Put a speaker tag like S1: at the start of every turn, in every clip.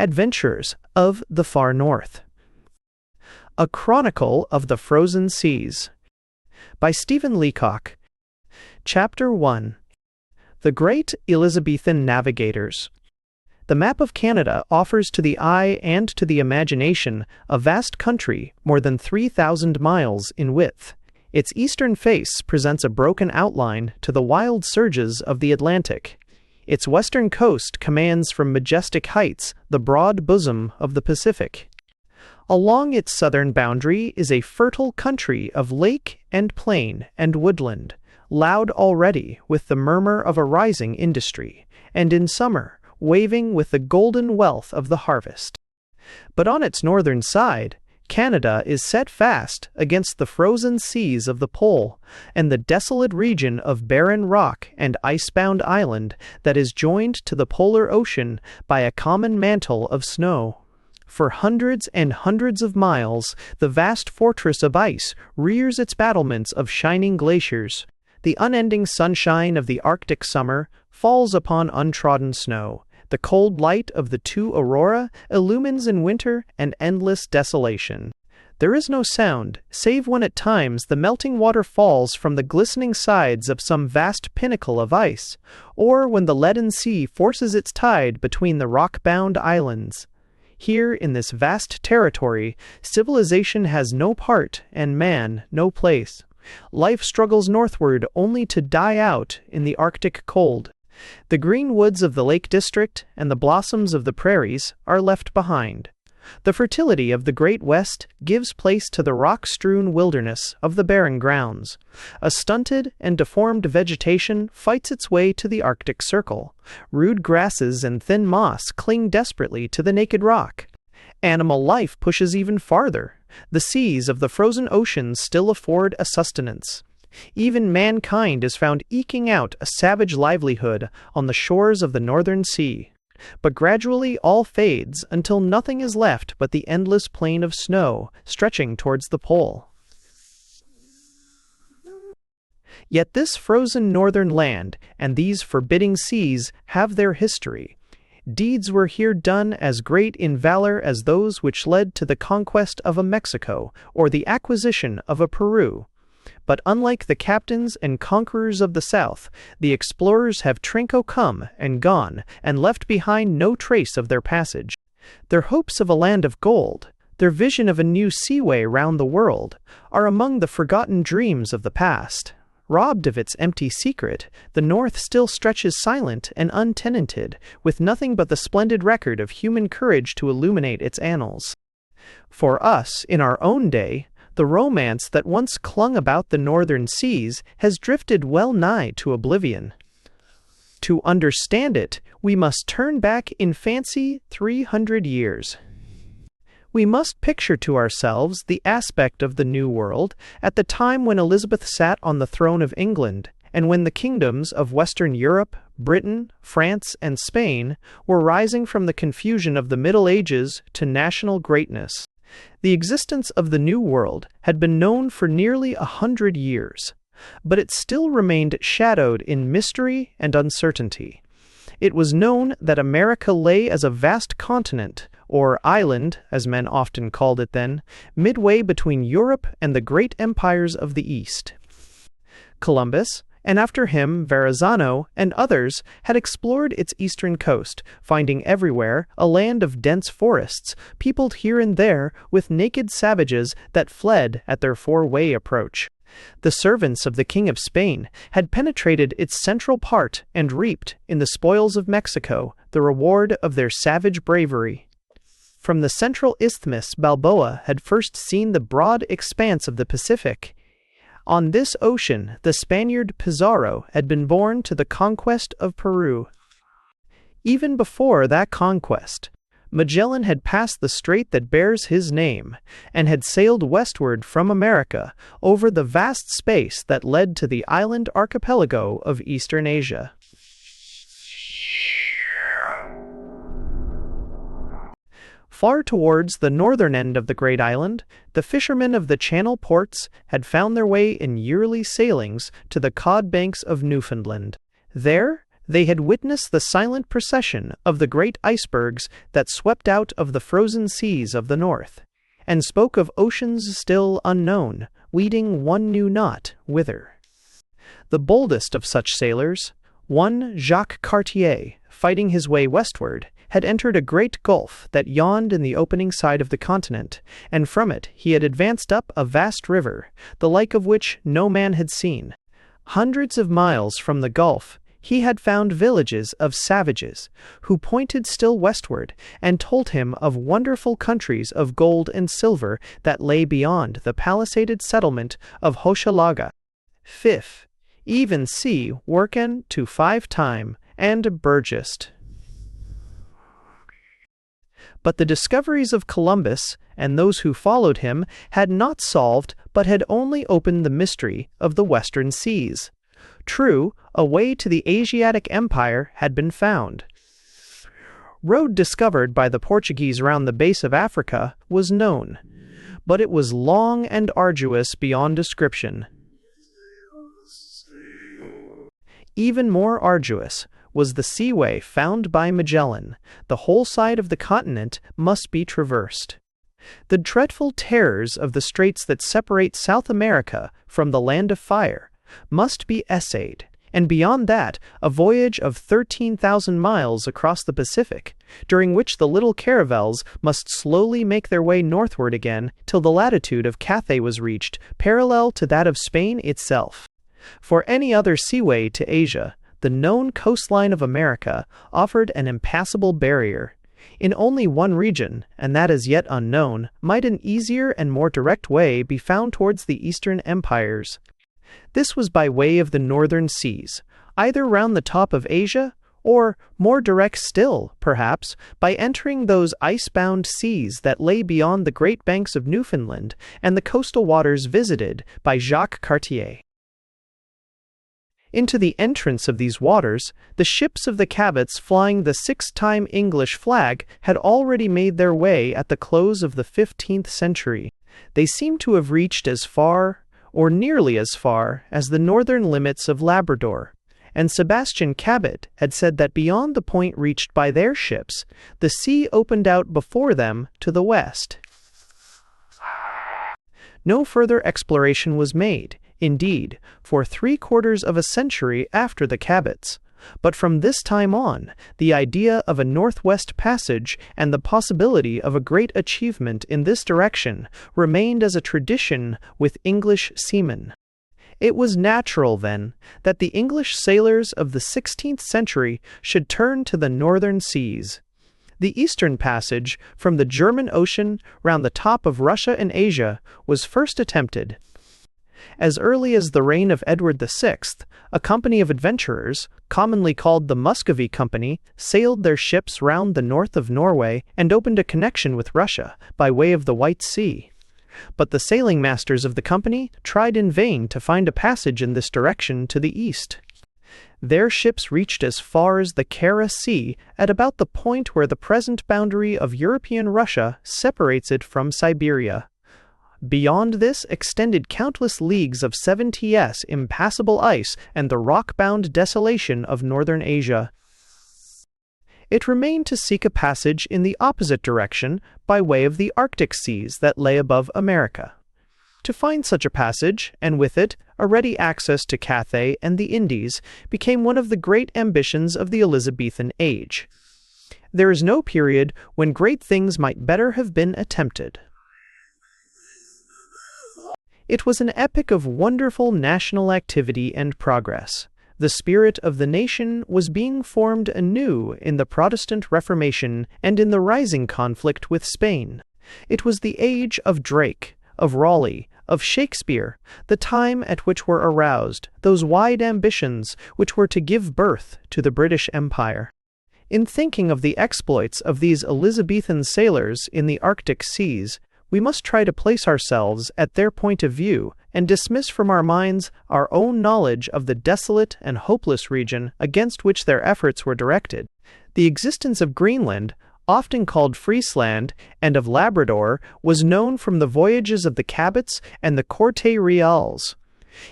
S1: Adventures of the Far North. A Chronicle of the Frozen Seas by Stephen Leacock. Chapter 1. The Great Elizabethan Navigators. The map of Canada offers to the eye and to the imagination a vast country more than 3,000 miles in width. Its eastern face presents a broken outline to the wild surges of the Atlantic. Its western coast commands from majestic heights the broad bosom of the Pacific. Along its southern boundary is a fertile country of lake and plain and woodland, loud already with the murmur of a rising industry, and in summer waving with the golden wealth of the harvest. But on its northern side, Canada is set fast against the frozen seas of the pole and the desolate region of barren rock and ice-bound island that is joined to the polar ocean by a common mantle of snow. For hundreds and hundreds of miles, the vast fortress of ice rears its battlements of shining glaciers. The unending sunshine of the Arctic summer falls upon untrodden snow. The cold light of the two aurora illumines in winter an endless desolation. There is no sound, save when at times the melting water falls from the glistening sides of some vast pinnacle of ice, or when the leaden sea forces its tide between the rock-bound islands. Here in this vast territory, civilization has no part and man no place. Life struggles northward only to die out in the Arctic cold. The green woods of the Lake District and the blossoms of the prairies are left behind. The fertility of the Great West gives place to the rock-strewn wilderness of the barren grounds. A stunted and deformed vegetation fights its way to the Arctic Circle. Rude grasses and thin moss cling desperately to the naked rock. Animal life pushes even farther. The seas of the frozen oceans still afford a sustenance. Even mankind is found eking out a savage livelihood on the shores of the northern sea. But gradually all fades until nothing is left but the endless plain of snow stretching towards the pole. Yet this frozen northern land and these forbidding seas have their history. Deeds were here done as great in valor as those which led to the conquest of a Mexico or the acquisition of a Peru. But unlike the captains and conquerors of the South, the explorers have trinco come and gone and left behind no trace of their passage. Their hopes of a land of gold, their vision of a new seaway round the world, are among the forgotten dreams of the past. Robbed of its empty secret, the North still stretches silent and untenanted, with nothing but the splendid record of human courage to illuminate its annals. For us, in our own day, the romance that once clung about the northern seas has drifted well nigh to oblivion. To understand it, we must turn back in fancy 300 years. We must picture to ourselves the aspect of the New World at the time when Elizabeth sat on the throne of England, and when the kingdoms of Western Europe, Britain, France, and Spain were rising from the confusion of the Middle Ages to national greatness. The existence of the New World had been known for nearly 100 years, but it still remained shadowed in mystery and uncertainty. It was known that America lay as a vast continent, or island, as men often called it then, midway between Europe and the great empires of the East. Columbus, and after him Verrazano and others, had explored its eastern coast, finding everywhere a land of dense forests, peopled here and there with naked savages that fled at their four-way approach. The servants of the King of Spain had penetrated its central part and reaped, in the spoils of Mexico, the reward of their savage bravery. From the central isthmus Balboa had first seen the broad expanse of the Pacific. On this ocean, the Spaniard Pizarro had been born to the conquest of Peru. Even before that conquest, Magellan had passed the strait that bears his name, and had sailed westward from America over the vast space that led to the island archipelago of Eastern Asia. Far towards the northern end of the great island, the fishermen of the Channel ports had found their way in yearly sailings to the cod banks of Newfoundland. There, They had witnessed the silent procession of the great icebergs that swept out of the frozen seas of the north, and spoke of oceans still unknown, leading one knew not whither. The boldest of such sailors, one Jacques Cartier, fighting his way westward, had entered a great gulf that yawned in the opening side of the continent, and from it he had advanced up a vast river, the like of which no man had seen. Hundreds of miles from the gulf, he had found villages of savages, who pointed still westward, and told him of wonderful countries of gold and silver that lay beyond the palisaded settlement of Hochelaga. Fifth, even see worken to 5 time, and burgessed. But the discoveries of Columbus, and those who followed him, had not solved, but had only opened the mystery of the western seas. True, a way to the Asiatic Empire had been found. Road discovered by the Portuguese round the base of Africa was known, but it was long and arduous beyond description. Even more arduous was the seaway found by Magellan. The whole side of the continent must be traversed. The dreadful terrors of the straits that separate South America from the land of fire must be essayed, and beyond that, a voyage of 13,000 miles across the Pacific, during which the little caravels must slowly make their way northward again till the latitude of Cathay was reached, parallel to that of Spain itself. For any other seaway to Asia, the known coastline of America offered an impassable barrier. In only one region, and that as yet unknown, might an easier and more direct way be found towards the eastern empires. This was by way of the northern seas, either round the top of Asia, or, more direct still, perhaps, by entering those ice-bound seas that lay beyond the great banks of Newfoundland and the coastal waters visited by Jacques Cartier. Into the entrance of these waters, the ships of the Cabots flying the 6-time English flag had already made their way at the close of the 15th century. They seem to have reached as far, or nearly as far, as the northern limits of Labrador, and Sebastian Cabot had said that beyond the point reached by their ships, the sea opened out before them to the west. No further exploration was made, indeed, for 3/4 of a century after the Cabots, but from this time on, the idea of a northwest passage and the possibility of a great achievement in this direction remained as a tradition with English seamen. It was natural, then, that the English sailors of the 16th century should turn to the northern seas. The eastern passage from the German Ocean round the top of Russia and Asia was first attempted. As early as the reign of Edward VI, a company of adventurers, commonly called the Muscovy Company, sailed their ships round the north of Norway and opened a connection with Russia by way of the White Sea. But the sailing masters of the company tried in vain to find a passage in this direction to the east. Their ships reached as far as the Kara Sea at about the point where the present boundary of European Russia separates it from Siberia. Beyond this extended countless leagues of 7ts impassable ice and the rock-bound desolation of northern Asia. It remained to seek a passage in the opposite direction by way of the Arctic seas that lay above America. To find such a passage, and with it a ready access to Cathay and the Indies, became one of the great ambitions of the Elizabethan age. There is no period when great things might better have been attempted. It was an epoch of wonderful national activity and progress. The spirit of the nation was being formed anew in the Protestant Reformation and in the rising conflict with Spain. It was the age of Drake, of Raleigh, of Shakespeare, the time at which were aroused those wide ambitions which were to give birth to the British Empire. In thinking of the exploits of these Elizabethan sailors in the Arctic seas, we must try to place ourselves at their point of view and dismiss from our minds our own knowledge of the desolate and hopeless region against which their efforts were directed. The existence of Greenland, often called Friesland, and of Labrador, was known from the voyages of the Cabots and the Corte Reals.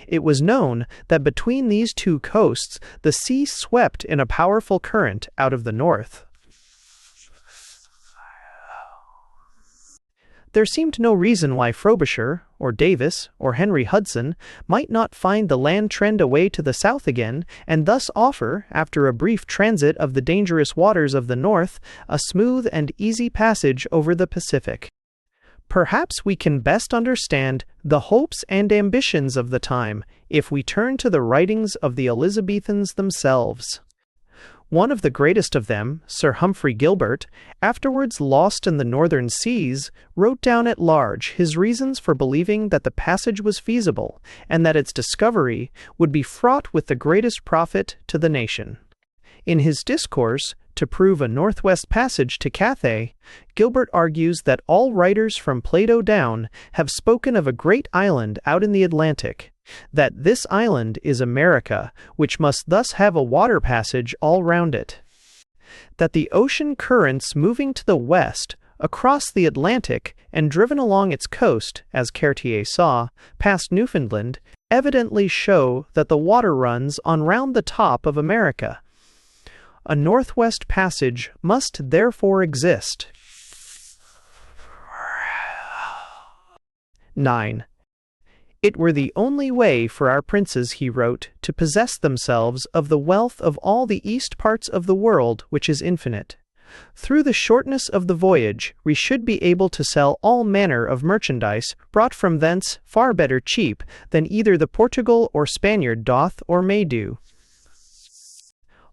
S1: It was known that between these two coasts the sea swept in a powerful current out of the north. There seemed no reason why Frobisher, or Davis, or Henry Hudson might not find the land trend away to the south again, and thus offer, after a brief transit of the dangerous waters of the north, a smooth and easy passage over the Pacific. Perhaps we can best understand the hopes and ambitions of the time if we turn to the writings of the Elizabethans themselves. One of the greatest of them, Sir Humphrey Gilbert, afterwards lost in the northern seas, wrote down at large his reasons for believing that the passage was feasible, and that its discovery would be fraught with the greatest profit to the nation. In his discourse, To Prove a Northwest Passage to Cathay, Gilbert argues that all writers from Plato down have spoken of a great island out in the Atlantic, that this island is America, which must thus have a water passage all round it. That the ocean currents moving to the west, across the Atlantic, and driven along its coast, as Cartier saw, past Newfoundland, evidently show that the water runs on round the top of America. A northwest passage must therefore exist. 9. It were the only way for our princes, he wrote, to possess themselves of the wealth of all the east parts of the world, which is infinite. Through the shortness of the voyage, we should be able to sell all manner of merchandise brought from thence far better cheap than either the Portugal or Spaniard doth or may do.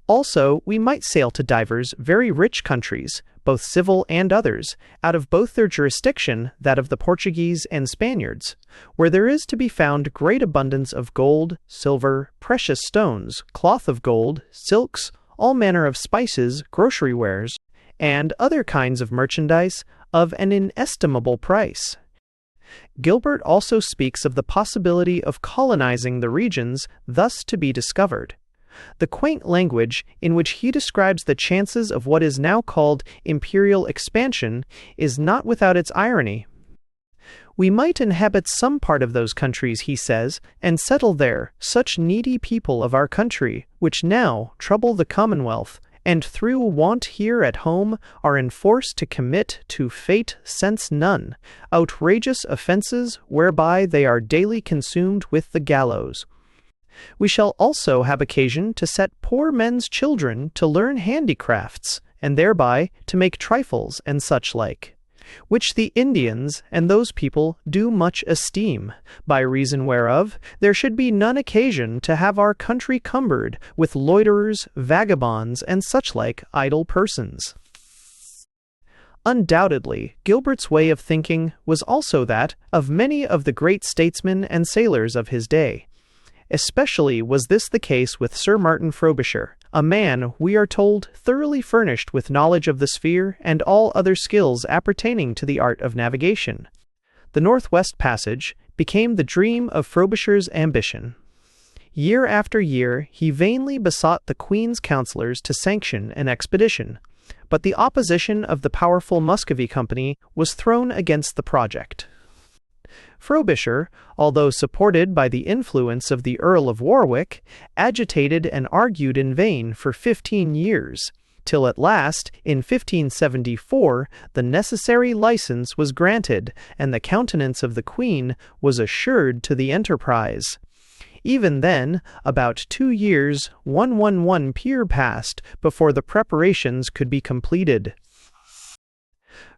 S1: Also, we might sail to divers very rich countries, both civil and others, out of both their jurisdiction, that of the Portuguese and Spaniards, where there is to be found great abundance of gold, silver, precious stones, cloth of gold, silks, all manner of spices, grocery wares, and other kinds of merchandise of an inestimable price. Gilbert also speaks of the possibility of colonizing the regions thus to be discovered. The quaint language in which he describes the chances of what is now called imperial expansion is not without its irony. We might inhabit some part of those countries, he says, and settle there such needy people of our country, which now trouble the Commonwealth, and through want here at home are enforced to commit to fate sense none, outrageous offences whereby they are daily consumed with the gallows. We shall also have occasion to set poor men's children to learn handicrafts, and thereby to make trifles and such like, which the Indians and those people do much esteem, by reason whereof there should be none occasion to have our country cumbered with loiterers, vagabonds, and such like idle persons. Undoubtedly, Gilbert's way of thinking was also that of many of the great statesmen and sailors of his day. Especially was this the case with Sir Martin Frobisher, a man, we are told, thoroughly furnished with knowledge of the sphere and all other skills appertaining to the art of navigation. The Northwest Passage became the dream of Frobisher's ambition. Year after year he vainly besought the Queen's councillors to sanction an expedition, but the opposition of the powerful Muscovy Company was thrown against the project. Frobisher, although supported by the influence of the Earl of Warwick, agitated and argued in vain for 15 years, till at last, in 1574, the necessary license was granted, and the countenance of the Queen was assured to the enterprise. Even then, about 2 years, 111 pier passed before the preparations could be completed.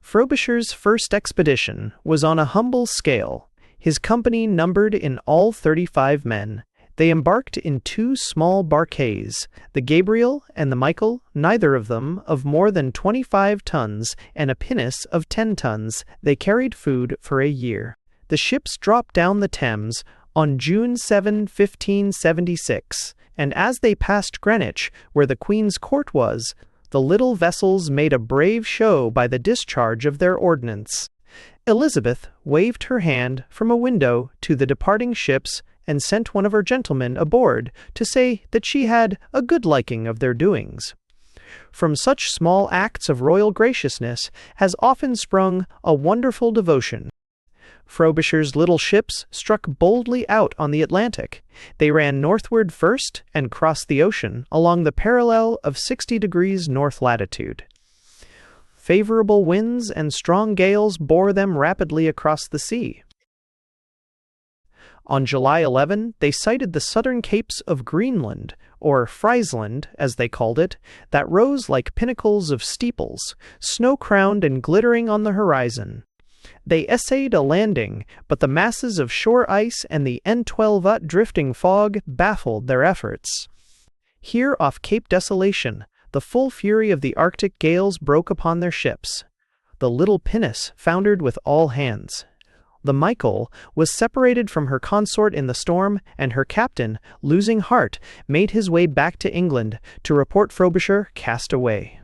S1: Frobisher's first expedition was on a humble scale. His company numbered in all 35 men. They embarked in 2 small barques, the Gabriel and the Michael, neither of them of more than 25 tons, and a pinnace of 10 tons. They carried food for a year. The ships dropped down the Thames on June 7, 1576, and as they passed Greenwich, where the Queen's court was, the little vessels made a brave show by the discharge of their ordnance. Elizabeth waved her hand from a window to the departing ships and sent one of her gentlemen aboard to say that she had a good liking of their doings. From such small acts of royal graciousness has often sprung a wonderful devotion. Frobisher's little ships struck boldly out on the Atlantic. They ran northward first and crossed the ocean along the parallel of 60 degrees north latitude. Favorable winds and strong gales bore them rapidly across the sea. On July 11, they sighted the southern capes of Greenland, or Friesland, as they called it, that rose like pinnacles of steeples, snow-crowned and glittering on the horizon. They essayed a landing, but the masses of shore ice and the N12 drifting fog baffled their efforts. Here off Cape Desolation, the full fury of the Arctic gales broke upon their ships. The little pinnace foundered with all hands. The Michael was separated from her consort in the storm, and her captain, losing heart, made his way back to England to report Frobisher cast away.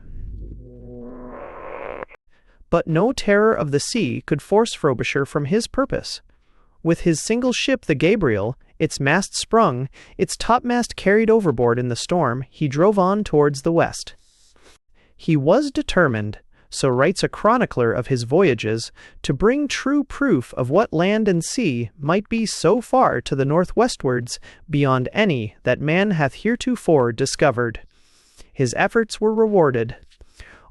S1: But no terror of the sea could force Frobisher from his purpose. With his single ship, the Gabriel, its mast sprung, its topmast carried overboard in the storm, he drove on towards the west. He was determined, so writes a chronicler of his voyages, to bring true proof of what land and sea might be so far to the northwestwards beyond any that man hath heretofore discovered. His efforts were rewarded.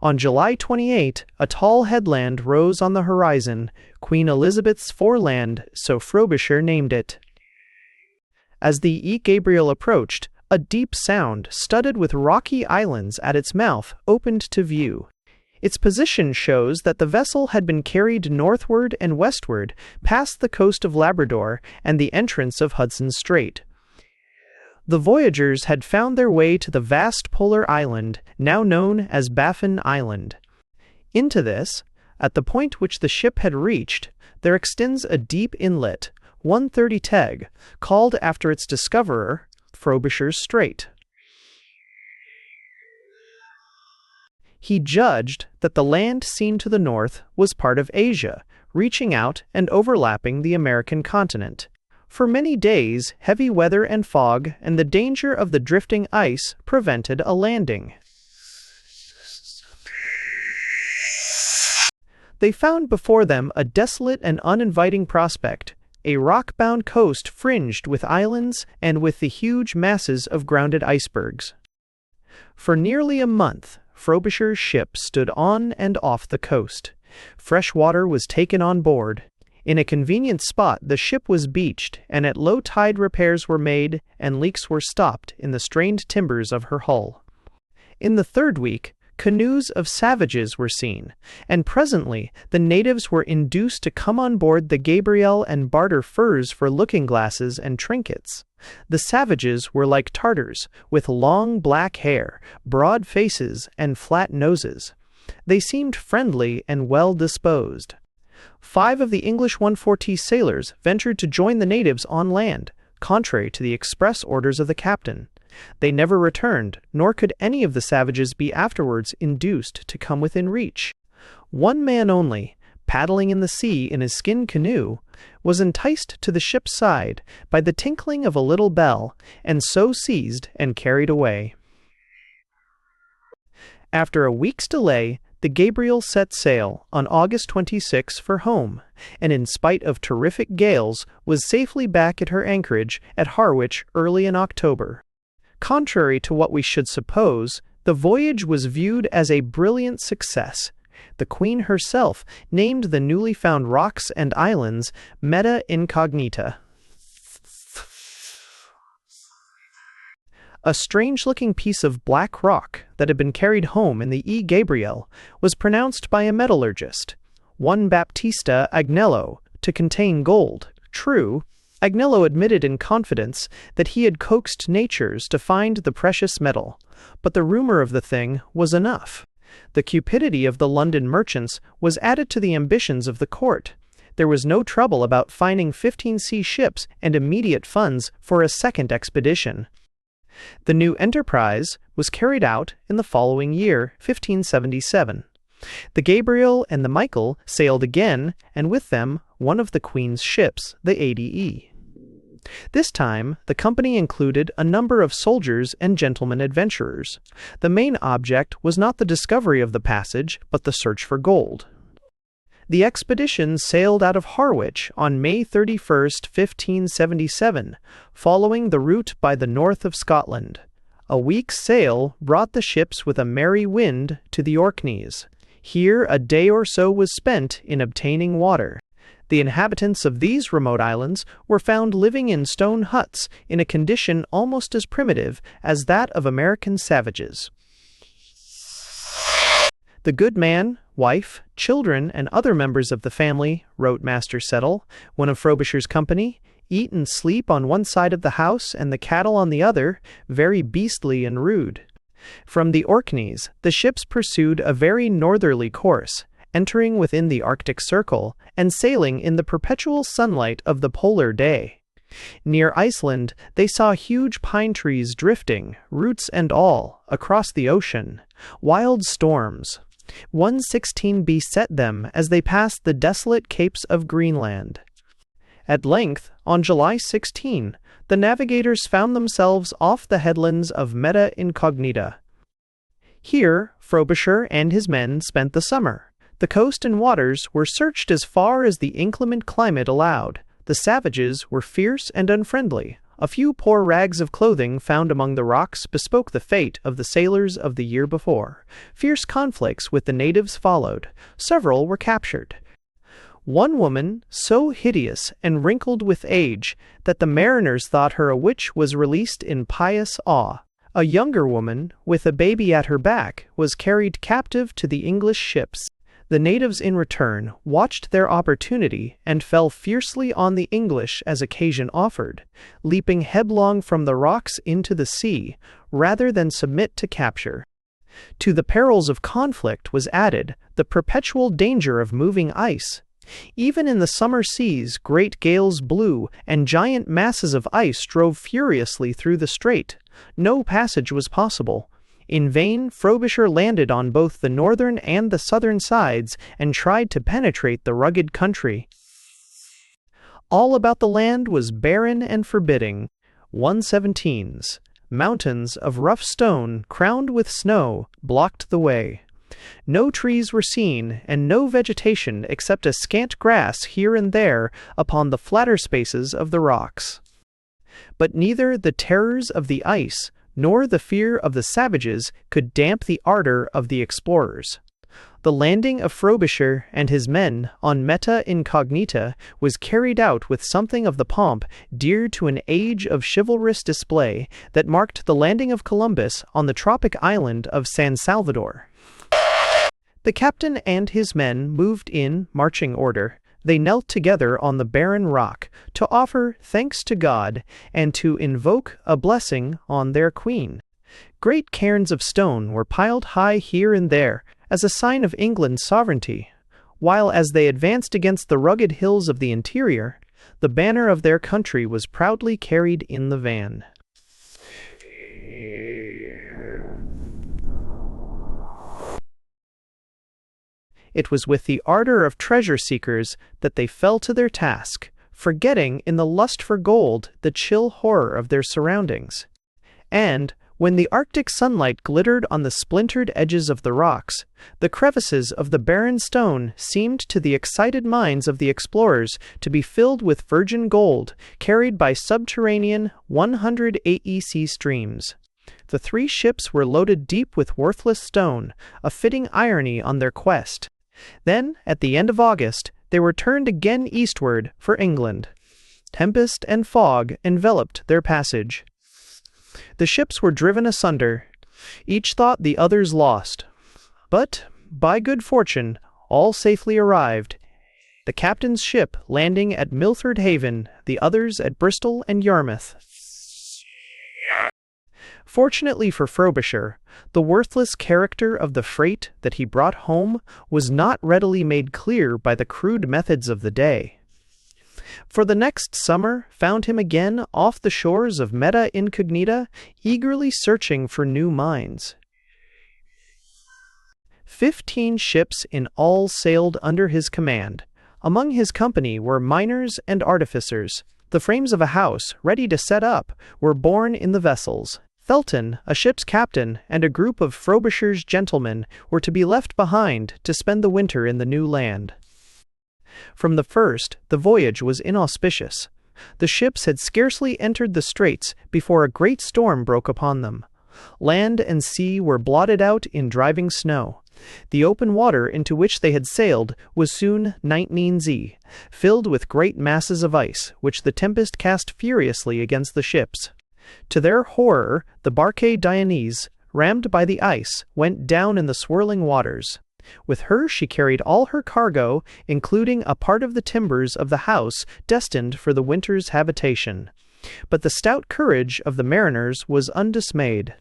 S1: On July 28, a tall headland rose on the horizon, Queen Elizabeth's Foreland, so Frobisher named it. As the E. Gabriel approached, a deep sound, studded with rocky islands at its mouth, opened to view. Its position shows that the vessel had been carried northward and westward, past the coast of Labrador and the entrance of Hudson Strait. The voyagers had found their way to the vast polar island, now known as Baffin Island. Into this, at the point which the ship had reached, there extends a deep inlet, 130 teg, called after its discoverer, Frobisher's Strait. He judged that the land seen to the north was part of Asia, reaching out and overlapping the American continent. For many days, heavy weather and fog and the danger of the drifting ice prevented a landing. They found before them a desolate and uninviting prospect, a rock-bound coast fringed with islands and with the huge masses of grounded icebergs. For nearly a month, Frobisher's ship stood on and off the coast. Fresh water was taken on board. In a convenient spot, the ship was beached, and at low tide repairs were made, and leaks were stopped in the strained timbers of her hull. In the third week, canoes of savages were seen, and presently the natives were induced to come on board the Gabriel and barter furs for looking-glasses and trinkets. The savages were like Tartars, with long black hair, broad faces, and flat noses. They seemed friendly and well-disposed. 5 of the English 140 sailors ventured to join the natives on land, contrary to the express orders of the captain. They never returned, nor could any of the savages be afterwards induced to come within reach. One man only, paddling in the sea in his skin canoe, was enticed to the ship's side by the tinkling of a little bell, and so seized and carried away. After a week's delay, the Gabriel set sail on August 26 for home, and in spite of terrific gales, was safely back at her anchorage at Harwich early in October. Contrary to what we should suppose, the voyage was viewed as a brilliant success. The Queen herself named the newly found rocks and islands Meta Incognita. A strange-looking piece of black rock that had been carried home in the E. Gabriel was pronounced by a metallurgist, one Baptista Agnello, to contain gold. True, Agnello admitted in confidence that he had coaxed natures to find the precious metal, but the rumor of the thing was enough. The cupidity of the London merchants was added to the ambitions of the court. There was no trouble about finding 15 sea ships and immediate funds for a second expedition. The new enterprise was carried out in the following year, 1577. The Gabriel and the Michael sailed again, and with them one of the Queen's ships, the ADE. This time, the company included a number of soldiers and gentlemen adventurers. The main object was not the discovery of the passage, but the search for gold. The expedition sailed out of Harwich on May 31, 1577, following the route by the north of Scotland. A week's sail brought the ships with a merry wind to the Orkneys. Here a day or so was spent in obtaining water. The inhabitants of these remote islands were found living in stone huts in a condition almost as primitive as that of American savages. The good man, wife, children, and other members of the family, wrote Master Settle, one of Frobisher's company, eat and sleep on one side of the house and the cattle on the other, very beastly and rude. From the Orkneys, the ships pursued a very northerly course, entering within the Arctic Circle and sailing in the perpetual sunlight of the polar day. Near Iceland, they saw huge pine trees drifting, roots and all, across the ocean. Wild storms. 116 beset them as they passed the desolate capes of Greenland. At length, on July 16, the navigators found themselves off the headlands of Meta Incognita. Here, Frobisher and his men spent the summer. The coast and waters were searched as far as the inclement climate allowed. The savages were fierce and unfriendly. A few poor rags of clothing found among the rocks bespoke the fate of the sailors of the year before. Fierce conflicts with the natives followed. Several were captured. One woman, so hideous and wrinkled with age that the mariners thought her a witch, was released in pious awe. A younger woman, with a baby at her back, was carried captive to the English ships. The natives in return watched their opportunity and fell fiercely on the English as occasion offered, leaping headlong from the rocks into the sea, rather than submit to capture. To the perils of conflict was added the perpetual danger of moving ice. Even in the summer seas, great gales blew, and giant masses of ice drove furiously through the strait. No passage was possible. In vain, Frobisher landed on both the northern and the southern sides and tried to penetrate the rugged country. All about the land was barren and forbidding. 117s. Mountains of rough stone, crowned with snow, blocked the way. No trees were seen, and no vegetation except a scant grass here and there upon the flatter spaces of the rocks. But neither the terrors of the ice nor the fear of the savages could damp the ardor of the explorers. The landing of Frobisher and his men on Meta Incognita was carried out with something of the pomp dear to an age of chivalrous display that marked the landing of Columbus on the tropic island of San Salvador. The captain and his men moved in marching order. They knelt together on the barren rock to offer thanks to God and to invoke a blessing on their queen. Great cairns of stone were piled high here and there as a sign of England's sovereignty, while as they advanced against the rugged hills of the interior, the banner of their country was proudly carried in the van. It was with the ardor of treasure-seekers that they fell to their task, forgetting in the lust for gold the chill horror of their surroundings. And, when the Arctic sunlight glittered on the splintered edges of the rocks, the crevices of the barren stone seemed to the excited minds of the explorers to be filled with virgin gold carried by subterranean 100 AEC streams. The 3 ships were loaded deep with worthless stone, a fitting irony on their quest. Then, at the end of August, they were turned again eastward for England. Tempest and fog enveloped their passage. The ships were driven asunder. Each thought the others lost. But, by good fortune, all safely arrived, the captain's ship landing at Milford Haven, the others at Bristol and Yarmouth. Fortunately for Frobisher, the worthless character of the freight that he brought home was not readily made clear by the crude methods of the day. For the next summer found him again off the shores of Meta Incognita, eagerly searching for new mines. 15 ships in all sailed under his command. Among his company were miners and artificers. The frames of a house, ready to set up, were borne in the vessels. Felton, a ship's captain, and a group of Frobisher's gentlemen were to be left behind to spend the winter in the new land. From the first, the voyage was inauspicious. The ships had scarcely entered the straits before a great storm broke upon them. Land and sea were blotted out in driving snow. The open water into which they had sailed was soon 19 filled with great masses of ice, which the tempest cast furiously against the ships. To their horror, the barque Dionyse, rammed by the ice, went down in the swirling waters. With her she carried all her cargo, including a part of the timbers of the house destined for the winter's habitation. But the stout courage of the mariners was undismayed.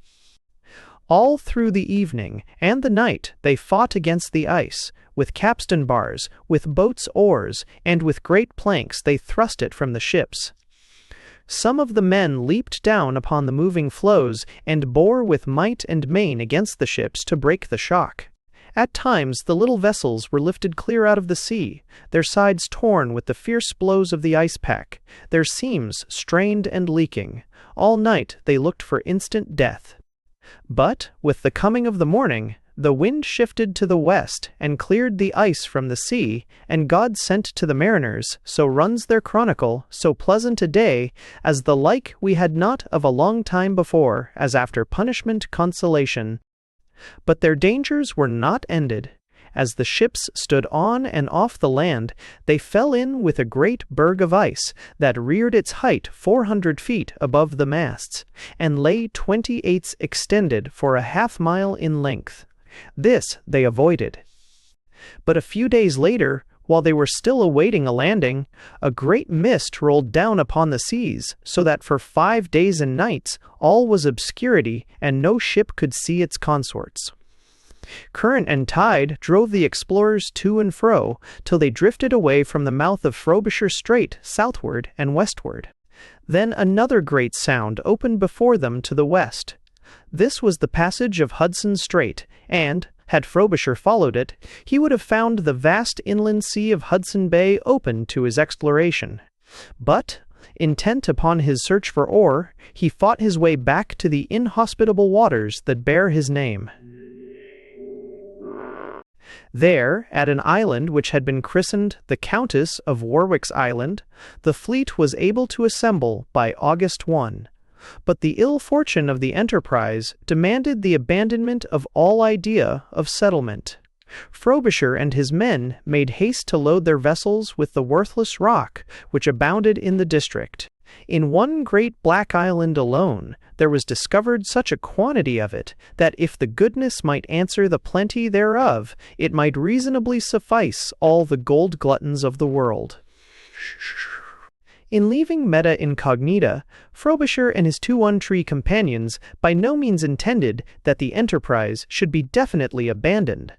S1: All through the evening and the night they fought against the ice. With capstan bars, with boats' oars, and with great planks they thrust it from the ships. Some of the men leaped down upon the moving floes and bore with might and main against the ships to break the shock. At times the little vessels were lifted clear out of the sea, their sides torn with the fierce blows of the ice pack, their seams strained and leaking. All night they looked for instant death. But, with the coming of the morning, the wind shifted to the west and cleared the ice from the sea, and God sent to the mariners, so runs their chronicle, so pleasant a day, as the like we had not of a long time before, as after punishment consolation. But their dangers were not ended. As the ships stood on and off the land, they fell in with a great berg of ice that reared its height 400 feet above the masts, and lay 28 extended for a half-mile in length. This they avoided. But a few days later, while they were still awaiting a landing, a great mist rolled down upon the seas, so that for 5 days and nights all was obscurity, and no ship could see its consorts. Current and tide drove the explorers to and fro, till they drifted away from the mouth of Frobisher Strait southward and westward. Then another great sound opened before them to the west. This was the passage of Hudson Strait, and, had Frobisher followed it, he would have found the vast inland sea of Hudson Bay open to his exploration. But, intent upon his search for ore, he fought his way back to the inhospitable waters that bear his name. There, at an island which had been christened the Countess of Warwick's Island, the fleet was able to assemble by August 1. But the ill fortune of the enterprise demanded the abandonment of all idea of settlement. Frobisher and his men made haste to load their vessels with the worthless rock which abounded in the district. In one great black island alone there was discovered such a quantity of it, that if the goodness might answer the plenty thereof, it might reasonably suffice all the gold gluttons of the world. In leaving Meta Incognita, Frobisher and his 2 one-tree companions by no means intended that the enterprise should be definitely abandoned.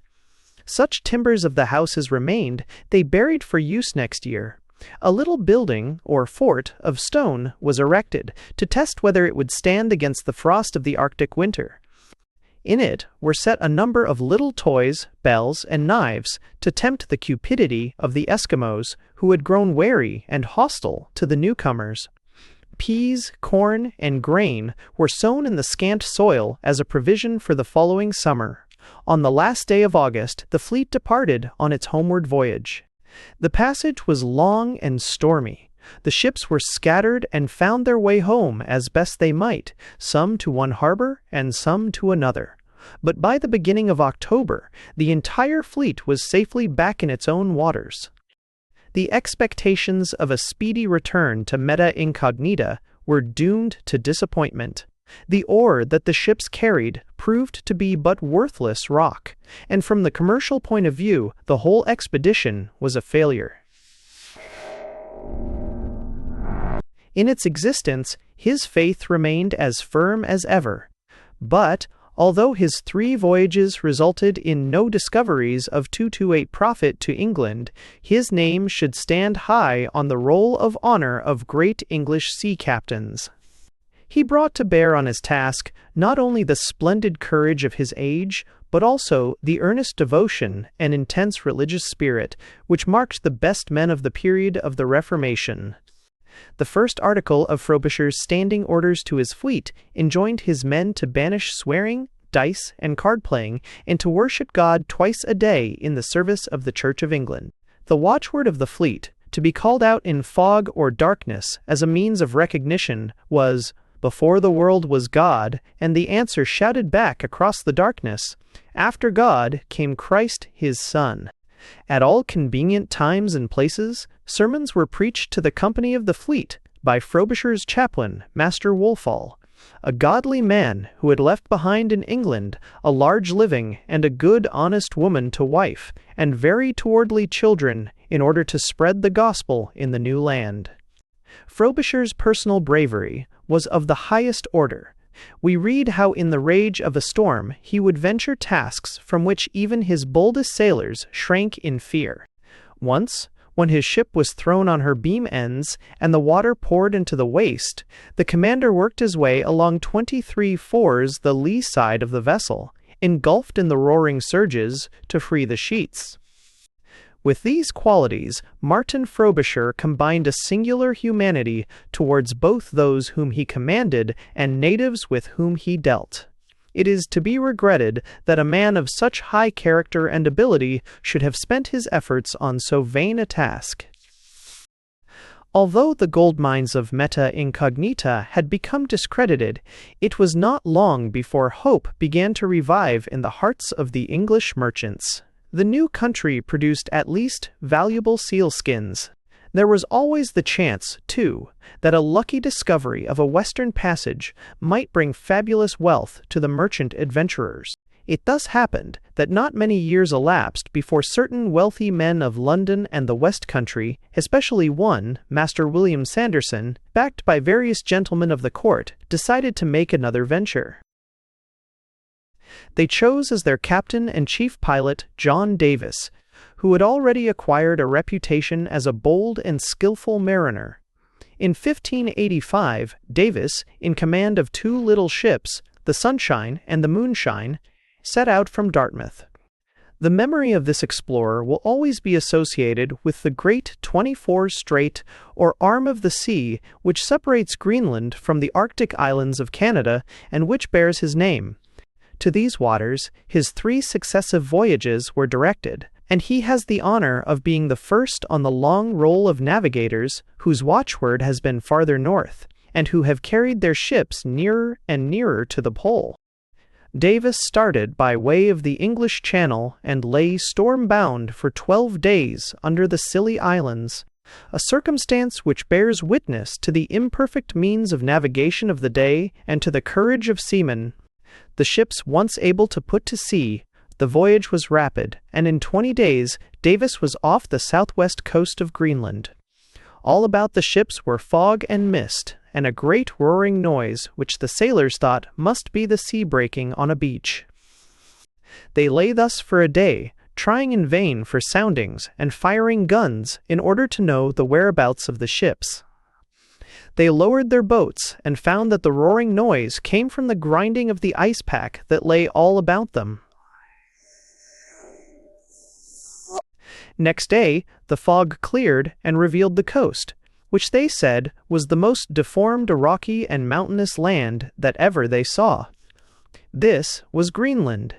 S1: Such timbers of the house as remained they buried for use next year. A little building, or fort, of stone was erected to test whether it would stand against the frost of the Arctic winter. In it were set a number of little toys, bells, and knives to tempt the cupidity of the Eskimos, who had grown wary and hostile to the newcomers. Peas, corn, and grain were sown in the scant soil as a provision for the following summer. On the last day of August, the fleet departed on its homeward voyage. The passage was long and stormy. The ships were scattered and found their way home as best they might, some to one harbor and some to another. But by the beginning of October, the entire fleet was safely back in its own waters. The expectations of a speedy return to Meta Incognita were doomed to disappointment. The ore that the ships carried proved to be but worthless rock, and from the commercial point of view, the whole expedition was a failure. In its existence, his faith remained as firm as ever. But, although his 3 voyages resulted in no discoveries of 228 profit to England, his name should stand high on the roll of honor of great English sea captains. He brought to bear on his task not only the splendid courage of his age, but also the earnest devotion and intense religious spirit which marked the best men of the period of the Reformation. The first article of Frobisher's standing orders to his fleet enjoined his men to banish swearing, dice, and card-playing, and to worship God twice a day in the service of the Church of England. The watchword of the fleet, to be called out in fog or darkness as a means of recognition, was, "Before the world was God," and the answer shouted back across the darkness, "After God came Christ his Son." At all convenient times and places, sermons were preached to the company of the fleet by Frobisher's chaplain, Master Wolfall, a godly man who had left behind in England a large living and a good honest woman to wife, and very towardly children, in order to spread the gospel in the new land. Frobisher's personal bravery was of the highest order. We read how in the rage of a storm he would venture tasks from which even his boldest sailors shrank in fear. Once, when his ship was thrown on her beam ends and the water poured into the waist, the commander worked his way along 23 fours the lee side of the vessel, engulfed in the roaring surges, to free the sheets. With these qualities, Martin Frobisher combined a singular humanity towards both those whom he commanded and natives with whom he dealt. It is to be regretted that a man of such high character and ability should have spent his efforts on so vain a task. Although the gold mines of Meta Incognita had become discredited, it was not long before hope began to revive in the hearts of the English merchants. The new country produced at least valuable sealskins. There was always the chance, too, that a lucky discovery of a western passage might bring fabulous wealth to the merchant adventurers. It thus happened that not many years elapsed before certain wealthy men of London and the West Country, especially one, Master William Sanderson, backed by various gentlemen of the court, decided to make another venture. They chose as their captain and chief pilot John Davis, who had already acquired a reputation as a bold and skillful mariner. In 1585, Davis, in command of 2 little ships, the Sunshine and the Moonshine, set out from Dartmouth. The memory of this explorer will always be associated with the great 24 Strait, or arm of the sea, which separates Greenland from the Arctic islands of Canada and which bears his name. To these waters, his 3 successive voyages were directed, and he has the honor of being the first on the long roll of navigators whose watchword has been farther north, and who have carried their ships nearer and nearer to the pole. Davis started by way of the English Channel and lay storm-bound for 12 days under the Scilly Islands, a circumstance which bears witness to the imperfect means of navigation of the day and to the courage of seamen. The ships once able to put to sea, the voyage was rapid, and in 20 days Davis was off the southwest coast of Greenland. All about the ships were fog and mist, and a great roaring noise which the sailors thought must be the sea breaking on a beach. They lay thus for a day, trying in vain for soundings and firing guns in order to know the whereabouts of the ships. They lowered their boats and found that the roaring noise came from the grinding of the ice pack that lay all about them. Next day, the fog cleared and revealed the coast, which they said was the most deformed, rocky, and mountainous land that ever they saw. This was Greenland.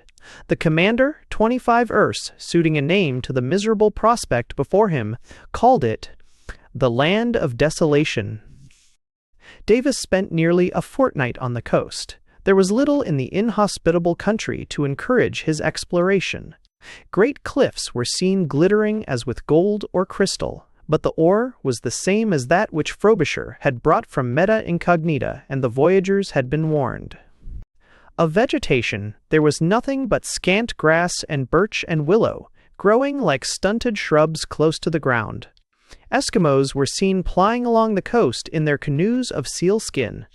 S1: The commander, 25 Erse, suiting a name to the miserable prospect before him, called it the Land of Desolation. Davis spent nearly a fortnight on the coast. There was little in the inhospitable country to encourage his exploration. Great cliffs were seen glittering as with gold or crystal, but the ore was the same as that which Frobisher had brought from Meta Incognita, and the voyagers had been warned. Of vegetation, there was nothing but scant grass and birch and willow, growing like stunted shrubs close to the ground. Eskimos were seen plying along the coast in their canoes of sealskin.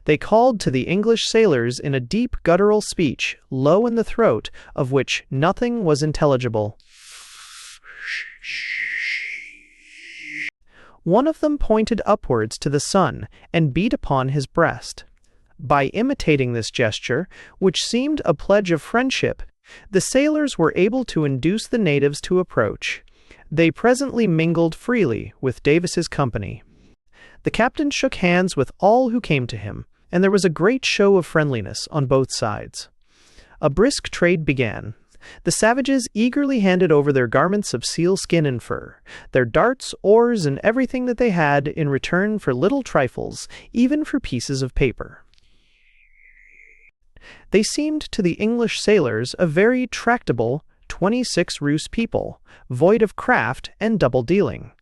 S1: They called to the English sailors in a deep guttural speech, low in the throat, of which nothing was intelligible. One of them pointed upwards to the sun and beat upon his breast. By imitating this gesture, which seemed a pledge of friendship, the sailors were able to induce the natives to approach. They presently mingled freely with Davis's company. The captain shook hands with all who came to him, and there was a great show of friendliness on both sides. A brisk trade began. the savages eagerly handed over their garments of seal skin and fur, their darts, oars, and everything that they had in return for little trifles, even for pieces of paper. They seemed to the English sailors a very tractable 26 people, void of craft and double-dealing.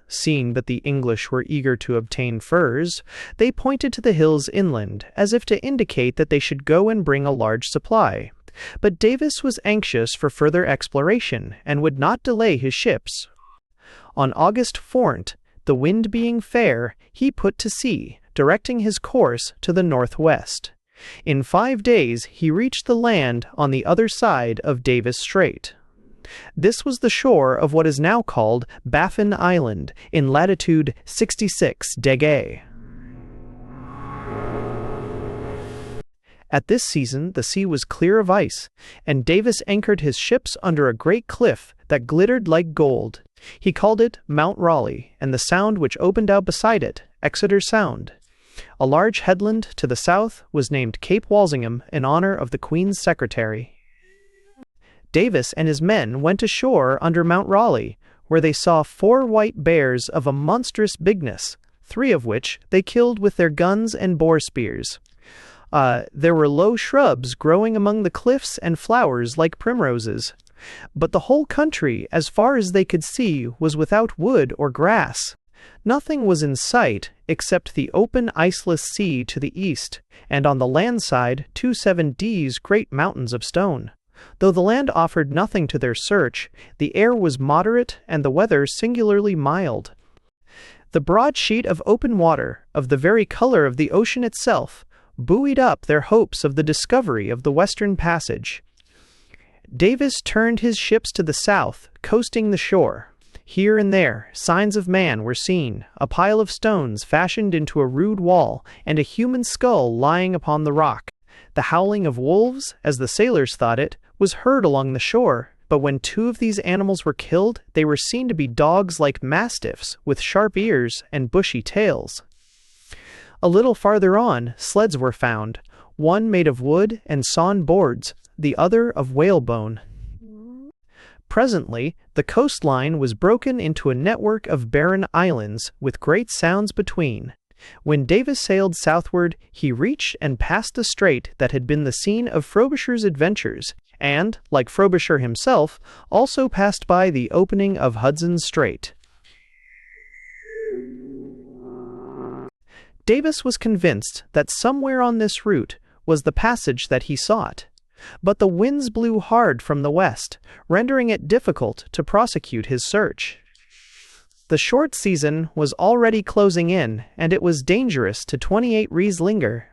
S1: Seeing that the English were eager to obtain furs, they pointed to the hills inland, as if to indicate that they should go and bring a large supply. But Davis was anxious for further exploration, and would not delay his ships. On August 4th, the wind being fair, he put to sea, directing his course to the northwest. In 5 days he reached the land on the other side of Davis Strait. This was the shore of what is now called Baffin Island, in latitude 66°. At this season the sea was clear of ice, and Davis anchored his ships under a great cliff that glittered like gold. He called it Mount Raleigh, and the sound which opened out beside it, Exeter Sound. A large headland to the south was named Cape Walsingham in honor of the Queen's secretary. Davis and his men went ashore under Mount Raleigh, where they saw 4 white bears of a monstrous bigness, 3 of which they killed with their guns and boar spears. There were low shrubs growing among the cliffs and flowers like primroses. But the whole country, as far as they could see, was without wood or grass. Nothing was in sight except the open iceless sea to the east, and on the land side 27D's great mountains of stone. Though the land offered nothing to their search, the air was moderate and the weather singularly mild. The broad sheet of open water, of the very color of the ocean itself, buoyed up their hopes of the discovery of the Western Passage. Davis turned his ships to the south, coasting the shore. Here and there, signs of man were seen, a pile of stones fashioned into a rude wall, and a human skull lying upon the rock. The howling of wolves, as the sailors thought it, was heard along the shore, but when 2 of these animals were killed, they were seen to be dogs like mastiffs, with sharp ears and bushy tails. A little farther on, sleds were found, one made of wood and sawn boards, the other of whalebone. Presently, the coastline was broken into a network of barren islands, with great sounds between. When Davis sailed southward, he reached and passed the strait that had been the scene of Frobisher's adventures, and, like Frobisher himself, also passed by the opening of Hudson's Strait. Davis was convinced that somewhere on this route was the passage that he sought, but the winds blew hard from the west, rendering it difficult to prosecute his search. The short season was already closing in, and it was dangerous to 28 Rieslinger.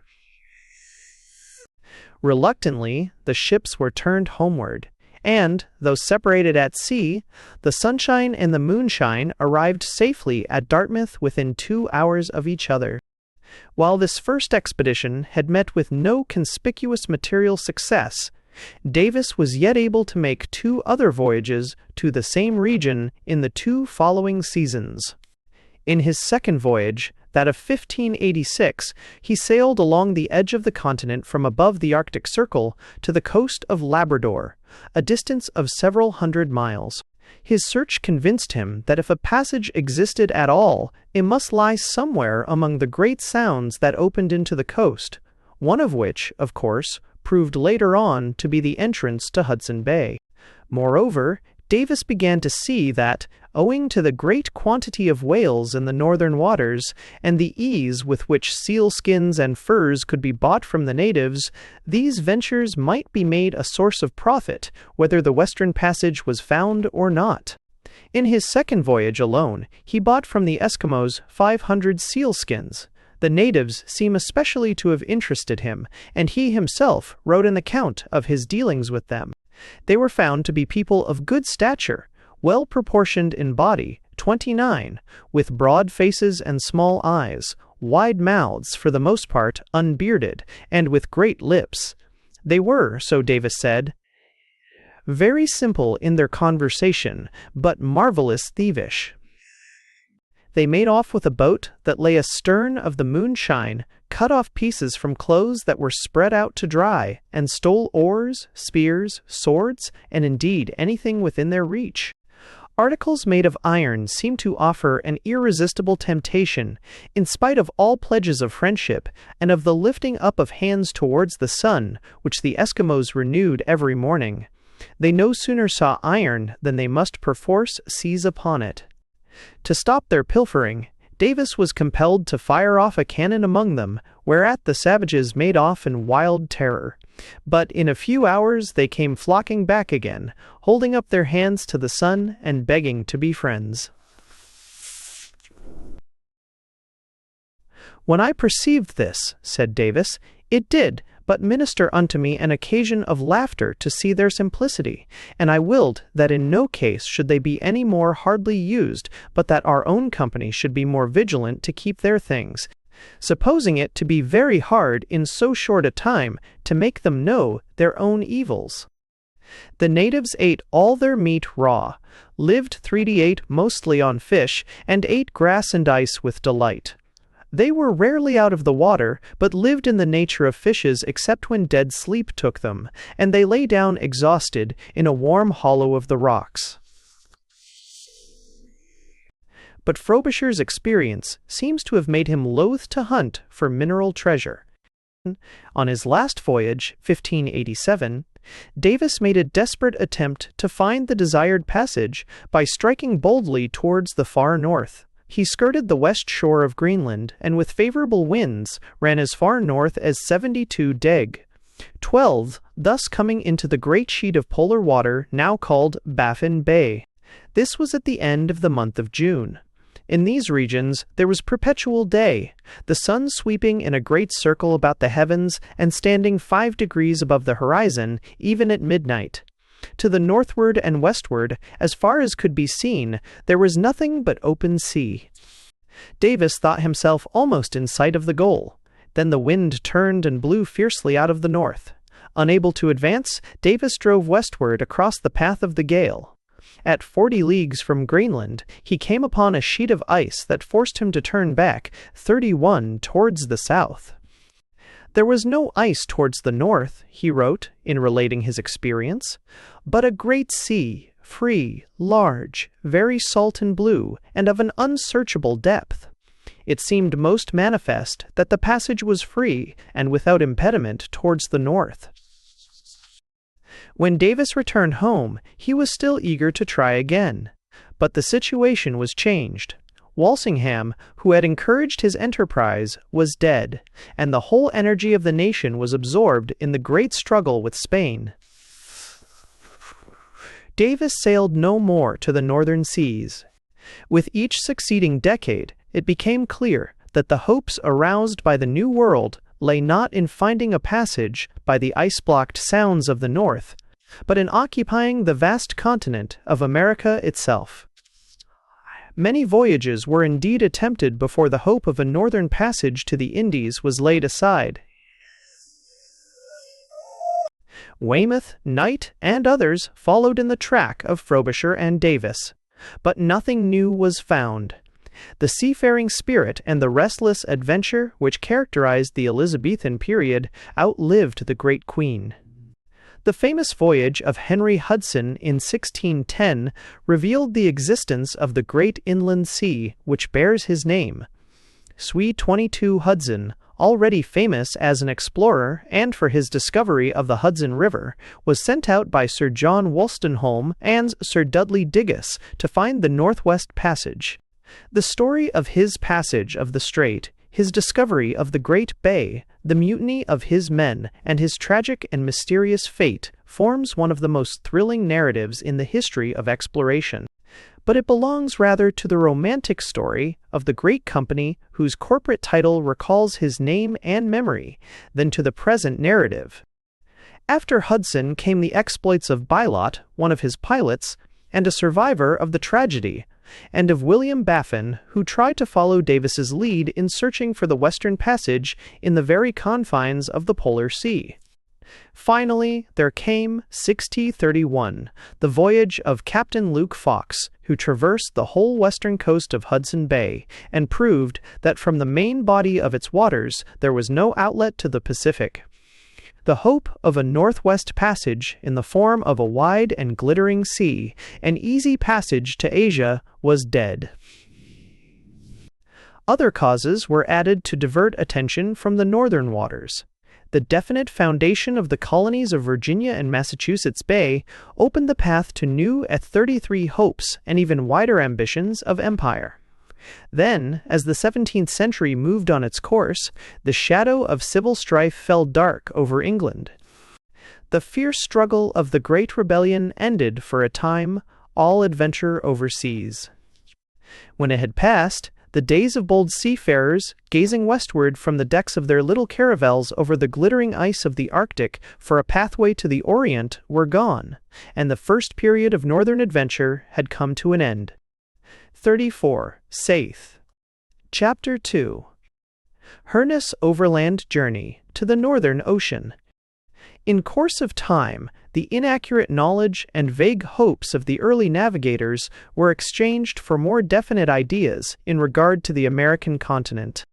S1: Reluctantly, the ships were turned homeward, and, though separated at sea, the Sunshine and the Moonshine arrived safely at Dartmouth within 2 hours of each other. While this first expedition had met with no conspicuous material success, Davis was yet able to make 2 other voyages to the same region in the 2 following seasons. In his second voyage, that of 1586, he sailed along the edge of the continent from above the Arctic Circle to the coast of Labrador, a distance of several hundred miles. His search convinced him that if a passage existed at all, it must lie somewhere among the great sounds that opened into the coast, one of which, of course, proved later on to be the entrance to Hudson Bay. Moreover, Davis began to see that, owing to the great quantity of whales in the northern waters, and the ease with which seal skins and furs could be bought from the natives, these ventures might be made a source of profit, whether the Western Passage was found or not. In his second voyage alone, he bought from the Eskimos 500 seal skins. The natives seem especially to have interested him, and he himself wrote an account of his dealings with them. They were found to be people of good stature, well proportioned in body, 29, with broad faces and small eyes, wide mouths, for the most part unbearded, and with great lips. They were, so Davis said, very simple in their conversation, but marvelous thievish. They made off with a boat that lay astern of the Moonshine, cut off pieces from clothes that were spread out to dry, and stole oars, spears, swords, and indeed anything within their reach. Articles made of iron seemed to offer an irresistible temptation, in spite of all pledges of friendship, and of the lifting up of hands towards the sun, which the Eskimos renewed every morning. They no sooner saw iron than they must perforce seize upon it. To stop their pilfering, Davis was compelled to fire off a cannon among them, whereat the savages made off in wild terror. But in a few hours they came flocking back again, holding up their hands to the sun and begging to be friends. "When I perceived this," said Davis, "it did but minister unto me an occasion of laughter to see their simplicity, and I willed that in no case should they be any more hardly used, but that our own company should be more vigilant to keep their things, supposing it to be very hard in so short a time to make them know their own evils. The natives ate all their meat raw, lived 3 days mostly on fish, and ate grass and ice with delight. They were rarely out of the water, but lived in the nature of fishes except when dead sleep took them, and they lay down exhausted in a warm hollow of the rocks." But Frobisher's experience seems to have made him loath to hunt for mineral treasure. On his last voyage, 1587, Davis made a desperate attempt to find the desired passage by striking boldly towards the far north. He skirted the west shore of Greenland, and with favorable winds ran as far north as 72 deg. 12, thus coming into the great sheet of polar water now called Baffin Bay. This was at the end of the month of June. In these regions there was perpetual day, the sun sweeping in a great circle about the heavens and standing 5 degrees above the horizon, even at midnight. To the northward and westward, as far as could be seen, there was nothing but open sea. Davis thought himself almost in sight of the goal. Then the wind turned and blew fiercely out of the north. Unable to advance, Davis drove westward across the path of the gale. At 40 leagues from Greenland, he came upon a sheet of ice that forced him to turn back 31 towards the south. "There was no ice towards the north," he wrote, in relating his experience, "but a great sea, free, large, very salt and blue, and of an unsearchable depth. It seemed most manifest that the passage was free and without impediment towards the north." When Davis returned home, he was still eager to try again. But the situation was changed. Walsingham, who had encouraged his enterprise, was dead, and the whole energy of the nation was absorbed in the great struggle with Spain. Davis sailed no more to the northern seas. With each succeeding decade, it became clear that the hopes aroused by the New World lay not in finding a passage by the ice-blocked sounds of the north, but in occupying the vast continent of America itself. Many voyages were indeed attempted before the hope of a northern passage to the Indies was laid aside. Weymouth, Knight, and others followed in the track of Frobisher and Davis, but nothing new was found. The seafaring spirit and the restless adventure which characterized the Elizabethan period outlived the great queen. The famous voyage of Henry Hudson in 1610 revealed the existence of the great inland sea which bears his name. Sui 22 Hudson, already famous as an explorer and for his discovery of the Hudson River, was sent out by Sir John Wolstenholme and Sir Dudley Digges to find the Northwest Passage. The story of his passage of the strait, his discovery of the Great Bay, the mutiny of his men, and his tragic and mysterious fate forms one of the most thrilling narratives in the history of exploration. But it belongs rather to the romantic story of the great company whose corporate title recalls his name and memory than to the present narrative. After Hudson came the exploits of Bylot, one of his pilots, and a survivor of the tragedy, and of William Baffin, who tried to follow Davis's lead in searching for the Western Passage in the very confines of the Polar Sea. Finally, there came 1631, the voyage of Captain Luke Fox, who traversed the whole western coast of Hudson Bay and proved that from the main body of its waters there was no outlet to the Pacific. The hope of a northwest passage in the form of a wide and glittering sea, an easy passage to Asia, was dead. Other causes were added to divert attention from the northern waters. The definite foundation of the colonies of Virginia and Massachusetts Bay opened the path to new '33 hopes and even wider ambitions of empire. Then, as the 17th century moved on its course, the shadow of civil strife fell dark over England. The fierce struggle of the Great Rebellion ended for a time all adventure overseas. When it had passed, the days of bold seafarers, gazing westward from the decks of their little caravels over the glittering ice of the Arctic for a pathway to the Orient, were gone, and the first period of northern adventure had come to an end. 34. Saith. Chapter 2. Hernus' Overland Journey to the Northern Ocean. In course of time, the inaccurate knowledge and vague hopes of the early navigators were exchanged for more definite ideas in regard to the American continent.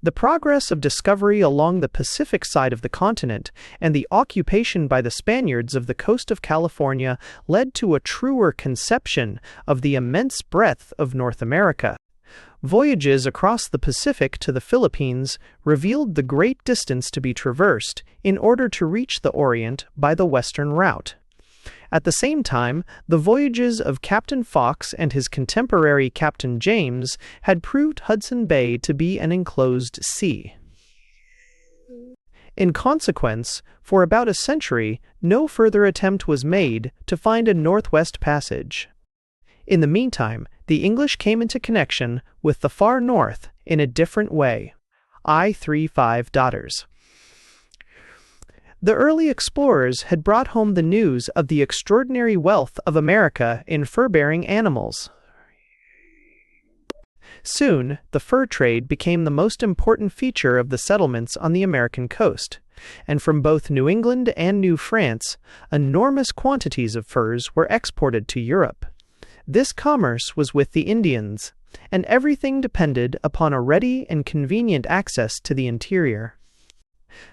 S1: The progress of discovery along the Pacific side of the continent and the occupation by the Spaniards of the coast of California led to a truer conception of the immense breadth of North America. Voyages across the Pacific to the Philippines revealed the great distance to be traversed in order to reach the Orient by the western route. At the same time, the voyages of Captain Fox and his contemporary Captain James had proved Hudson Bay to be an enclosed sea. In consequence, for about a century, no further attempt was made to find a northwest passage. In the meantime, the English came into connection with the far north in a different way. I-35. The early explorers had brought home the news of the extraordinary wealth of America in fur-bearing animals. Soon, the fur trade became the most important feature of the settlements on the American coast, and from both New England and New France, enormous quantities of furs were exported to Europe. This commerce was with the Indians, and everything depended upon a ready and convenient access to the interior.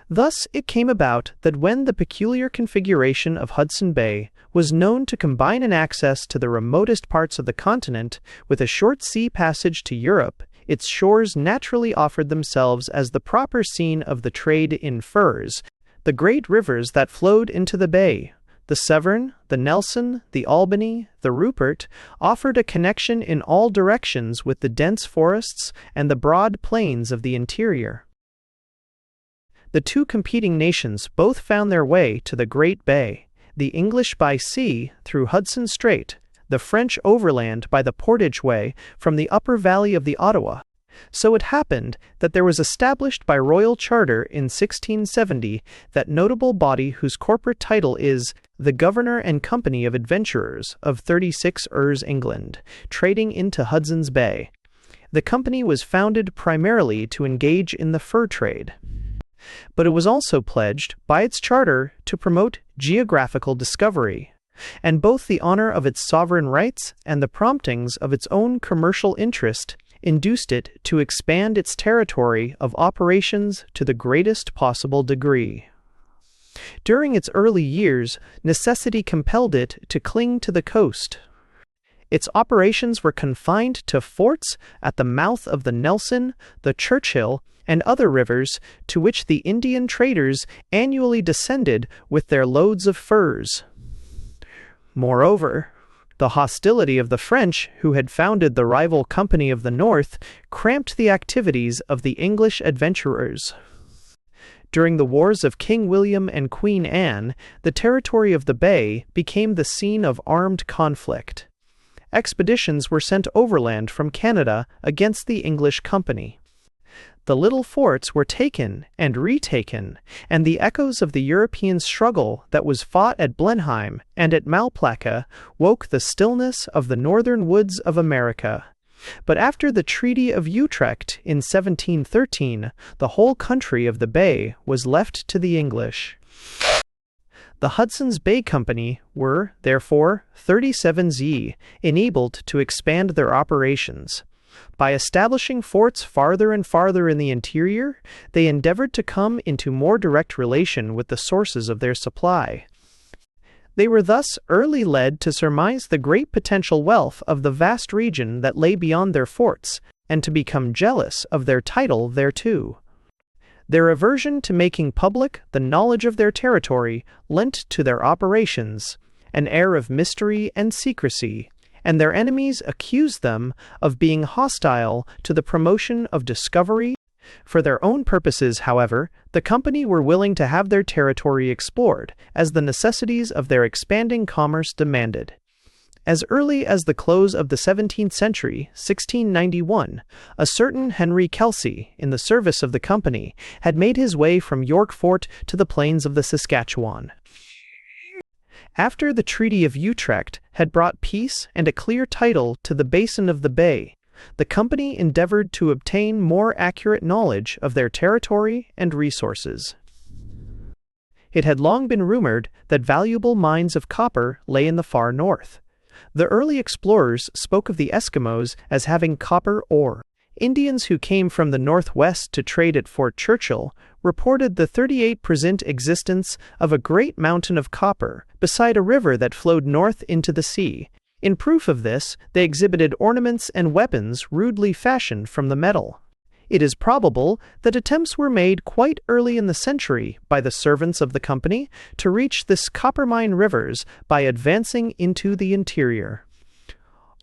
S1: Thus it came about that when the peculiar configuration of Hudson Bay was known to combine an access to the remotest parts of the continent with a short sea passage to Europe, its shores naturally offered themselves as the proper scene of the trade in furs. The great rivers that flowed into the bay, the Severn, the Nelson, the Albany, the Rupert, offered a connection in all directions with the dense forests and the broad plains of the interior. The two competing nations both found their way to the Great Bay, the English by sea through Hudson Strait, the French overland by the Portage Way from the upper valley of the Ottawa. So it happened that there was established by royal charter in 1670 that notable body whose corporate title is the Governor and Company of Adventurers of 36 England, trading into Hudson's Bay. The company was founded primarily to engage in the fur trade, but it was also pledged by its charter to promote geographical discovery, and both the honor of its sovereign rights and the promptings of its own commercial interest induced it to expand its territory of operations to the greatest possible degree. During its early years, necessity compelled it to cling to the coast. Its operations were confined to forts at the mouth of the Nelson, the Churchill, and other rivers to which the Indian traders annually descended with their loads of furs. Moreover, the hostility of the French, who had founded the rival Company of the North, cramped the activities of the English adventurers. During the wars of King William and Queen Anne, the territory of the Bay became the scene of armed conflict. Expeditions were sent overland from Canada against the English company. The little forts were taken and retaken, and the echoes of the European struggle that was fought at Blenheim and at Malplaquet woke the stillness of the northern woods of America. But after the Treaty of Utrecht in 1713, the whole country of the Bay was left to the English. The Hudson's Bay Company were, therefore, 37Z, enabled to expand their operations. By establishing forts farther and farther in the interior, they endeavored to come into more direct relation with the sources of their supply. They were thus early led to surmise the great potential wealth of the vast region that lay beyond their forts, and to become jealous of their title thereto. Their aversion to making public the knowledge of their territory lent to their operations an air of mystery and secrecy, and their enemies accused them of being hostile to the promotion of discovery. For their own purposes, however, the company were willing to have their territory explored, as the necessities of their expanding commerce demanded. As early as the close of the 17th century, 1691, a certain Henry Kelsey, in the service of the company, had made his way from York Fort to the plains of the Saskatchewan. After the Treaty of Utrecht had brought peace and a clear title to the basin of the bay, the company endeavored to obtain more accurate knowledge of their territory and resources. It had long been rumored that valuable mines of copper lay in the far north. The early explorers spoke of the Eskimos as having copper ore. Indians who came from the northwest to trade at Fort Churchill reported the 38% existence of a great mountain of copper beside a river that flowed north into the sea. In proof of this, they exhibited ornaments and weapons rudely fashioned from the metal. It is probable that attempts were made quite early in the century by the servants of the company to reach this copper-mine rivers by advancing into the interior.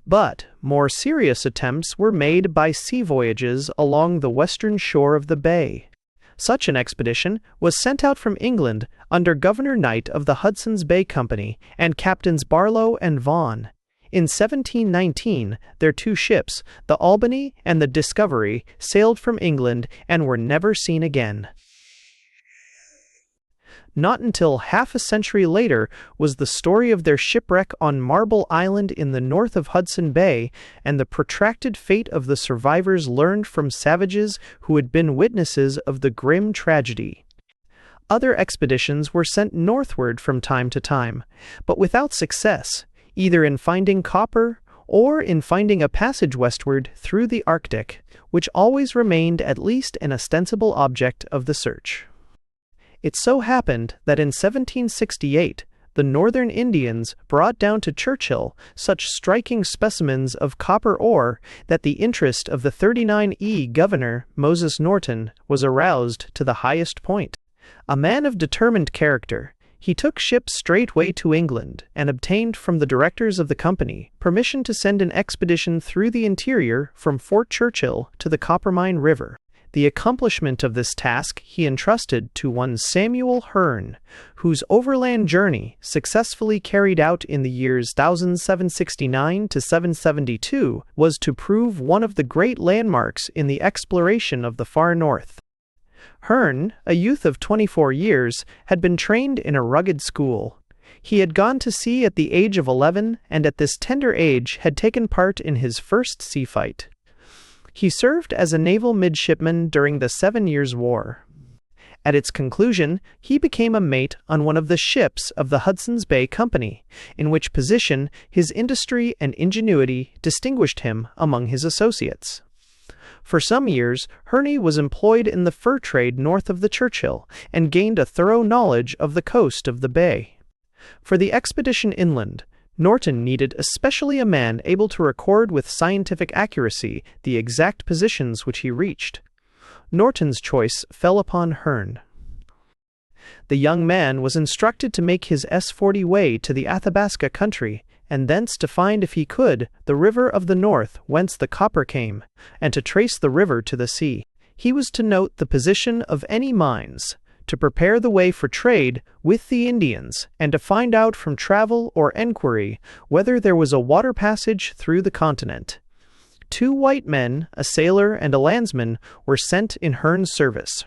S1: But more serious attempts were made by sea voyages along the western shore of the bay. Such an expedition was sent out from England under Governor Knight of the Hudson's Bay Company and Captains Barlow and Vaughan. In 1719, their two ships, the Albany and the Discovery, sailed from England and were never seen again. Not until half a century later was the story of their shipwreck on Marble Island in the north of Hudson Bay and the protracted fate of the survivors learned from savages who had been witnesses of the grim tragedy. Other expeditions were sent northward from time to time, but without success, either in finding copper or in finding a passage westward through the Arctic, which always remained at least an ostensible object of the search. It so happened that in 1768, the northern Indians brought down to Churchill such striking specimens of copper ore that the interest of the 39E governor, Moses Norton, was aroused to the highest point. A man of determined character, he took ship straightway to England and obtained from the directors of the company permission to send an expedition through the interior from Fort Churchill to the Coppermine River. The accomplishment of this task he entrusted to one Samuel Hearne, whose overland journey, successfully carried out in the years 1769 to 772, was to prove one of the great landmarks in the exploration of the far north. Hearne, a youth of 24 years, had been trained in a rugged school. He had gone to sea at the age of 11 and at this tender age had taken part in his first sea fight. He served as a naval midshipman during the 7 Years' War. At its conclusion, he became a mate on one of the ships of the Hudson's Bay Company, in which position his industry and ingenuity distinguished him among his associates. For some years, Hearne was employed in the fur trade north of the Churchill and gained a thorough knowledge of the coast of the bay. For the expedition inland, Norton needed especially a man able to record with scientific accuracy the exact positions which he reached. Norton's choice fell upon Hearne. The young man was instructed to make his S-40 way to the Athabasca country, and thence to find, if he could, the river of the north whence the copper came, and to trace the river to the sea. He was to note the position of any mines, to prepare the way for trade with the Indians, and to find out from travel or enquiry whether there was a water passage through the continent. 2 white men, a sailor and a landsman, were sent in Hearne's service.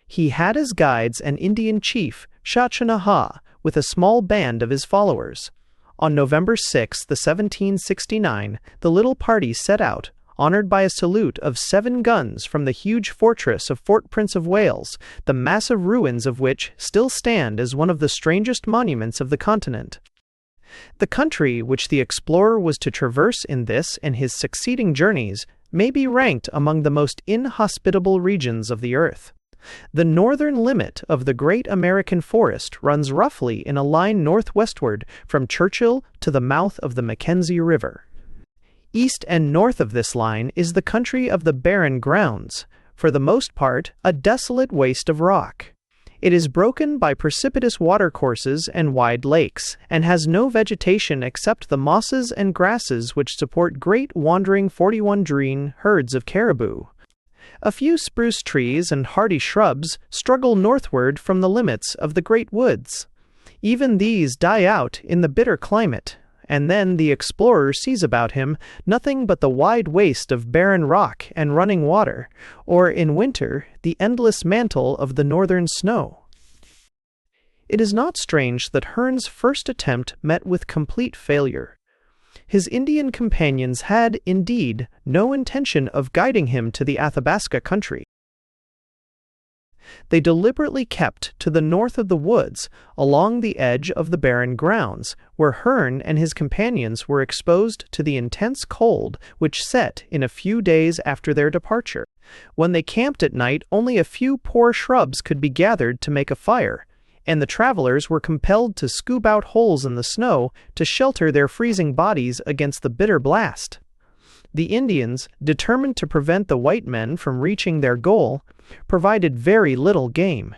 S1: He had as guides an Indian chief, Shachanaha, with a small band of his followers. On November 6, 1769, the little party set out, honored by a salute of 7 guns from the huge fortress of Fort Prince of Wales, the massive ruins of which still stand as one of the strangest monuments of the continent. The country which the explorer was to traverse in this and his succeeding journeys may be ranked among the most inhospitable regions of the earth. The northern limit of the Great American Forest runs roughly in a line northwestward from Churchill to the mouth of the Mackenzie River. East and north of this line is the country of the Barren Grounds, for the most part a desolate waste of rock. It is broken by precipitous watercourses and wide lakes, and has no vegetation except the mosses and grasses which support great wandering 41-drene herds of caribou. A few spruce trees and hardy shrubs struggle northward from the limits of the great woods. Even these die out in the bitter climate, and then the explorer sees about him nothing but the wide waste of barren rock and running water, or in winter the endless mantle of the northern snow. It is not strange that Hearne's first attempt met with complete failure. His Indian companions had, indeed, no intention of guiding him to the Athabasca country. They deliberately kept to the north of the woods, along the edge of the Barren Grounds, where Hearne and his companions were exposed to the intense cold which set in a few days after their departure. When they camped at night, only a few poor shrubs could be gathered to make a fire, and the travelers were compelled to scoop out holes in the snow to shelter their freezing bodies against the bitter blast. The Indians, determined to prevent the white men from reaching their goal, provided very little game.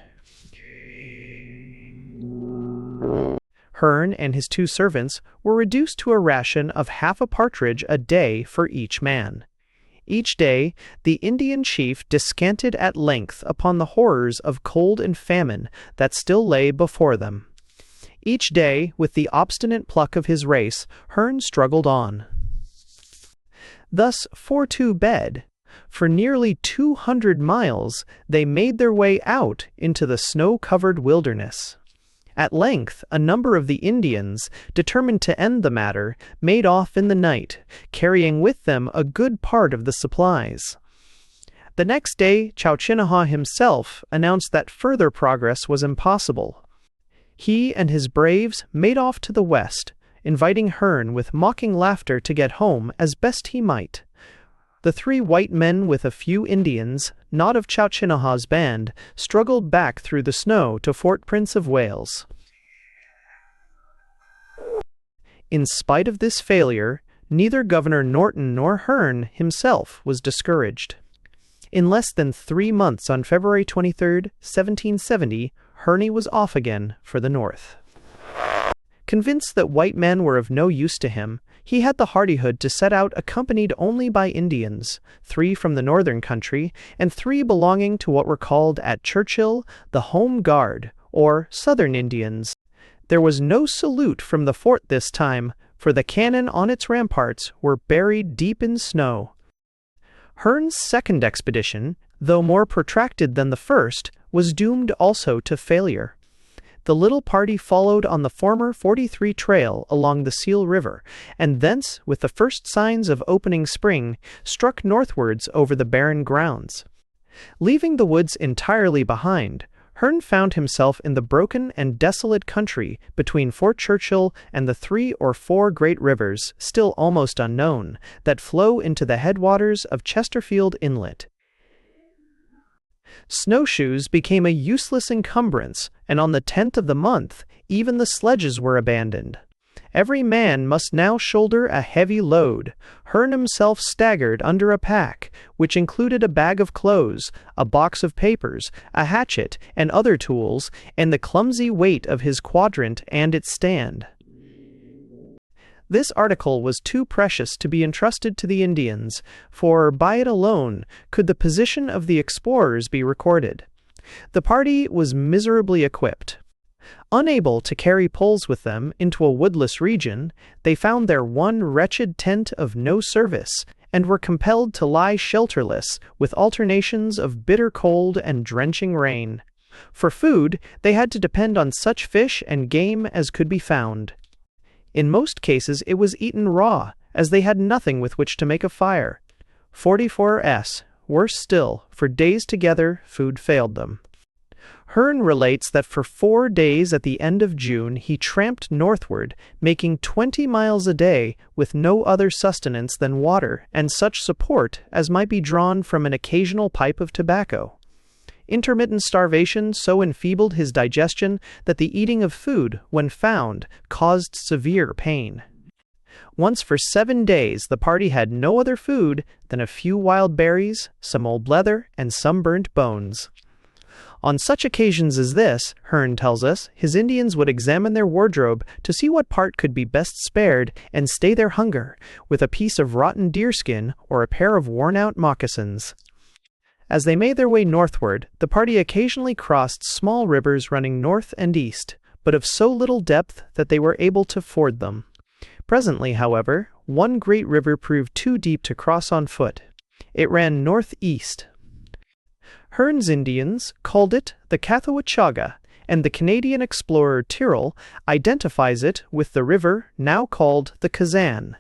S1: Hearne and his 2 servants were reduced to a ration of half a partridge a day for each man. Each day, the Indian chief descanted at length upon the horrors of cold and famine that still lay before them. Each day, with the obstinate pluck of his race, Hearne struggled on. Thus, to bed, for nearly 200 miles, they made their way out into the snow-covered wilderness. At length, a number of the Indians, determined to end the matter, made off in the night, carrying with them a good part of the supplies. The next day, Chowchinahaw himself announced that further progress was impossible. He and his braves made off to the west, inviting Hearne with mocking laughter to get home as best he might. The 3 white men with a few Indians, not of Chowchinahaw's band, struggled back through the snow to Fort Prince of Wales. In spite of this failure, neither Governor Norton nor Hearne himself was discouraged. In less than 3 months, on February 23, 1770, Hearne was off again for the north. Convinced that white men were of no use to him, he had the hardihood to set out accompanied only by Indians, 3 from the northern country, and 3 belonging to what were called at Churchill the Home Guard, or Southern Indians. There was no salute from the fort this time, for the cannon on its ramparts were buried deep in snow. Hearne's second expedition, though more protracted than the first, was doomed also to failure. The little party followed on the former 43 trail along the Seal River, and thence, with the first signs of opening spring, struck northwards over the Barren Grounds. Leaving the woods entirely behind, Hearne found himself in the broken and desolate country between Fort Churchill and the 3 or 4 great rivers, still almost unknown, that flow into the headwaters of Chesterfield Inlet. Snowshoes became a useless encumbrance, and on the 10th of the month, even the sledges were abandoned. Every man must now shoulder a heavy load. Hearne himself staggered under a pack, which included a bag of clothes, a box of papers, a hatchet, and other tools, and the clumsy weight of his quadrant and its stand. This article was too precious to be entrusted to the Indians, for by it alone could the position of the explorers be recorded. The party was miserably equipped. Unable to carry poles with them into a woodless region, they found their one wretched tent of no service, and were compelled to lie shelterless, with alternations of bitter cold and drenching rain. For food, they had to depend on such fish and game as could be found. In most cases it was eaten raw, as they had nothing with which to make a fire. 44s. Worse still, for days together, food failed them. Hearn relates that for 4 days at the end of June he tramped northward, making 20 miles a day with no other sustenance than water and such support as might be drawn from an occasional pipe of tobacco. Intermittent starvation so enfeebled his digestion that the eating of food, when found, caused severe pain. Once for 7 days the party had no other food than a few wild berries, some old leather, and some burnt bones. On such occasions as this, Hearn tells us, his Indians would examine their wardrobe to see what part could be best spared and stay their hunger, with a piece of rotten deerskin or a pair of worn-out moccasins. As they made their way northward, the party occasionally crossed small rivers running north and east, but of so little depth that they were able to ford them. Presently, however, one great river proved too deep to cross on foot. It ran northeast. Hearn's Indians called it the Cathawachaga, and the Canadian explorer Tyrrell identifies it with the river now called the Kazan.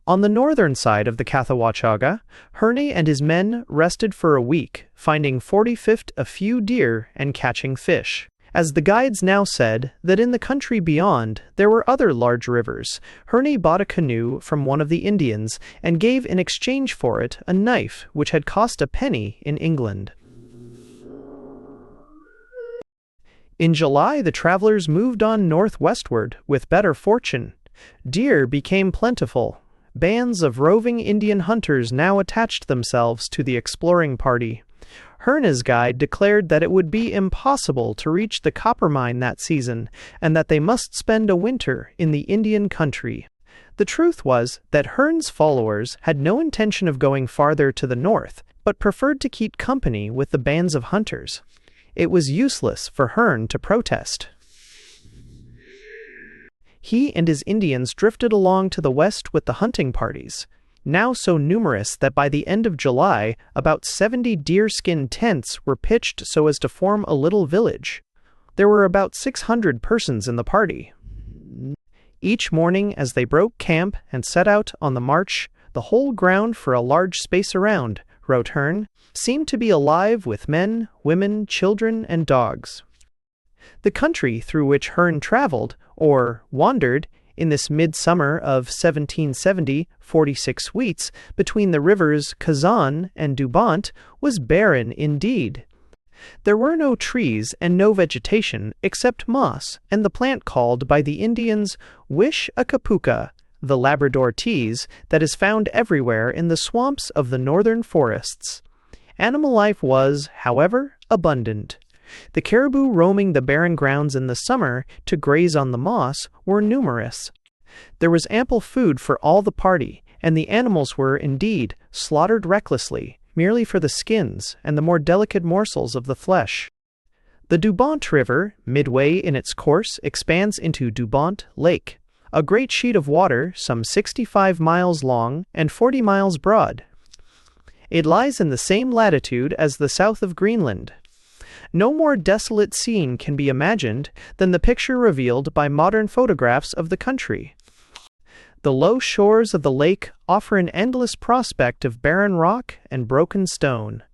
S1: On the northern side of the Cathawachaga, Hearn and his men rested for a week, finding 45th a few deer and catching fish. As the guides now said that in the country beyond there were other large rivers, Hearn bought a canoe from one of the Indians and gave in exchange for it a knife which had cost a penny in England. In July the travelers moved on northwestward with better fortune. Deer became plentiful. Bands of roving Indian hunters now attached themselves to the exploring party. Hearn's guide declared that it would be impossible to reach the copper mine that season, and that they must spend a winter in the Indian country. The truth was that Hearn's followers had no intention of going farther to the north, but preferred to keep company with the bands of hunters. It was useless for Hearn to protest. He and his Indians drifted along to the west with the hunting parties, now so numerous that by the end of July, about 70 deerskin tents were pitched so as to form a little village. There were about 600 persons in the party. Each morning as they broke camp and set out on the march, the whole ground for a large space around, wrote Hearn, seemed to be alive with men, women, children, and dogs. The country through which Hearn traveled, or wandered, in this midsummer of 1770, 46 weeks, between the rivers Kazan and Dubont, was barren indeed. There were no trees and no vegetation except moss and the plant called by the Indians wish-a-kapuka, the Labrador tease that is found everywhere in the swamps of the northern forests. Animal life was, however, abundant. The caribou roaming the barren grounds in the summer to graze on the moss were numerous. There was ample food for all the party, and the animals were, indeed, slaughtered recklessly, merely for the skins and the more delicate morsels of the flesh. The Dubont River, midway in its course, expands into Dubont Lake, a great sheet of water some 65 miles long and 40 miles broad. It lies in the same latitude as the south of Greenland. No more desolate scene can be imagined than the picture revealed by modern photographs of the country. The low shores of the lake offer an endless prospect of barren rock and broken stone.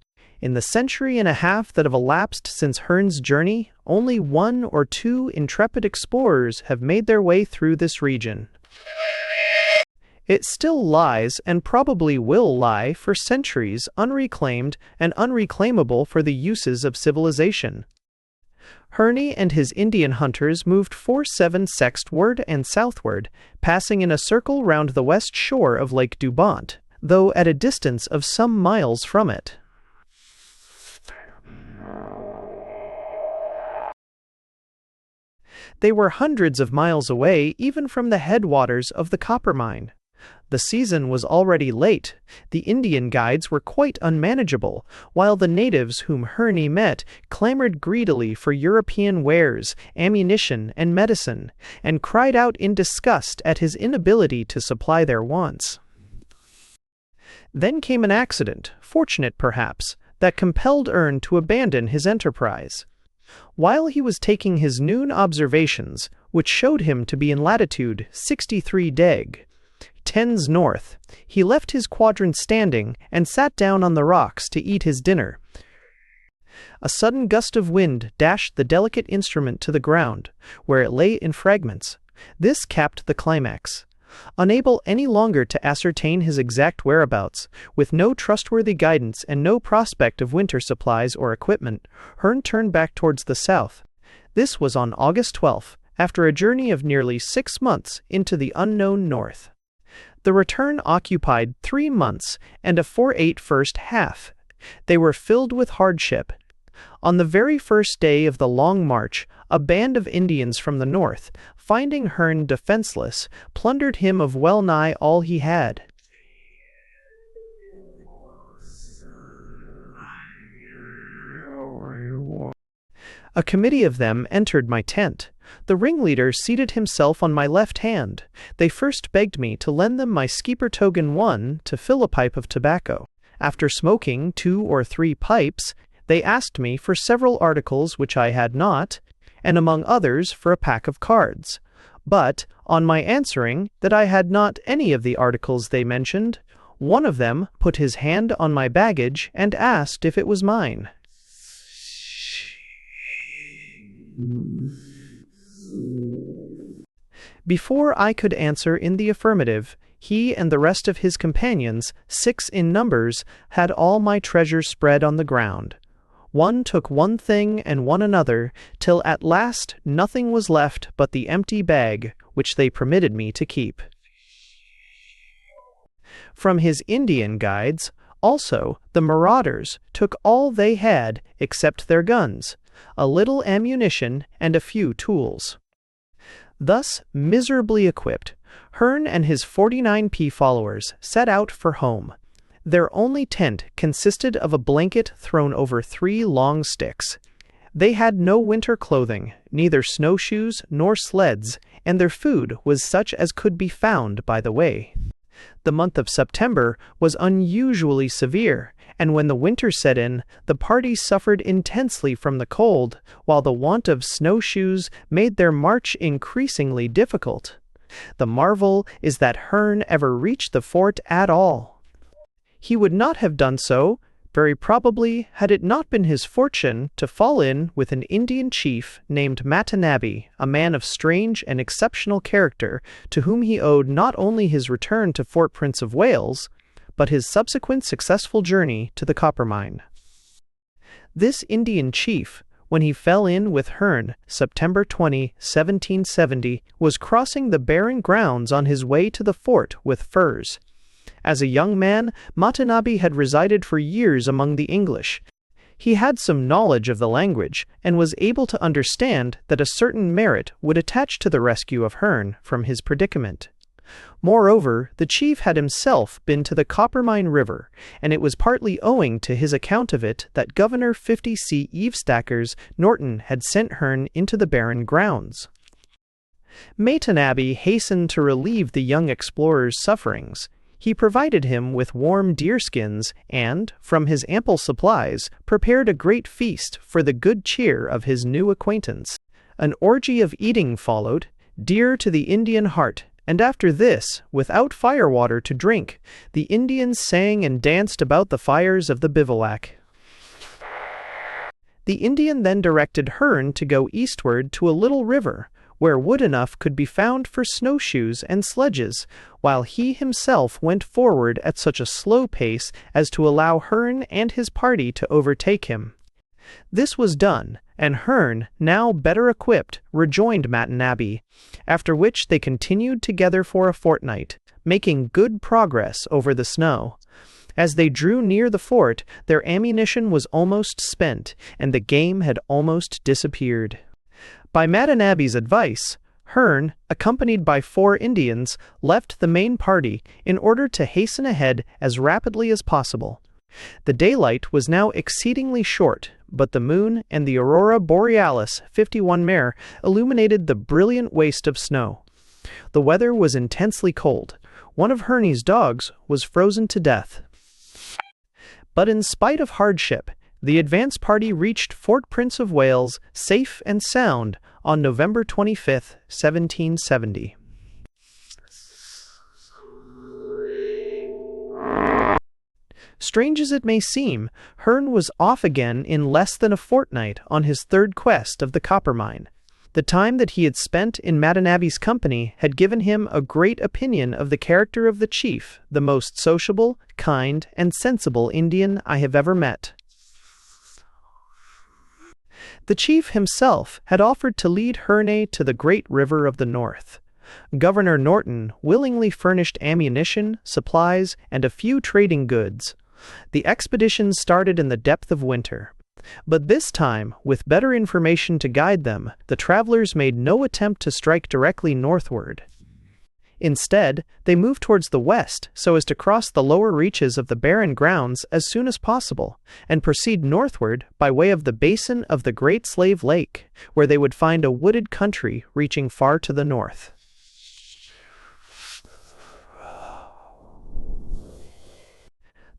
S1: In the century and a half that have elapsed since Hearn's journey, only 1 or 2 intrepid explorers have made their way through this region. It still lies, and probably will lie, for centuries unreclaimed and unreclaimable for the uses of civilization. Hearn and his Indian hunters moved 4/7 sextward and southward, passing in a circle round the west shore of Lake Dubont, though at a distance of some miles from it. They were hundreds of miles away even from the headwaters of the copper mine. The season was already late. The Indian guides were quite unmanageable, while the natives whom Hearn met clamored greedily for European wares, ammunition, and medicine, and cried out in disgust at his inability to supply their wants. Then came an accident, fortunate perhaps, that compelled Hearn to abandon his enterprise. While he was taking his noon observations, which showed him to be in latitude 63 deg, tens north. He left his quadrant standing and sat down on the rocks to eat his dinner. A sudden gust of wind dashed the delicate instrument to the ground, where it lay in fragments. This capped the climax. Unable any longer to ascertain his exact whereabouts, with no trustworthy guidance and no prospect of winter supplies or equipment, Hearn turned back towards the south. This was on August 12th, after a journey of nearly 6 months into the unknown north. The return occupied 3 months and a 4/8 first half. They were filled with hardship. On the very first day of the long march, a band of Indians from the north, finding Hearn defenseless, plundered him of well-nigh all he had. A committee of them entered my tent. The ringleader seated himself on my left hand. They first begged me to lend them my Skiepertogen 1 to fill a pipe of tobacco. After smoking 2 or 3 pipes, they asked me for several articles which I had not, and among others for a pack of cards. But, on my answering that I had not any of the articles they mentioned, one of them put his hand on my baggage and asked if it was mine. Before I could answer in the affirmative, he and the rest of his companions, 6 in numbers, had all my treasures spread on the ground. One took one thing and one another, till at last nothing was left but the empty bag, which they permitted me to keep. From his Indian guides, also, the marauders took all they had except their guns, a little ammunition, and a few tools. Thus miserably equipped, Hearn and his 49p followers set out for home. Their only tent consisted of a blanket thrown over 3 long sticks. They had no winter clothing, neither snowshoes nor sleds, and their food was such as could be found by the way. The month of September was unusually severe, and when the winter set in, the party suffered intensely from the cold, while the want of snowshoes made their march increasingly difficult. The marvel is that Hearn ever reached the fort at all. He would not have done so, very probably, had it not been his fortune to fall in with an Indian chief named Matanabi, a man of strange and exceptional character, to whom he owed not only his return to Fort Prince of Wales, but his subsequent successful journey to the copper mine. This Indian chief, when he fell in with Hearn, September 20, 1770, was crossing the barren grounds on his way to the fort with furs. As a young man, Matanabi had resided for years among the English. He had some knowledge of the language, and was able to understand that a certain merit would attach to the rescue of Hearn from his predicament. Moreover, the chief had himself been to the Coppermine River, and it was partly owing to his account of it that Governor 50C Eavesdacker's Norton had sent Hearn into the barren grounds. Matanabi hastened to relieve the young explorer's sufferings. He provided him with warm deerskins and, from his ample supplies, prepared a great feast for the good cheer of his new acquaintance. An orgy of eating followed, dear to the Indian heart, and after this, without firewater to drink, the Indians sang and danced about the fires of the bivouac. The Indian then directed Hearn to go eastward to a little river, where wood enough could be found for snowshoes and sledges, while he himself went forward at such a slow pace as to allow Hearn and his party to overtake him. This was done, and Hearn, now better equipped, rejoined Matanabi, after which they continued together for a fortnight, making good progress over the snow. As they drew near the fort, their ammunition was almost spent, and the game had almost disappeared. By Matanabi's advice, Hearn, accompanied by 4 Indians, left the main party in order to hasten ahead as rapidly as possible. The daylight was now exceedingly short, but the moon and the aurora borealis 51 Mer illuminated the brilliant waste of snow. The weather was intensely cold. One of Hearn's dogs was frozen to death. But in spite of hardship, the advance party reached Fort Prince of Wales safe and sound on November 25, 1770. Strange as it may seem, Hearn was off again in less than a fortnight on his third quest of the copper mine. The time that he had spent in Matanabe's company had given him a great opinion of the character of the chief, the most sociable, kind, and sensible Indian I have ever met. The chief himself had offered to lead Hearn to the great river of the north. Governor Norton willingly furnished ammunition, supplies, and a few trading goods. The expedition started in the depth of winter. But this time, with better information to guide them, the travelers made no attempt to strike directly northward. Instead, they moved towards the west so as to cross the lower reaches of the barren grounds as soon as possible, and proceed northward by way of the basin of the Great Slave Lake, where they would find a wooded country reaching far to the north.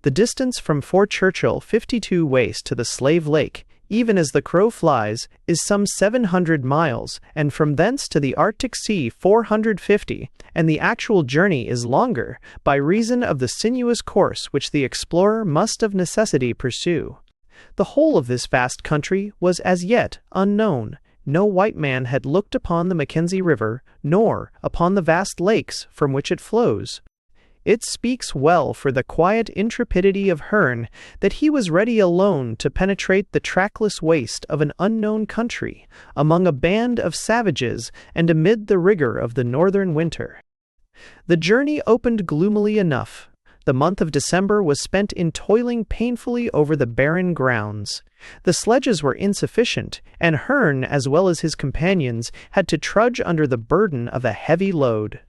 S1: The distance from Fort Churchill 52 ways to the Slave Lake, even as the crow flies, is some 700 miles, and from thence to the Arctic Sea 450, and the actual journey is longer, by reason of the sinuous course which the explorer must of necessity pursue. The whole of this vast country was as yet unknown. No white man had looked upon the Mackenzie River, nor upon the vast lakes from which it flows. It speaks well for the quiet intrepidity of Hearn that he was ready alone to penetrate the trackless waste of an unknown country, among a band of savages and amid the rigor of the northern winter. The journey opened gloomily enough. The month of December was spent in toiling painfully over the barren grounds. The sledges were insufficient, and Hearn, as well as his companions, had to trudge under the burden of a heavy load.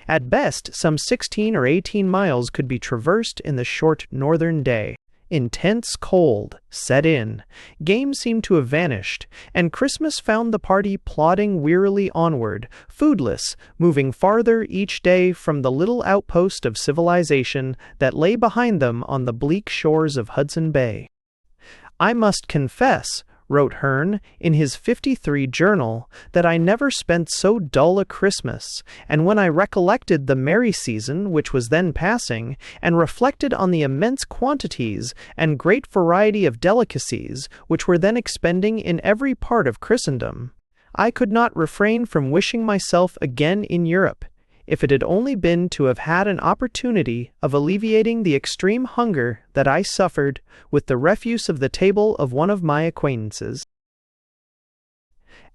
S1: At best, some 16 or 18 miles could be traversed in the short northern day. Intense cold set in. Game seemed to have vanished, and Christmas found the party plodding wearily onward, foodless, moving farther each day from the little outpost of civilization that lay behind them on the bleak shores of Hudson Bay. "I must confess," wrote Hearn in his '53 journal, "that I never spent so dull a Christmas, and when I recollected the merry season which was then passing, and reflected on the immense quantities and great variety of delicacies which were then expending in every part of Christendom, I could not refrain from wishing myself again in Europe, if it had only been to have had an opportunity of alleviating the extreme hunger that I suffered with the refuse of the table of one of my acquaintances."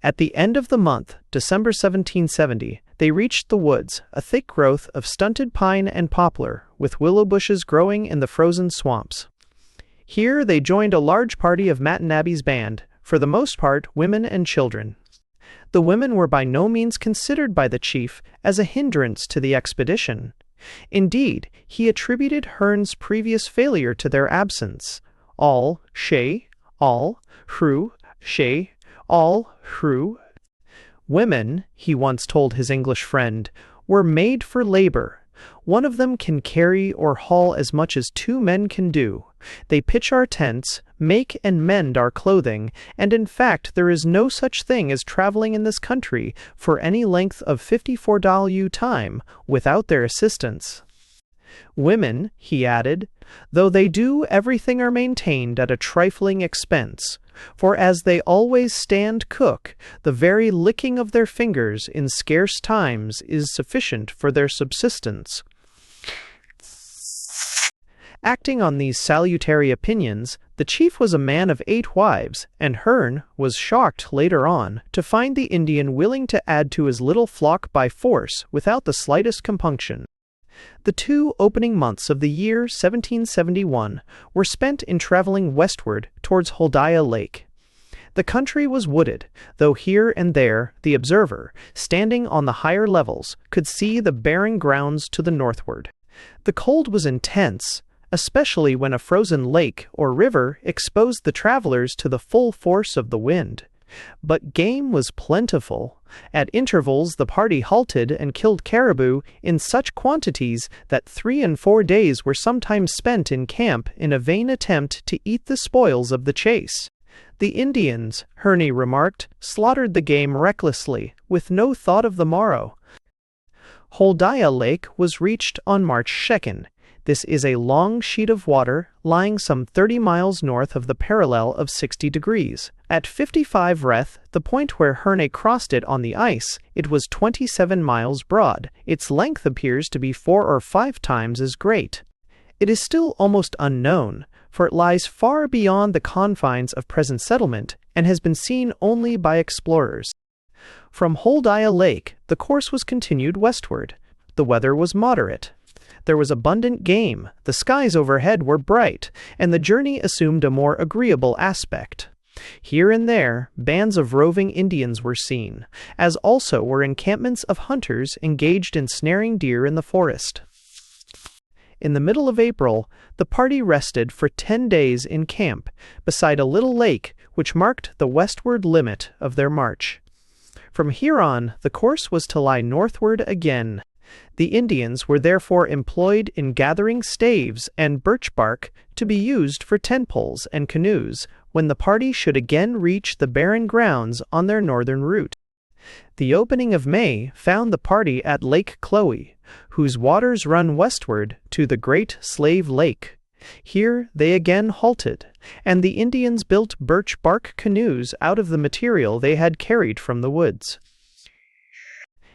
S1: At the end of the month, December 1770, they reached the woods, a thick growth of stunted pine and poplar, with willow bushes growing in the frozen swamps. Here they joined a large party of Matanabe's band, for the most part women and children. The women were by no means considered by the chief as a hindrance to the expedition. Indeed, he attributed Hearn's previous failure to their absence. All women, he once told his English friend, were made for labor. One of them can carry or haul as much as 2 men can do. They pitch our tents, make and mend our clothing, and in fact there is no such thing as traveling in this country for any length of 54 time without their assistance. Women, he added, though they do everything, are maintained at a trifling expense, for as they always stand cook, the very licking of their fingers in scarce times is sufficient for their subsistence. Acting on these salutary opinions, the chief was a man of 8 wives, and Hearn was shocked later on to find the Indian willing to add to his little flock by force without the slightest compunction. The 2 opening months of the year 1771 were spent in traveling westward towards Holdia Lake. The country was wooded, though here and there the observer, standing on the higher levels, could see the barren grounds to the northward. The cold was intense, especially when a frozen lake or river exposed the travelers to the full force of the wind. But game was plentiful. At intervals the party halted and killed caribou in such quantities that 3 and 4 days were sometimes spent in camp in a vain attempt to eat the spoils of the chase. The Indians, Hearn remarked, slaughtered the game recklessly, with no thought of the morrow. Holdia Lake was reached on March 2nd. This is a long sheet of water lying some 30 miles north of the parallel of 60 degrees. At 55 reth, the point where Herne crossed it on the ice, it was 27 miles broad. Its length appears to be 4 or 5 times as great. It is still almost unknown, for it lies far beyond the confines of present settlement and has been seen only by explorers. From Holdaya Lake, the course was continued westward. The weather was moderate. There was abundant game, the skies overhead were bright, and the journey assumed a more agreeable aspect. Here and there, bands of roving Indians were seen, as also were encampments of hunters engaged in snaring deer in the forest. In the middle of April, the party rested for 10 days in camp beside a little lake which marked the westward limit of their march. From here on, the course was to lie northward again. The Indians were therefore employed in gathering staves and birch bark to be used for tent poles and canoes when the party should again reach the barren grounds on their northern route. The opening of May found the party at Lake Chloe, whose waters run westward to the Great Slave Lake. Here they again halted, and the Indians built birch bark canoes out of the material they had carried from the woods.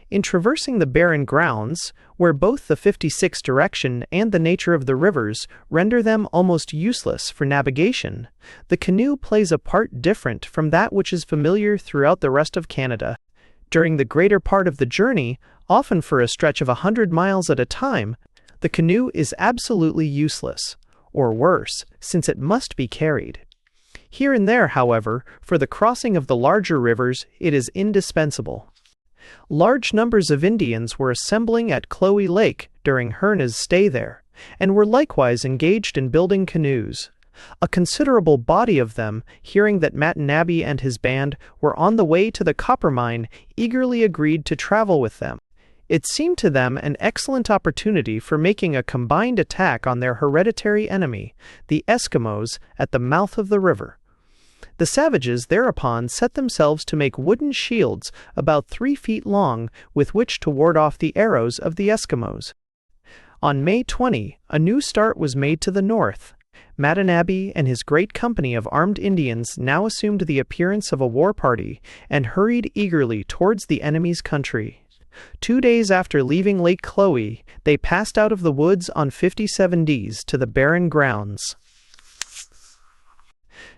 S1: In traversing the barren grounds, where both the 56 direction and the nature of the rivers render them almost useless for navigation, the canoe plays a part different from that which is familiar throughout the rest of Canada. During the greater part of the journey, often for a stretch of 100 miles at a time, the canoe is absolutely useless, or worse, since it must be carried. Here and there, however, for the crossing of the larger rivers, it is indispensable. Large numbers of Indians were assembling at Chloe Lake during Herne's stay there, and were likewise engaged in building canoes. A considerable body of them, hearing that Mattanabe and his band were on the way to the copper mine, eagerly agreed to travel with them. It seemed to them an excellent opportunity for making a combined attack on their hereditary enemy, the Eskimos, at the mouth of the river. The savages thereupon set themselves to make wooden shields about 3 feet long with which to ward off the arrows of the Eskimos. On May 20, a new start was made to the north. Mattanabe and his great company of armed Indians now assumed the appearance of a war party and hurried eagerly towards the enemy's country. 2 days after leaving Lake Chloe, they passed out of the woods on 57Ds to the barren grounds.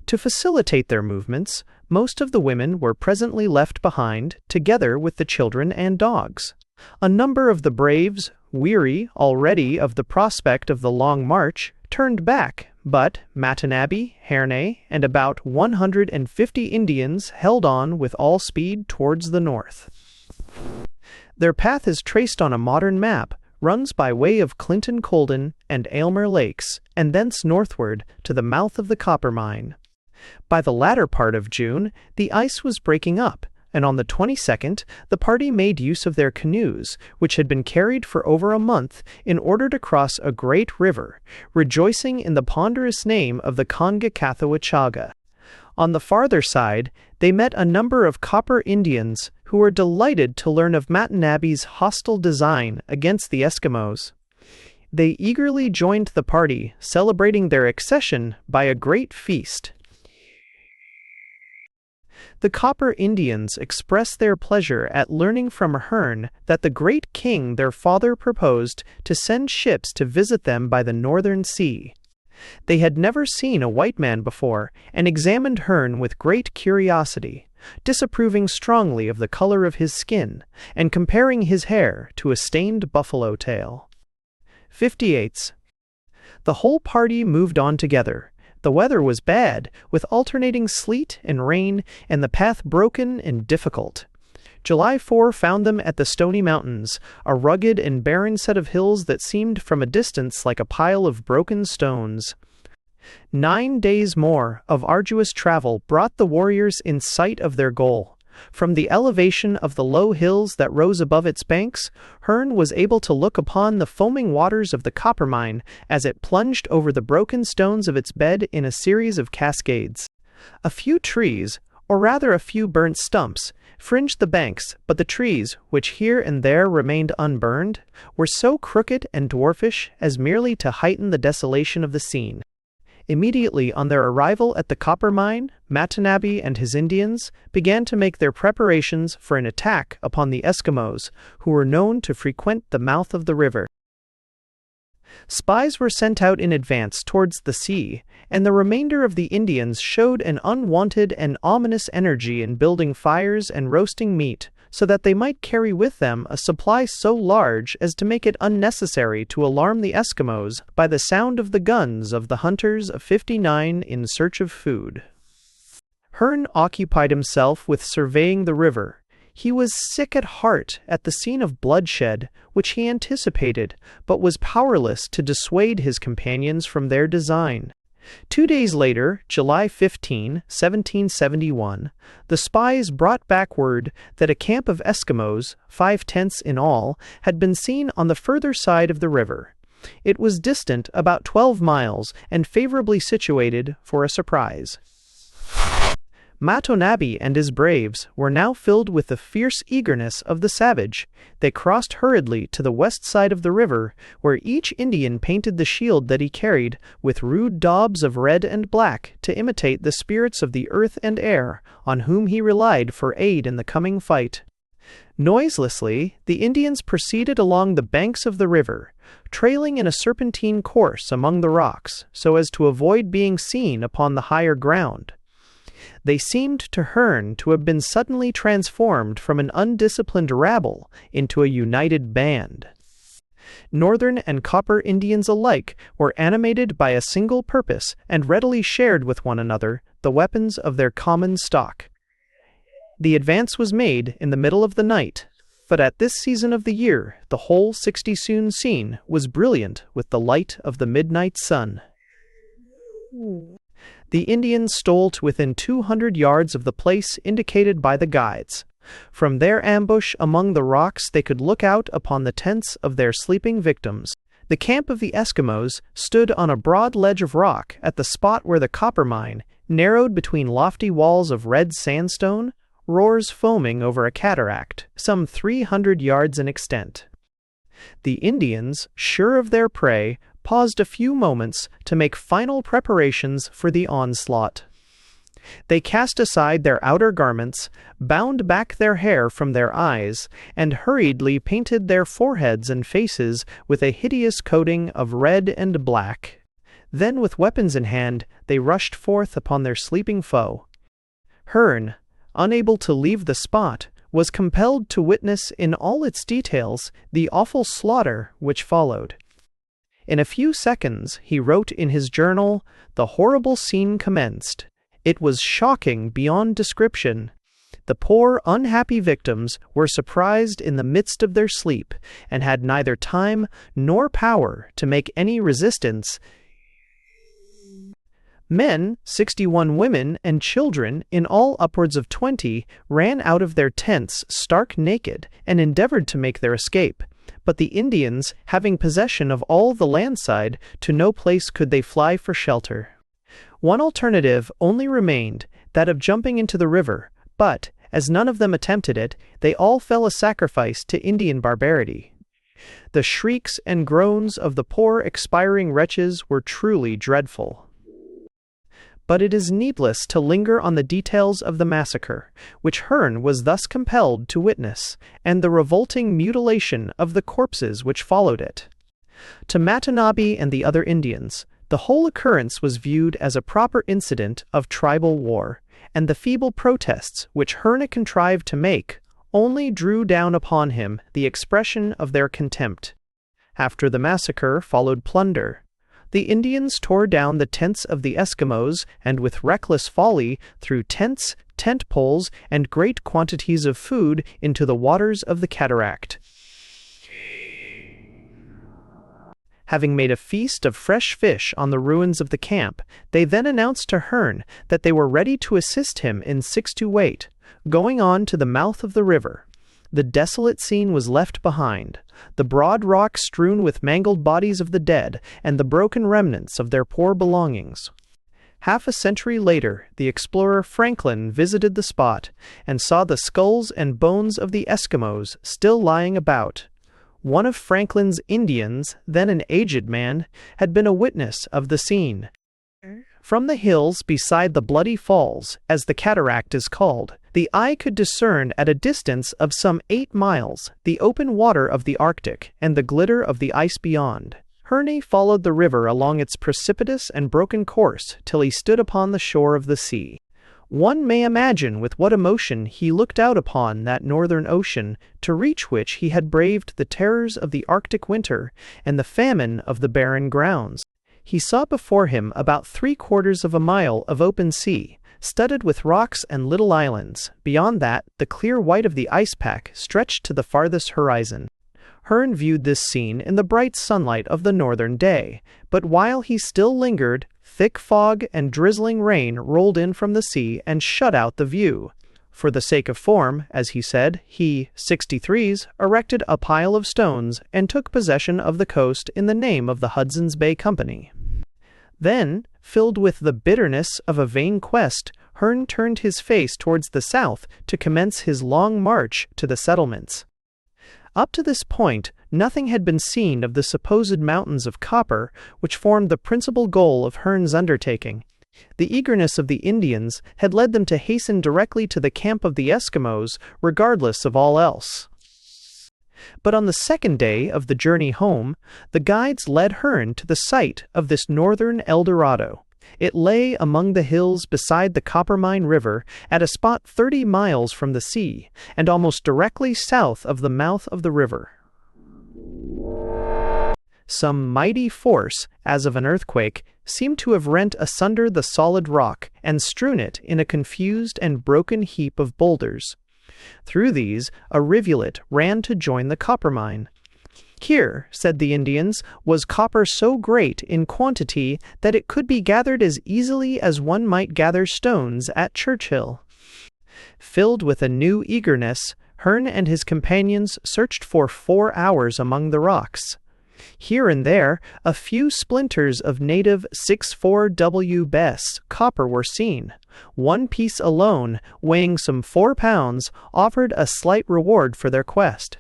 S1: To facilitate their movements, most of the women were presently left behind, together with the children and dogs. A number of the braves, weary already of the prospect of the long march, turned back, but Mattanabe, Herne, and about 150 Indians held on with all speed towards the north. Their path is traced on a modern map, runs by way of Clinton Colden and Aylmer Lakes, and thence northward to the mouth of the copper mine. By the latter part of June, the ice was breaking up, and on the 22nd, the party made use of their canoes, which had been carried for over a month, in order to cross a great river, rejoicing in the ponderous name of the Congecathawachaga. On the farther side, they met a number of Copper Indians who were delighted to learn of Mattanabe's hostile design against the Eskimos. They eagerly joined the party, celebrating their accession by a great feast. The Copper Indians expressed their pleasure at learning from Herne that the great king their father proposed to send ships to visit them by the northern sea. They had never seen a white man before, and examined Herne with great curiosity, disapproving strongly of the color of his skin, and comparing his hair to a stained buffalo tail. 58. The whole party moved on together. The weather was bad, with alternating sleet and rain, and the path broken and difficult. July 4 found them at the Stony Mountains, a rugged and barren set of hills that seemed from a distance like a pile of broken stones. 9 days more of arduous travel brought the warriors in sight of their goal. From the elevation of the low hills that rose above its banks, Herne was able to look upon the foaming waters of the copper mine as it plunged over the broken stones of its bed in a series of cascades. A few trees, or rather a few burnt stumps, fringed the banks, but the trees, which here and there remained unburned, were so crooked and dwarfish as merely to heighten the desolation of the scene. Immediately on their arrival at the copper mine, Watanabe and his Indians began to make their preparations for an attack upon the Eskimos, who were known to frequent the mouth of the river. Spies were sent out in advance towards the sea, and the remainder of the Indians showed an unwonted and ominous energy in building fires and roasting meat, so that they might carry with them a supply so large as to make it unnecessary to alarm the Eskimos by the sound of the guns of the hunters of 59 in search of food. Hearn occupied himself with surveying the river. He was sick at heart at the scene of bloodshed which he anticipated, but was powerless to dissuade his companions from their design. 2 days later, July 15, 1771, the spies brought back word that a camp of Eskimos, 5 tents in all, had been seen on the further side of the river. It was distant about 12 miles and favorably situated for a surprise. Watanabe and his braves were now filled with the fierce eagerness of the savage. They crossed hurriedly to the west side of the river, where each Indian painted the shield that he carried with rude daubs of red and black to imitate the spirits of the earth and air, on whom he relied for aid in the coming fight. Noiselessly, the Indians proceeded along the banks of the river, trailing in a serpentine course among the rocks, so as to avoid being seen upon the higher ground. They seemed to Hearn to have been suddenly transformed from an undisciplined rabble into a united band. Northern and Copper Indians alike were animated by a single purpose and readily shared with one another the weapons of their common stock. The advance was made in the middle of the night, but at this season of the year the whole 60-soon scene was brilliant with the light of the midnight sun. The Indians stole to within 200 yards of the place indicated by the guides. From their ambush among the rocks they could look out upon the tents of their sleeping victims. The camp of the Eskimos stood on a broad ledge of rock at the spot where the copper mine, narrowed between lofty walls of red sandstone, roars foaming over a cataract, some 300 yards in extent. The Indians, sure of their prey, paused a few moments to make final preparations for the onslaught. They cast aside their outer garments, bound back their hair from their eyes, and hurriedly painted their foreheads and faces with a hideous coating of red and black. Then, with weapons in hand, they rushed forth upon their sleeping foe. Hearn, unable to leave the spot, was compelled to witness in all its details the awful slaughter which followed. In a few seconds, he wrote in his journal, "The horrible scene commenced. It was shocking beyond description. The poor, unhappy victims were surprised in the midst of their sleep, and had neither time nor power to make any resistance. Men, 61 women, and children, in all upwards of 20, ran out of their tents stark naked, and endeavored to make their escape. But the Indians, having possession of all the land side, to no place could they fly for shelter. One alternative only remained, that of jumping into the river, but, as none of them attempted it, they all fell a sacrifice to Indian barbarity. The shrieks and groans of the poor expiring wretches were truly dreadful. But it is needless to linger on the details of the massacre, which Hearn was thus compelled to witness, and the revolting mutilation of the corpses which followed it. To Watanabe and the other Indians, the whole occurrence was viewed as a proper incident of tribal war, and the feeble protests which Hearn contrived to make only drew down upon him the expression of their contempt. After the massacre followed plunder. The Indians tore down the tents of the Eskimos, and with reckless folly threw tents, tent poles, and great quantities of food into the waters of the cataract. Having made a feast of fresh fish on the ruins of the camp, they then announced to Hearn that they were ready to assist him in 6 to 8, going on to the mouth of the river. The desolate scene was left behind, the broad rock strewn with mangled bodies of the dead, and the broken remnants of their poor belongings. Half a century later, the explorer Franklin visited the spot and saw the skulls and bones of the Eskimos still lying about. One of Franklin's Indians, then an aged man, had been a witness of the scene. From the hills beside the Bloody Falls, as the cataract is called, the eye could discern at a distance of some 8 miles the open water of the Arctic and the glitter of the ice beyond. Herne followed the river along its precipitous and broken course till he stood upon the shore of the sea. One may imagine with what emotion he looked out upon that northern ocean, to reach which he had braved the terrors of the Arctic winter and the famine of the barren grounds. He saw before him about 3/4 of a mile of open sea, studded with rocks and little islands. Beyond that, the clear white of the ice pack stretched to the farthest horizon. Hearne viewed this scene in the bright sunlight of the northern day, but while he still lingered, thick fog and drizzling rain rolled in from the sea and shut out the view. For the sake of form, as he said, he, 63s, erected a pile of stones and took possession of the coast in the name of the Hudson's Bay Company. Then, filled with the bitterness of a vain quest, Hearne turned his face towards the south to commence his long march to the settlements. Up to this point, nothing had been seen of the supposed mountains of copper, which formed the principal goal of Hearne's undertaking. The eagerness of the Indians had led them to hasten directly to the camp of the Eskimos, regardless of all else. But on the second day of the journey home, the guides led Hearne to the site of this northern El Dorado. It lay among the hills beside the Coppermine River at a spot 30 miles from the sea, and almost directly south of the mouth of the river. Some mighty force, as of an earthquake, seemed to have rent asunder the solid rock and strewn it in a confused and broken heap of boulders. Through these, a rivulet ran to join the Coppermine. Here, said the Indians, was copper so great in quantity that it could be gathered as easily as one might gather stones at Churchill. Filled with a new eagerness, Hearne and his companions searched for 4 hours among the rocks. Here and there, a few splinters of native 64W Bess copper were seen. One piece alone, weighing some 4 pounds, offered a slight reward for their quest.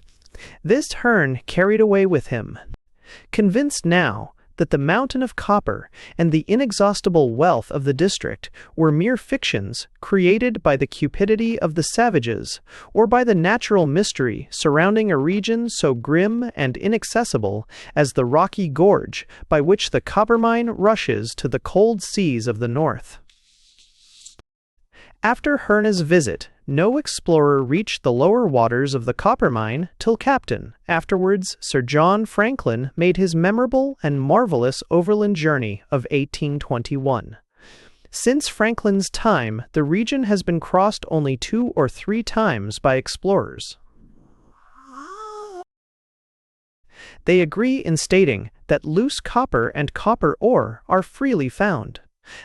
S1: This Hearne carried away with him. Convinced now that the mountain of copper and the inexhaustible wealth of the district were mere fictions created by the cupidity of the savages, or by the natural mystery surrounding a region so grim and inaccessible as the rocky gorge by which the Coppermine rushes to the cold seas of the north. After Hearne's visit, no explorer reached the lower waters of the Coppermine till Captain, afterwards Sir John Franklin, made his memorable and marvelous overland journey of 1821. Since Franklin's time, the region has been crossed only 2 or 3 times by explorers. They agree in stating that loose copper and copper ore are freely found.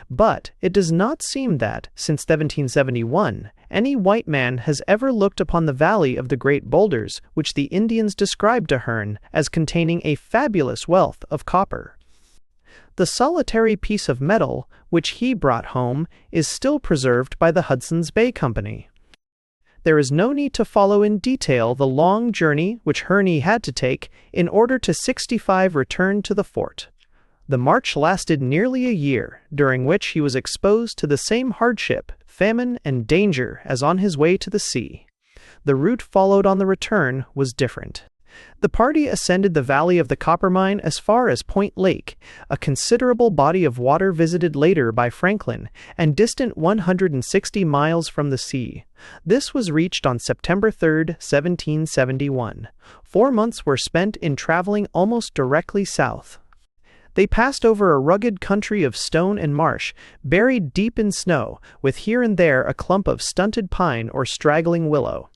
S1: But it does not seem that, since 1771, any white man has ever looked upon the valley of the Great Boulders, which the Indians described to Hearne as containing a fabulous wealth of copper. The solitary piece of metal which he brought home is still preserved by the Hudson's Bay Company. There is no need to follow in detail the long journey which Hearne had to take in order to 65 return to the fort. The march lasted nearly a year, during which he was exposed to the same hardship, famine, and danger as on his way to the sea. The route followed on the return was different. The party ascended the valley of the Coppermine as far as Point Lake, a considerable body of water visited later by Franklin, and distant 160 miles from the sea. This was reached on September 3, 1771. 4 months were spent in traveling almost directly south. They passed over a rugged country of stone and marsh, buried deep in snow, with here and there a clump of stunted pine or straggling willow.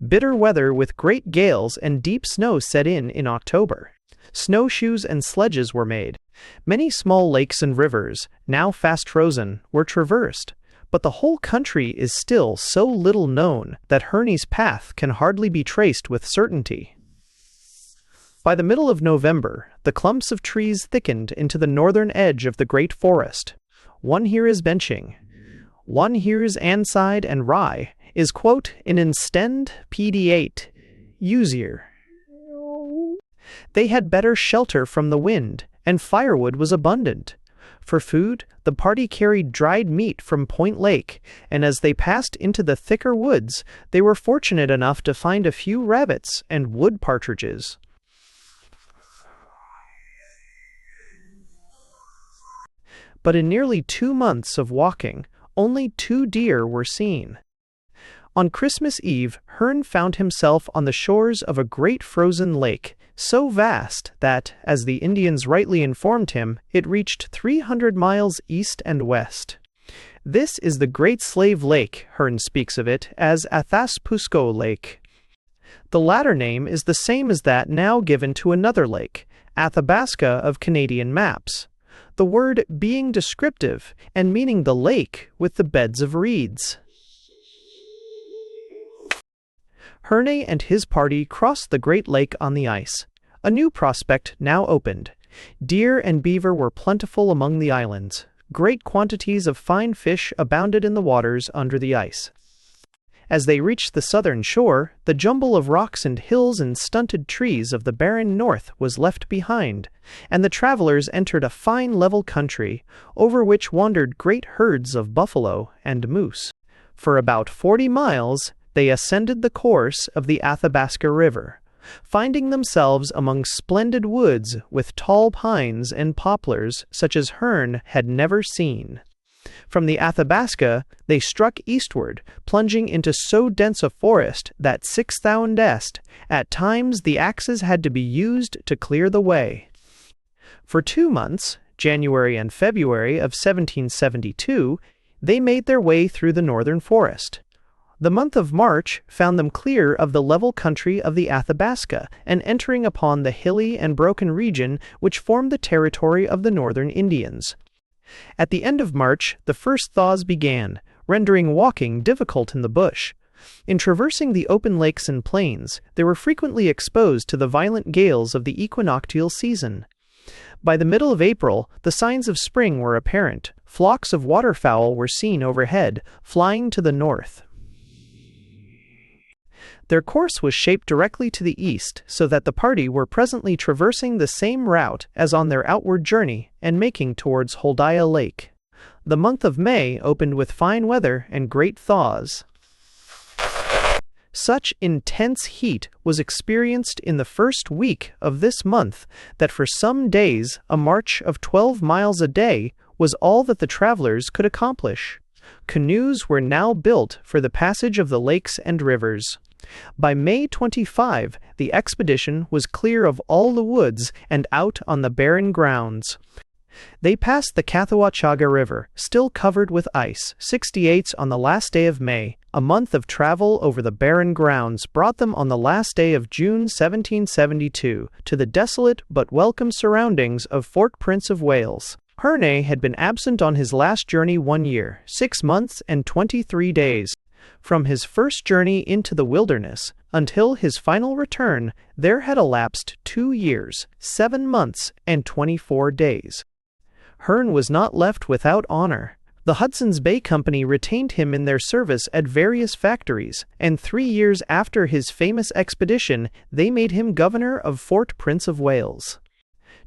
S1: Bitter weather with great gales and deep snow set in October. Snowshoes and sledges were made. Many small lakes and rivers, now fast frozen, were traversed. But the whole country is still so little known that Hearne's path can hardly be traced with certainty. By the middle of November, the clumps of trees thickened into the northern edge of the great forest. one here is benching. One here's anside and rye is, quote, in instend PD8, usier. They had better shelter from the wind, and firewood was abundant. For food, the party carried dried meat from Point Lake, and as they passed into the thicker woods, they were fortunate enough to find a few rabbits and wood partridges. But in nearly 2 months of walking, only 2 deer were seen. On Christmas Eve, Hearn found himself on the shores of a great frozen lake, so vast that, as the Indians rightly informed him, it reached 300 miles east and west. This is the Great Slave Lake. Hearn speaks of it as Athapusco Lake. The latter name is the same as that now given to another lake, Athabasca of Canadian maps, the word being descriptive and meaning the lake with the beds of reeds. Hearn and his party crossed the Great Lake on the ice. A new prospect now opened. Deer and beaver were plentiful among the islands. Great quantities of fine fish abounded in the waters under the ice. As they reached the southern shore, the jumble of rocks and hills and stunted trees of the barren north was left behind, and the travelers entered a fine level country, over which wandered great herds of buffalo and moose. For about 40 miles, they ascended the course of the Athabasca River, finding themselves among splendid woods with tall pines and poplars such as Hearn had never seen. From the Athabasca, they struck eastward, plunging into so dense a forest that 6,000 est, at times the axes had to be used to clear the way. For 2 months, January and February of 1772, they made their way through the northern forest. The month of March found them clear of the level country of the Athabasca and entering upon the hilly and broken region which formed the territory of the northern Indians. At the end of March, the first thaws began, rendering walking difficult in the bush. In traversing the open lakes and plains, they were frequently exposed to the violent gales of the equinoctial season. By the middle of April, the signs of spring were apparent. Flocks of waterfowl were seen overhead, flying to the north. Their course was shaped directly to the east, so that the party were presently traversing the same route as on their outward journey and making towards Holdia Lake. The month of May opened with fine weather and great thaws. Such intense heat was experienced in the first week of this month that for some days a march of 12 miles a day was all that the travelers could accomplish. Canoes were now built for the passage of the lakes and rivers. By May 25, the expedition was clear of all the woods and out on the barren grounds. They passed the Cathawachaga River, still covered with ice, 68 on the last day of May. A month of travel over the barren grounds brought them on the last day of June 1772 to the desolate but welcome surroundings of Fort Prince of Wales. Hearn had been absent on his last journey 1 year, 6 months and 23 days. From his first journey into the wilderness until his final return, there had elapsed 2 years, 7 months, and 24 days. Hearn was not left without honor. The Hudson's Bay Company retained him in their service at various factories, and 3 years after his famous expedition, they made him governor of Fort Prince of Wales.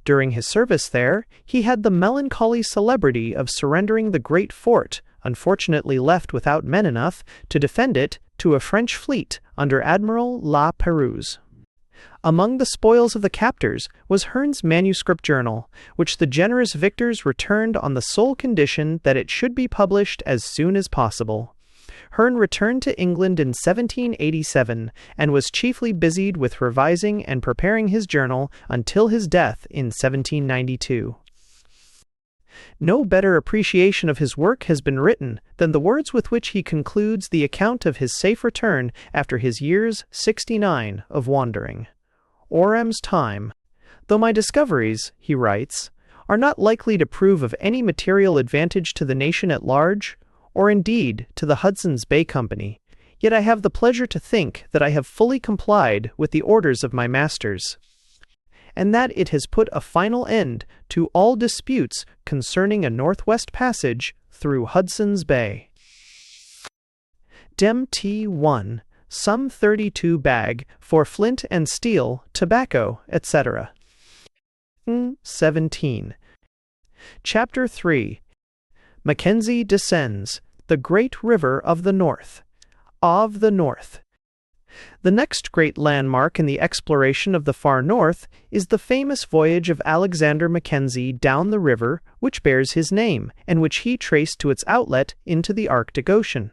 S1: During his service there, he had the melancholy celebrity of surrendering the great fort, unfortunately left without men enough to defend it, to a French fleet under Admiral La Pérouse. Among the spoils of the captors was Hearn's manuscript journal, which the generous victors returned on the sole condition that it should be published as soon as possible. Hearn returned to England in 1787 and was chiefly busied with revising and preparing his journal until his death in 1792. No better appreciation of his work has been written than the words with which he concludes the account of his safe return after his years 69 of wandering. Oram's time. Though my discoveries, he writes, are not likely to prove of any material advantage to the nation at large, or indeed to the Hudson's Bay Company, yet I have the pleasure to think that I have fully complied with the orders of my masters. and that it has put a final end to all disputes concerning a northwest passage through Hudson's Bay. Dem T1, some 32 bag, for flint and steel, tobacco, etc. 17. Chapter 3. Mackenzie descends, the great river of the North. Of the North. The next great landmark in the exploration of the far north is the famous voyage of Alexander Mackenzie down the river which bears his name, and which he traced to its outlet into the Arctic Ocean.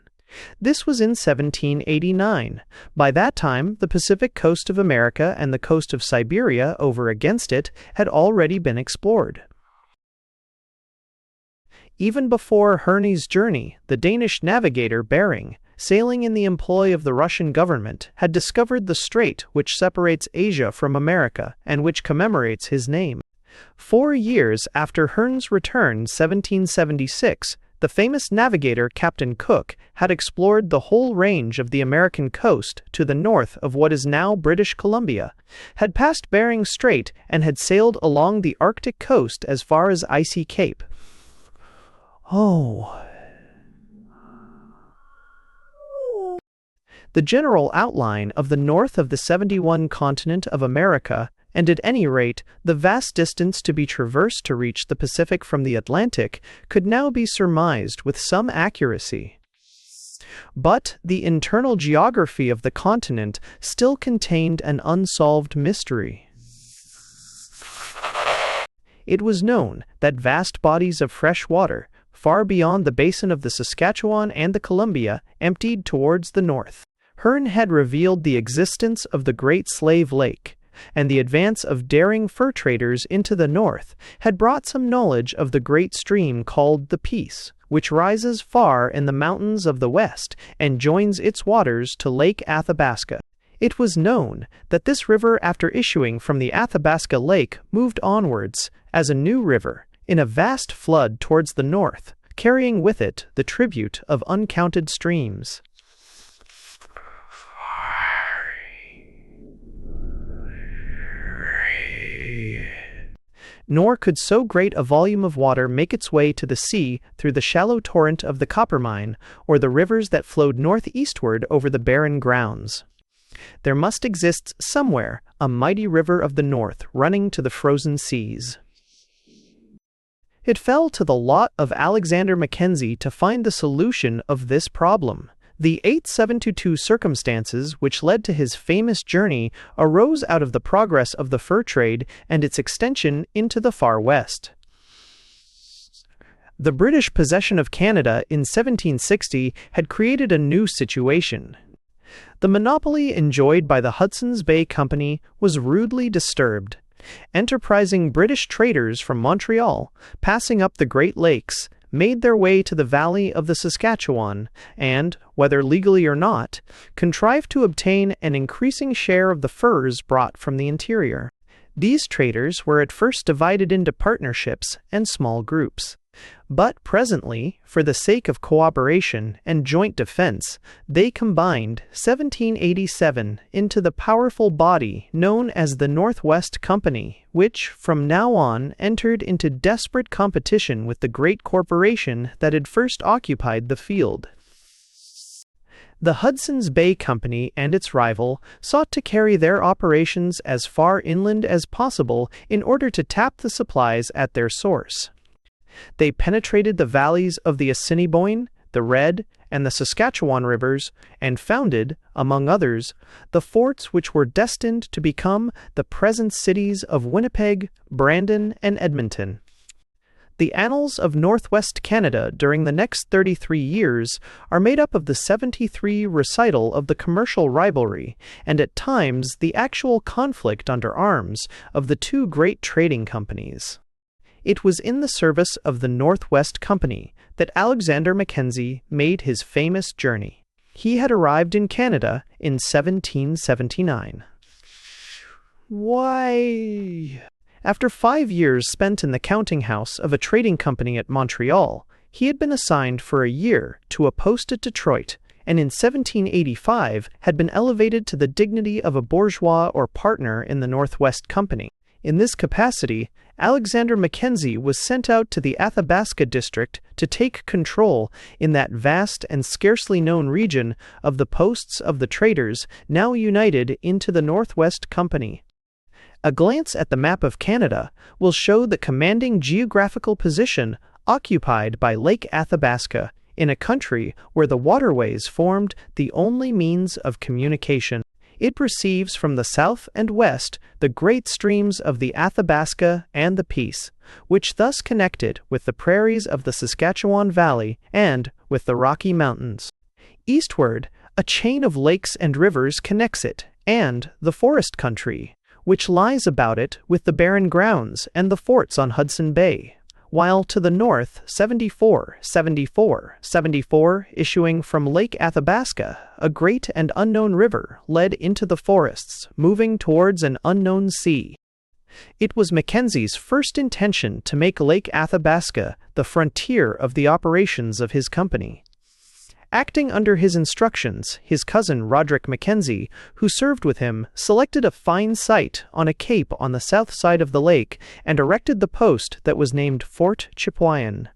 S1: This was in 1789. By that time, the Pacific coast of America and the coast of Siberia over against it had already been explored. Even before Herne's journey, the Danish navigator Bering, sailing in the employ of the Russian government, had discovered the strait which separates Asia from America and which commemorates his name. 4 years after Herne's return, 1776, the famous navigator Captain Cook had explored the whole range of the American coast to the north of what is now British Columbia, had passed Bering Strait, and had sailed along the Arctic coast as far as Icy Cape. The general outline of the north of the 71 continent of America, and at any rate the vast distance to be traversed to reach the Pacific from the Atlantic, could now be surmised with some accuracy. But the internal geography of the continent still contained an unsolved mystery. It was known that vast bodies of fresh water, far beyond the basin of the Saskatchewan and the Columbia, emptied towards the north. Hearne had revealed the existence of the Great Slave Lake, and the advance of daring fur traders into the north had brought some knowledge of the great stream called the Peace, which rises far in the mountains of the west and joins its waters to Lake Athabasca. It was known that this river, after issuing from the Athabasca Lake, moved onwards, as a new river, in a vast flood towards the north, carrying with it the tribute of uncounted streams. Nor could so great a volume of water make its way to the sea through the shallow torrent of the Coppermine, or the rivers that flowed northeastward over the barren grounds. There must exist somewhere a mighty river of the north running to the frozen seas. It fell to the lot of Alexander Mackenzie to find the solution of this problem. The 8722 circumstances which led to his famous journey arose out of the progress of the fur trade and its extension into the far west. The British possession of Canada in 1760 had created a new situation. The monopoly enjoyed by the Hudson's Bay Company was rudely disturbed. Enterprising British traders from Montreal, passing up the Great Lakes, made their way to the valley of the Saskatchewan and, whether legally or not, contrived to obtain an increasing share of the furs brought from the interior. These traders were at first divided into partnerships and small groups. But presently, for the sake of cooperation and joint defense, they combined 1787 into the powerful body known as the Northwest Company, which from now on entered into desperate competition with the great corporation that had first occupied the field. The Hudson's Bay Company and its rival sought to carry their operations as far inland as possible in order to tap the supplies at their source. They penetrated the valleys of the Assiniboine, the Red, and the Saskatchewan rivers, and founded, among others, the forts which were destined to become the present cities of Winnipeg, Brandon, and Edmonton. The annals of Northwest Canada during the next 33 years are made up of the 73 recital of the commercial rivalry, and at times the actual conflict under arms, of the two great trading companies. It was in the service of the Northwest Company that Alexander Mackenzie made his famous journey. He had arrived in Canada in 1779. After 5 years spent in the counting house of a trading company at Montreal, he had been assigned for a year to a post at Detroit, and in 1785 had been elevated to the dignity of a bourgeois or partner in the Northwest Company. In this capacity, Alexander Mackenzie was sent out to the Athabasca district to take control in that vast and scarcely known region of the posts of the traders now united into the Northwest Company. A glance at the map of Canada will show the commanding geographical position occupied by Lake Athabasca in a country where the waterways formed the only means of communication. It receives from the south and west the great streams of the Athabasca and the Peace, which thus connect it with the prairies of the Saskatchewan Valley and with the Rocky Mountains. Eastward, a chain of lakes and rivers connects it and the forest country, which lies about it with the barren grounds and the forts on Hudson Bay, while to the north 74 issuing from Lake Athabasca, a great and unknown river led into the forests, moving towards an unknown sea. It was Mackenzie's first intention to make Lake Athabasca the frontier of the operations of his company. Acting under his instructions, his cousin Roderick Mackenzie, who served with him, selected a fine site on a cape on the south side of the lake and erected the post that was named Fort Chipewyan.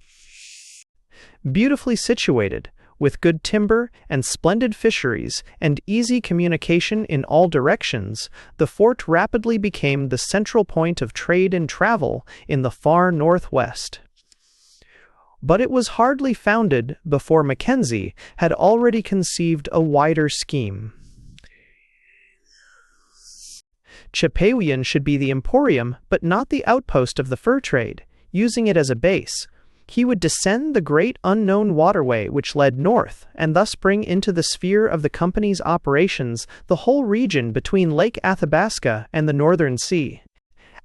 S1: Beautifully situated, with good timber and splendid fisheries and easy communication in all directions, the fort rapidly became the central point of trade and travel in the far northwest. But it was hardly founded before Mackenzie had already conceived a wider scheme. Chipewyan should be the emporium, but not the outpost of the fur trade, using it as a base. He would descend the great unknown waterway which led north, and thus bring into the sphere of the company's operations the whole region between Lake Athabasca and the Northern Sea.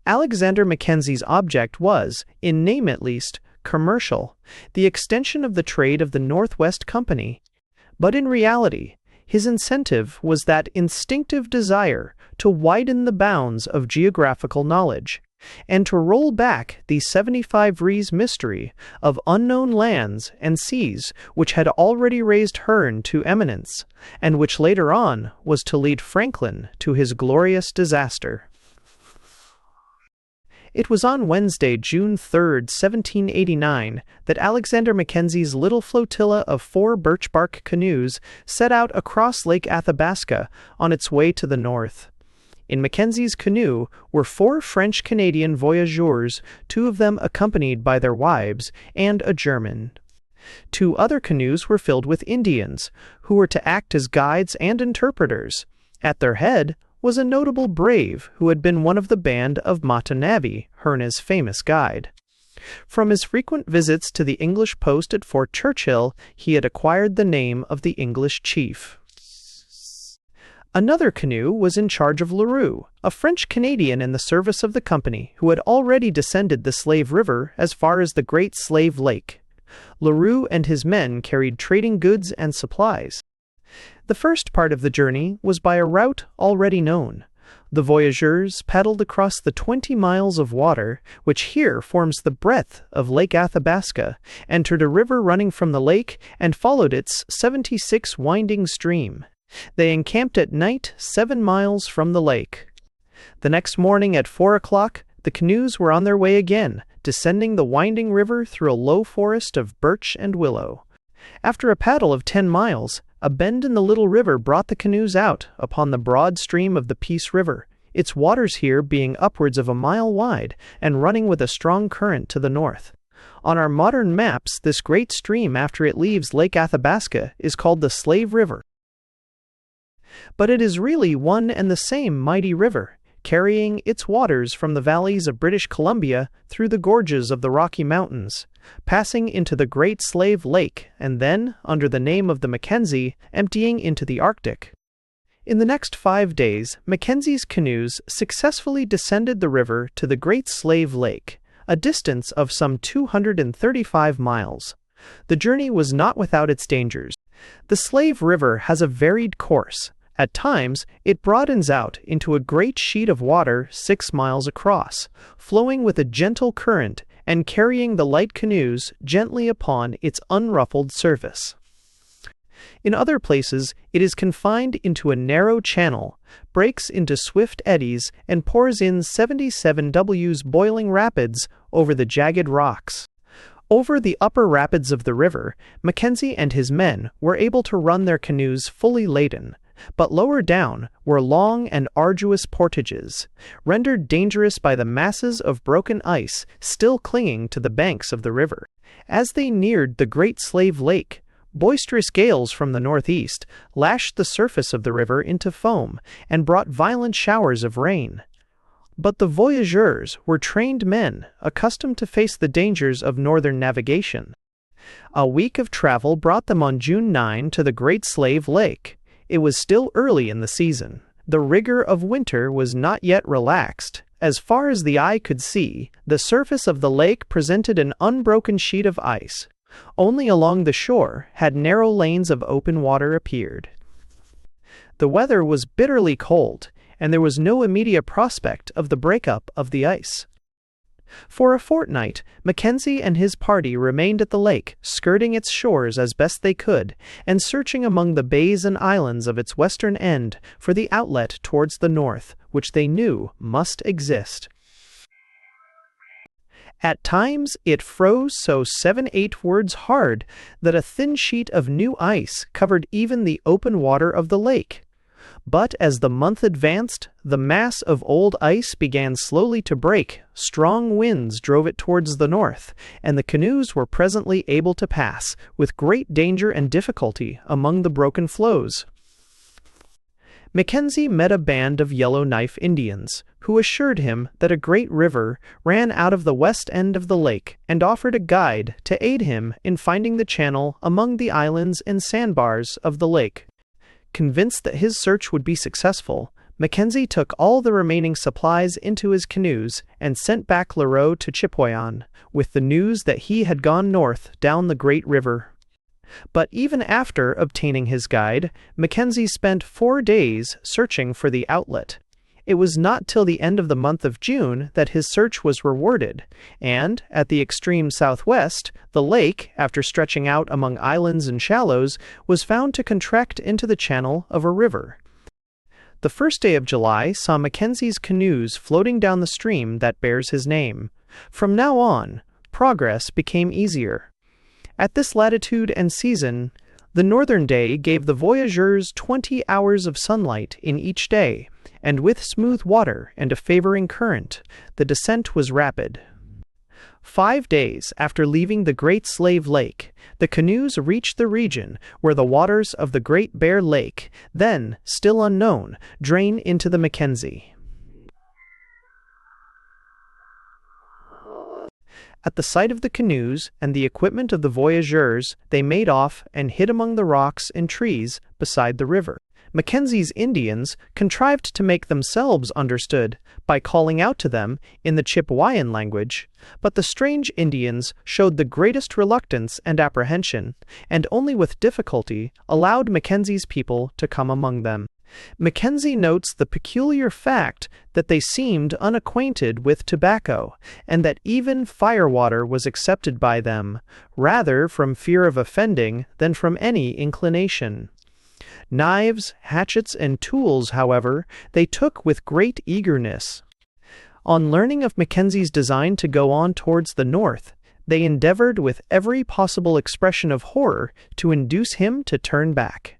S1: Alexander Mackenzie's object was, in name at least, commercial, the extension of the trade of the Northwest Company, but in reality, his incentive was that instinctive desire to widen the bounds of geographical knowledge, and to roll back the 75 Rees mystery of unknown lands and seas which had already raised Hearne to eminence, and which later on was to lead Franklin to his glorious disaster. It was on Wednesday, June 3, 1789, that Alexander Mackenzie's little flotilla of 4 birch-bark canoes set out across Lake Athabasca on its way to the north. In Mackenzie's canoe were 4 French-Canadian voyageurs, 2 of them accompanied by their wives, and a German. 2 other canoes were filled with Indians, who were to act as guides and interpreters. At their head was a notable brave who had been one of the band of Matanavi, Herne's famous guide. From his frequent visits to the English post at Fort Churchill, he had acquired the name of the English chief. Another canoe was in charge of Leroux, a French-Canadian in the service of the company who had already descended the Slave River as far as the Great Slave Lake. Leroux and his men carried trading goods and supplies. The first part of the journey was by a route already known. The voyageurs paddled across the 20 miles of water, which here forms the breadth of Lake Athabasca, entered a river running from the lake, and followed its 76 winding stream. They encamped at night 7 miles from the lake. The next morning at 4 o'clock, the canoes were on their way again, descending the winding river through a low forest of birch and willow. After a paddle of 10 miles, a bend in the little river brought the canoes out upon the broad stream of the Peace River, its waters here being upwards of a mile wide and running with a strong current to the north. On our modern maps, this great stream after it leaves Lake Athabasca is called the Slave River. But it is really one and the same mighty river, carrying its waters from the valleys of British Columbia through the gorges of the Rocky Mountains, passing into the Great Slave Lake, and then, under the name of the Mackenzie, emptying into the Arctic. In the next 5 days, Mackenzie's canoes successfully descended the river to the Great Slave Lake, a distance of some 235 miles. The journey was not without its dangers. The Slave River has a varied course. At times, it broadens out into a great sheet of water 6 miles across, flowing with a gentle current and carrying the light canoes gently upon its unruffled surface. In other places, it is confined into a narrow channel, breaks into swift eddies, and pours in 77 W's boiling rapids over the jagged rocks. Over the upper rapids of the river, Mackenzie and his men were able to run their canoes fully laden, but lower down were long and arduous portages, rendered dangerous by the masses of broken ice still clinging to the banks of the river. As they neared the Great Slave Lake, boisterous gales from the northeast lashed the surface of the river into foam and brought violent showers of rain. But the voyageurs were trained men, accustomed to face the dangers of northern navigation. A week of travel brought them on June 9 to the Great Slave Lake. It was still early in the season. The rigor of winter was not yet relaxed. As far as the eye could see, the surface of the lake presented an unbroken sheet of ice. Only along the shore had narrow lanes of open water appeared. The weather was bitterly cold, and there was no immediate prospect of the breakup of the ice. For a fortnight, Mackenzie and his party remained at the lake, skirting its shores as best they could, and searching among the bays and islands of its western end for the outlet towards the north, which they knew must exist. At times it froze so 7-8 words hard that a thin sheet of new ice covered even the open water of the lake. But as the month advanced, the mass of old ice began slowly to break, strong winds drove it towards the north, and the canoes were presently able to pass, with great danger and difficulty, among the broken floes. Mackenzie met a band of Yellowknife Indians, who assured him that a great river ran out of the west end of the lake and offered a guide to aid him in finding the channel among the islands and sandbars of the lake. Convinced that his search would be successful, Mackenzie took all the remaining supplies into his canoes and sent back Leroux to Chipewyan with the news that he had gone north down the great river. But even after obtaining his guide, Mackenzie spent 4 days searching for the outlet. It was not till the end of the month of June that his search was rewarded, and, at the extreme southwest, the lake, after stretching out among islands and shallows, was found to contract into the channel of a river. The first day of July saw Mackenzie's canoes floating down the stream that bears his name. From now on, progress became easier. At this latitude and season, the northern day gave the voyageurs 20 hours of sunlight in each day, and with smooth water and a favoring current, the descent was rapid. 5 days after leaving the Great Slave Lake, the canoes reached the region where the waters of the Great Bear Lake, then still unknown, drain into the Mackenzie. At the sight of the canoes and the equipment of the voyageurs, they made off and hid among the rocks and trees beside the river. Mackenzie's Indians contrived to make themselves understood by calling out to them in the Chipewyan language, but the strange Indians showed the greatest reluctance and apprehension, and only with difficulty allowed Mackenzie's people to come among them. Mackenzie notes the peculiar fact that they seemed unacquainted with tobacco, and that even firewater was accepted by them, rather from fear of offending than from any inclination. Knives, hatchets, and tools, however, they took with great eagerness. On learning of Mackenzie's design to go on towards the north, they endeavored with every possible expression of horror to induce him to turn back.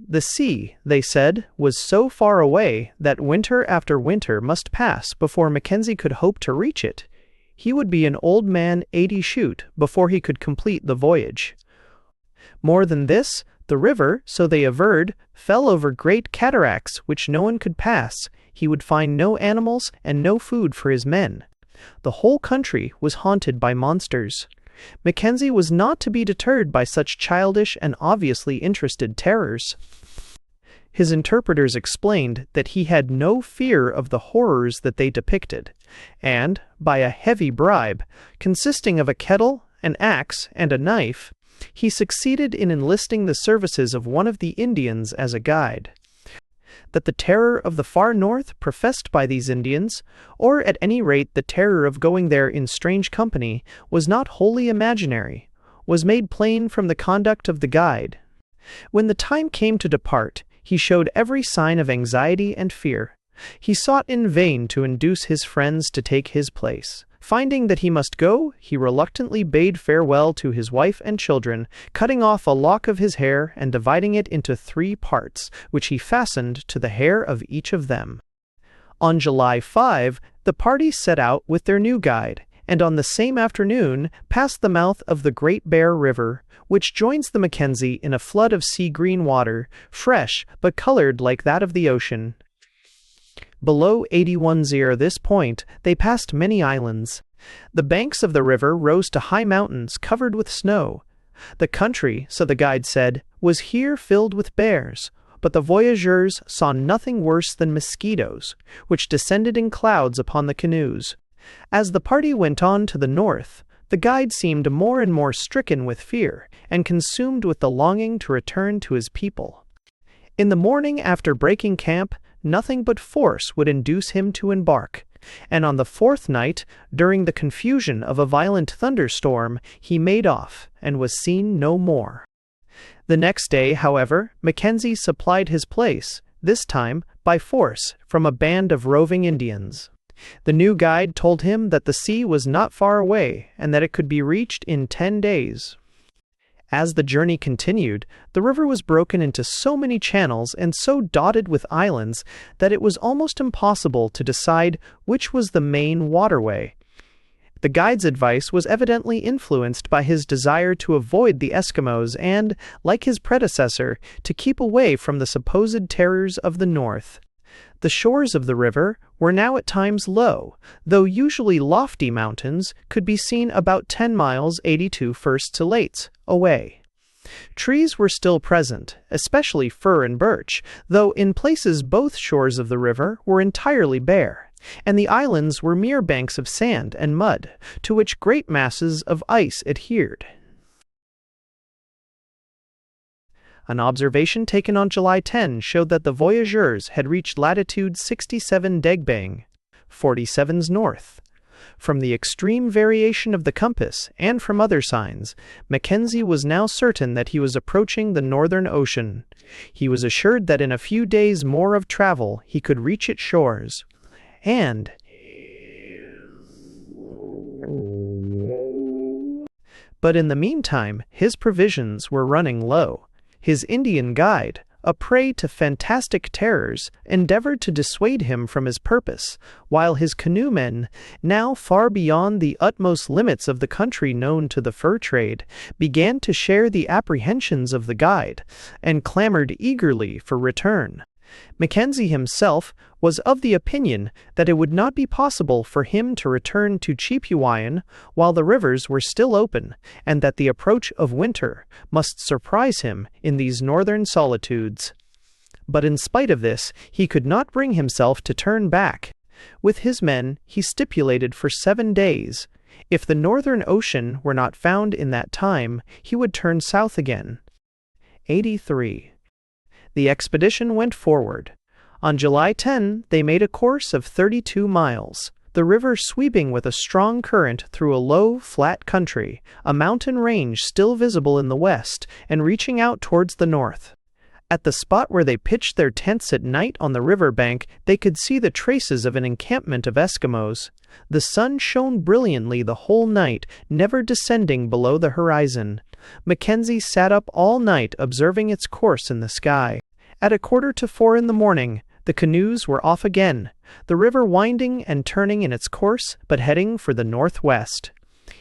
S1: The sea, they said, was so far away that winter after winter must pass before Mackenzie could hope to reach it. He would be an old man 80 shoot before he could complete the voyage. More than this, the river, so they averred, fell over great cataracts which no one could pass. He would find no animals and no food for his men. The whole country was haunted by monsters. Mackenzie was not to be deterred by such childish and obviously interested terrors. His interpreters explained that he had no fear of the horrors that they depicted, and, by a heavy bribe, consisting of a kettle, an axe, and a knife, he succeeded in enlisting the services of one of the Indians as a guide. That the terror of the far north professed by these Indians, or at any rate the terror of going there in strange company, was not wholly imaginary, was made plain from the conduct of the guide. When the time came to depart, he showed every sign of anxiety and fear. He sought in vain to induce his friends to take his place. Finding that he must go, he reluctantly bade farewell to his wife and children, cutting off a lock of his hair and dividing it into 3 parts, which he fastened to the hair of each of them. On July 5, the party set out with their new guide, and on the same afternoon passed the mouth of the Great Bear River, which joins the Mackenzie in a flood of sea-green water, fresh but colored like that of the ocean. Below 81° this point, they passed many islands. The banks of the river rose to high mountains covered with snow. The country, so the guide said, was here filled with bears, but the voyageurs saw nothing worse than mosquitoes, which descended in clouds upon the canoes. As the party went on to the north, the guide seemed more and more stricken with fear, and consumed with the longing to return to his people. In the morning after breaking camp, nothing but force would induce him to embark, and on the 4th night, during the confusion of a violent thunderstorm, he made off, and was seen no more. The next day, however, Mackenzie supplied his place, this time by force, from a band of roving Indians. The new guide told him that the sea was not far away, and that it could be reached in 10 days. As the journey continued, the river was broken into so many channels and so dotted with islands that it was almost impossible to decide which was the main waterway. The guide's advice was evidently influenced by his desire to avoid the Eskimos and, like his predecessor, to keep away from the supposed terrors of the north. The shores of the river were now at times low, though usually lofty mountains could be seen about 10 miles 82 firsts to lates away. Trees were still present, especially fir and birch, though in places both shores of the river were entirely bare, and the islands were mere banks of sand and mud, to which great masses of ice adhered. An observation taken on July 10 showed that the voyageurs had reached latitude 67 degbang, 47's north. From the extreme variation of the compass, and from other signs, Mackenzie was now certain that he was approaching the Northern Ocean. He was assured that in a few days more of travel he could reach its shores. But in the meantime, his provisions were running low. His Indian guide, a prey to fantastic terrors, endeavored to dissuade him from his purpose, while his canoemen, now far beyond the utmost limits of the country known to the fur trade, began to share the apprehensions of the guide, and clamored eagerly for return. Mackenzie himself was of the opinion that it would not be possible for him to return to Cheapewyan while the rivers were still open, and that the approach of winter must surprise him in these northern solitudes. But in spite of this, he could not bring himself to turn back. With his men, he stipulated for 7 days. If the Northern Ocean were not found in that time, he would turn south again. 83. The expedition went forward. On July 10, they made a course of 32 miles, the river sweeping with a strong current through a low, flat country, a mountain range still visible in the west and reaching out towards the north. At the spot where they pitched their tents at night on the river bank, they could see the traces of an encampment of Eskimos. The sun shone brilliantly the whole night, never descending below the horizon. Mackenzie sat up all night observing its course in the sky. At 3:45 in the morning, the canoes were off again, the river winding and turning in its course, but heading for the northwest.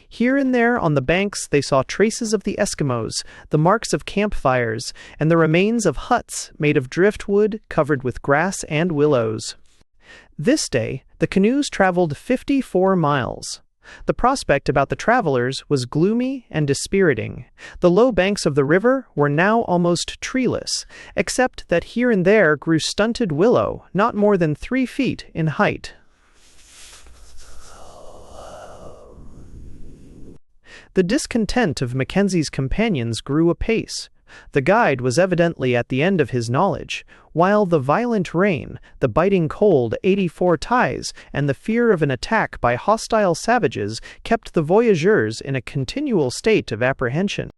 S1: Here and there on the banks they saw traces of the Eskimos, the marks of campfires, and the remains of huts made of driftwood covered with grass and willows. This day, the canoes traveled 54 miles. The prospect about the travelers was gloomy and dispiriting. The low banks of the river were now almost treeless, except that here and there grew stunted willow, not more than 3 feet in height. The discontent of Mackenzie's companions grew apace. The guide was evidently at the end of his knowledge, while the violent rain, the biting cold 84 ties, and the fear of an attack by hostile savages kept the voyageurs in a continual state of apprehension.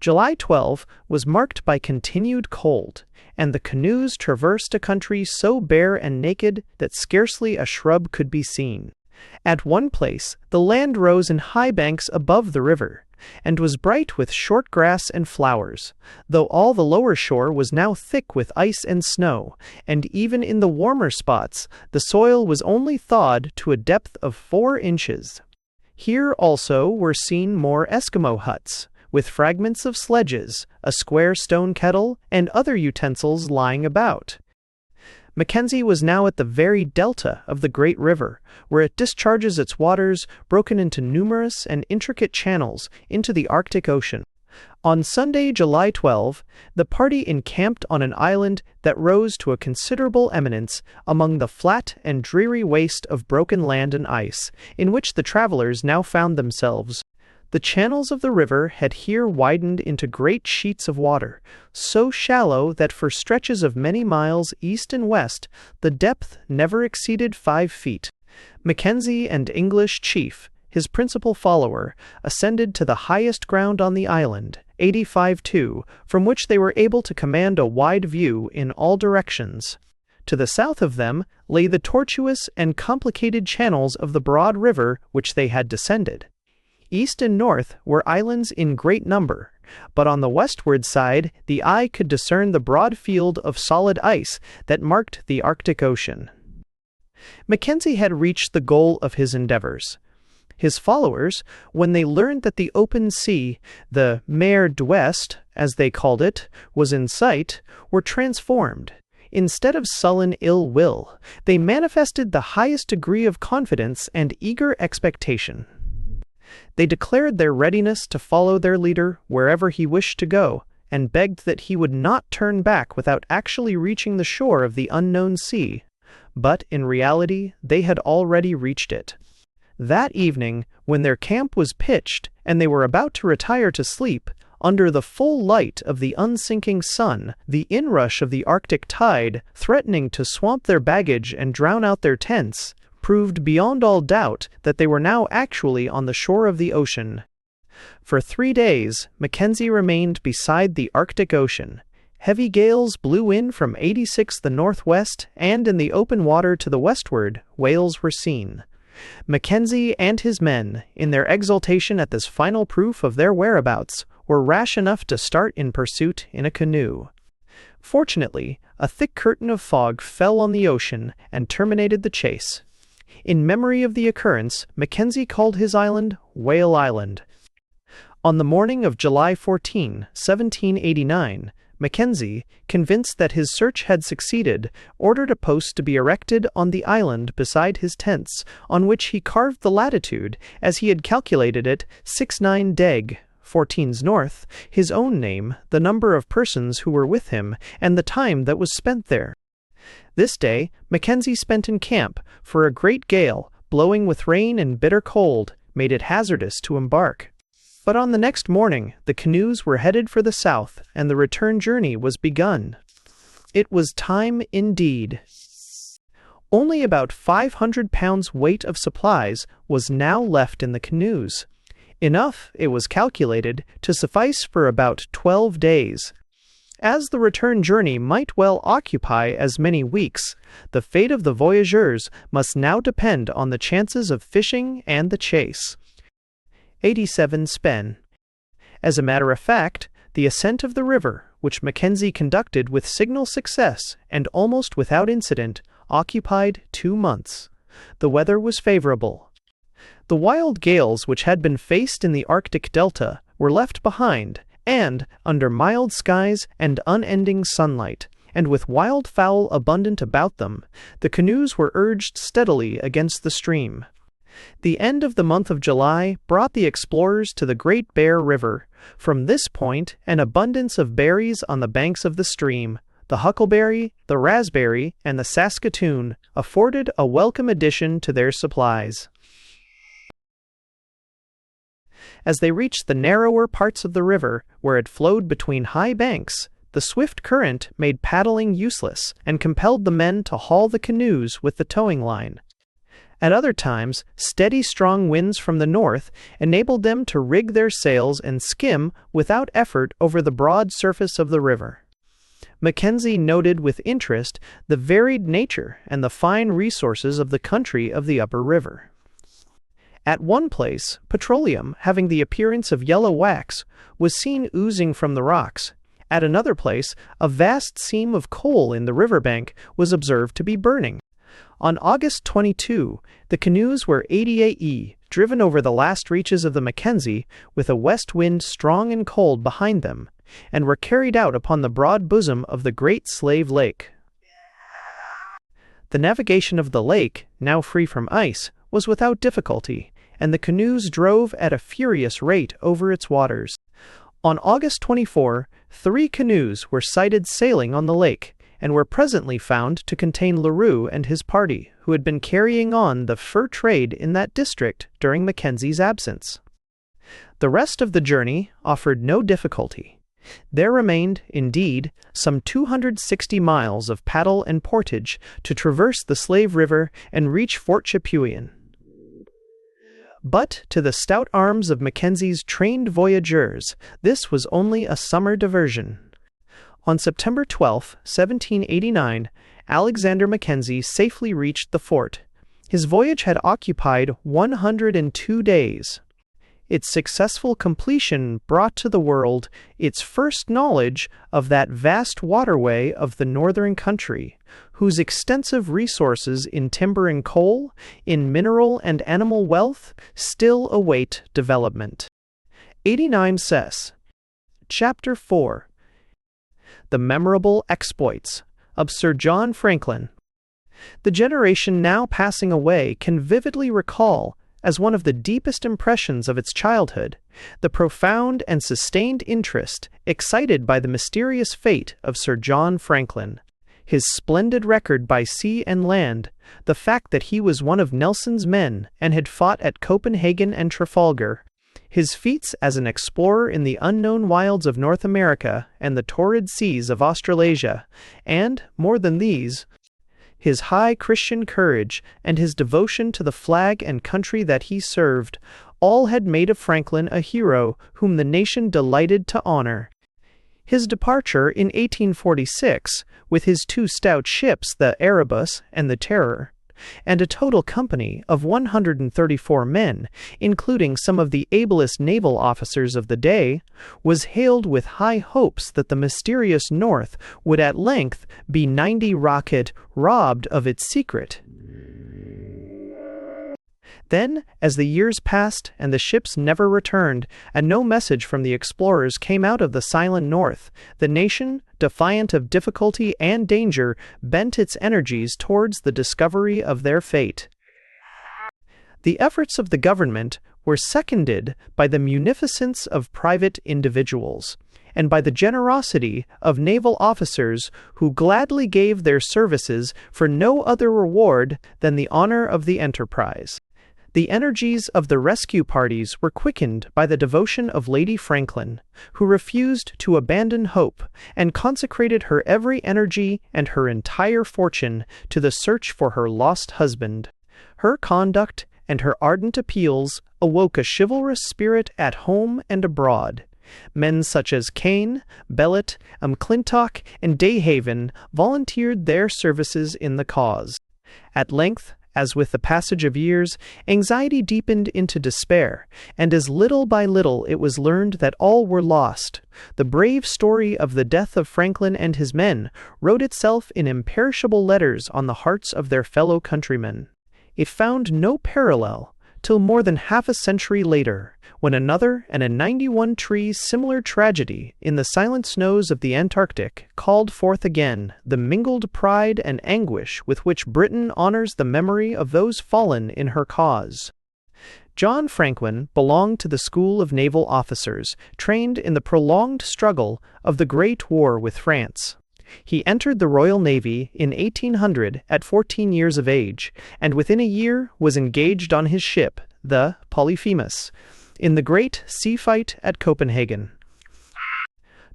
S1: July 12 was marked by continued cold, and the canoes traversed a country so bare and naked that scarcely a shrub could be seen. At one place, the land rose in high banks above the river, and was bright with short grass and flowers, though all the lower shore was now thick with ice and snow, and even in the warmer spots the soil was only thawed to a depth of 4 inches. Here also were seen more Eskimo huts, with fragments of sledges, a square stone kettle, and other utensils lying about. Mackenzie was now at the very delta of the great river, where it discharges its waters, broken into numerous and intricate channels, into the Arctic Ocean. On Sunday, July 12, the party encamped on an island that rose to a considerable eminence among the flat and dreary waste of broken land and ice, in which the travelers now found themselves. The channels of the river had here widened into great sheets of water, so shallow that for stretches of many miles east and west the depth never exceeded 5 feet. Mackenzie and English chief, his principal follower, ascended to the highest ground on the island, 85.2, from which they were able to command a wide view in all directions. To the south of them lay the tortuous and complicated channels of the broad river which they had descended. East and north were islands in great number, but on the westward side the eye could discern the broad field of solid ice that marked the Arctic Ocean. Mackenzie had reached the goal of his endeavors. His followers, when they learned that the open sea, the mer d'Ouest, as they called it, was in sight, were transformed. Instead of sullen ill will, they manifested the highest degree of confidence and eager expectation. They declared their readiness to follow their leader wherever he wished to go, and begged that he would not turn back without actually reaching the shore of the unknown sea. But in reality, they had already reached it. That evening, when their camp was pitched and they were about to retire to sleep, under the full light of the unsinking sun, the inrush of the Arctic tide, threatening to swamp their baggage and drown out their tents, proved beyond all doubt that they were now actually on the shore of the ocean. For 3 days, Mackenzie remained beside the Arctic Ocean. Heavy gales blew in from 86 the northwest, and in the open water to the westward, whales were seen. Mackenzie and his men, in their exultation at this final proof of their whereabouts, were rash enough to start in pursuit in a canoe. Fortunately, a thick curtain of fog fell on the ocean and terminated the chase. In memory of the occurrence, Mackenzie called his island Whale Island. On the morning of July 14, 1789, Mackenzie, convinced that his search had succeeded, ordered a post to be erected on the island beside his tents, on which he carved the latitude, as he had calculated it, 69 deg, 14's north, his own name, the number of persons who were with him, and the time that was spent there. This day Mackenzie spent in camp, for a great gale, blowing with rain and bitter cold, made it hazardous to embark. But on the next morning the canoes were headed for the south, and the return journey was begun. It was time indeed. Only about 500 pounds weight of supplies was now left in the canoes. Enough, it was calculated, to suffice for about 12 days. As the return journey might well occupy as many weeks, the fate of the voyageurs must now depend on the chances of fishing and the chase. 87 Spen. As a matter of fact, the ascent of the river, which Mackenzie conducted with signal success and almost without incident, occupied 2 months. The weather was favorable. The wild gales which had been faced in the Arctic delta were left behind, and, under mild skies and unending sunlight, and with wild fowl abundant about them, the canoes were urged steadily against the stream. The end of the month of July brought the explorers to the Great Bear River. From this point, an abundance of berries on the banks of the stream, the huckleberry, the raspberry, and the saskatoon, afforded a welcome addition to their supplies. As they reached the narrower parts of the river, where it flowed between high banks, the swift current made paddling useless and compelled the men to haul the canoes with the towing line. At other times, steady strong winds from the north enabled them to rig their sails and skim without effort over the broad surface of the river. Mackenzie noted with interest the varied nature and the fine resources of the country of the upper river. At one place, petroleum, having the appearance of yellow wax, was seen oozing from the rocks. At another place, a vast seam of coal in the riverbank was observed to be burning. On August 22, the canoes were 80 AE, driven over the last reaches of the Mackenzie, with a west wind strong and cold behind them, and were carried out upon the broad bosom of the Great Slave Lake. The navigation of the lake, now free from ice, was without difficulty, and the canoes drove at a furious rate over its waters. On August 24, 3 canoes were sighted sailing on the lake, and were presently found to contain Leroux and his party, who had been carrying on the fur trade in that district during Mackenzie's absence. The rest of the journey offered no difficulty. There remained, indeed, some 260 miles of paddle and portage to traverse the Slave River and reach Fort Chipewyan. But to the stout arms of Mackenzie's trained voyageurs, this was only a summer diversion. On September 12, 1789, Alexander Mackenzie safely reached the fort. His voyage had occupied 102 days. Its successful completion brought to the world its first knowledge of that vast waterway of the northern country, whose extensive resources in timber and coal, in mineral and animal wealth, still await development. 89 Cess. Chapter 4. The Memorable Exploits of Sir John Franklin. The generation now passing away can vividly recall, as one of the deepest impressions of its childhood, the profound and sustained interest excited by the mysterious fate of Sir John Franklin, his splendid record by sea and land, the fact that he was one of Nelson's men and had fought at Copenhagen and Trafalgar, his feats as an explorer in the unknown wilds of North America and the torrid seas of Australasia, and, more than these, his high Christian courage and his devotion to the flag and country that he served, all had made of Franklin a hero whom the nation delighted to honor. His departure in 1846, with his 2 stout ships, the Erebus and the Terror, and a total company of 134 men, including some of the ablest naval officers of the day, was hailed with high hopes that the mysterious North would at length be 90 rocket robbed of its secret. Then, as the years passed and the ships never returned, and no message from the explorers came out of the silent North, the nation, defiant of difficulty and danger, bent its energies towards the discovery of their fate. The efforts of the government were seconded by the munificence of private individuals, and by the generosity of naval officers who gladly gave their services for no other reward than the honor of the enterprise. The energies of the rescue parties were quickened by the devotion of Lady Franklin, who refused to abandon hope and consecrated her every energy and her entire fortune to the search for her lost husband. Her conduct and her ardent appeals awoke a chivalrous spirit at home and abroad. Men such as Kane, Bellet, McClintock, and Dayhaven volunteered their services in the cause. At length, as with the passage of years, anxiety deepened into despair, and as little by little it was learned that all were lost, the brave story of the death of Franklin and his men wrote itself in imperishable letters on the hearts of their fellow countrymen. It found no parallel till more than half a century later, when another and a 91-tree similar tragedy in the silent snows of the Antarctic called forth again the mingled pride and anguish with which Britain honors the memory of those fallen in her cause. John Franklin belonged to the school of naval officers trained in the prolonged struggle of the Great War with France. He entered the Royal Navy in 1800 at 14 years of age, and within a year was engaged on his ship, the Polyphemus, in the great sea fight at Copenhagen.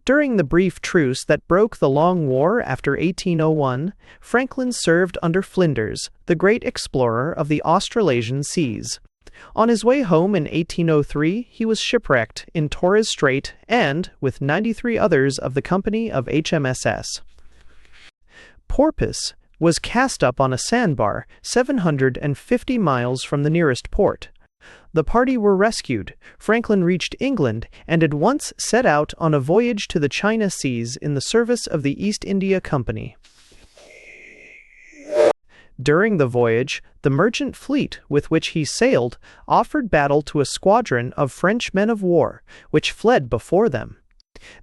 S1: During the brief truce that broke the long war after 1801, Franklin served under Flinders, the great explorer of the Australasian seas. On his way home in 1803, he was shipwrecked in Torres Strait and, with 93 others of the company of HMSS Porpoise, was cast up on a sandbar 750 miles from the nearest port. The party were rescued. Franklin reached England and at once set out on a voyage to the China Seas in the service of the East India Company. During the voyage, the merchant fleet with which he sailed offered battle to a squadron of French men of war, which fled before them.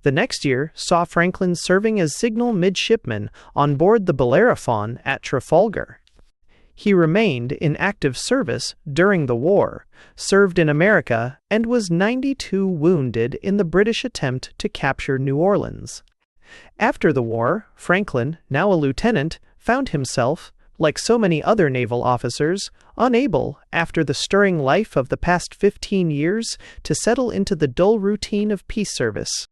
S1: The next year saw Franklin serving as signal midshipman on board the Bellerophon at Trafalgar. He remained in active service during the war, served in America, and was 92 wounded in the British attempt to capture New Orleans. After the war, Franklin, now a lieutenant, found himself, like so many other naval officers, unable, after the stirring life of the past 15 years, to settle into the dull routine of peace service.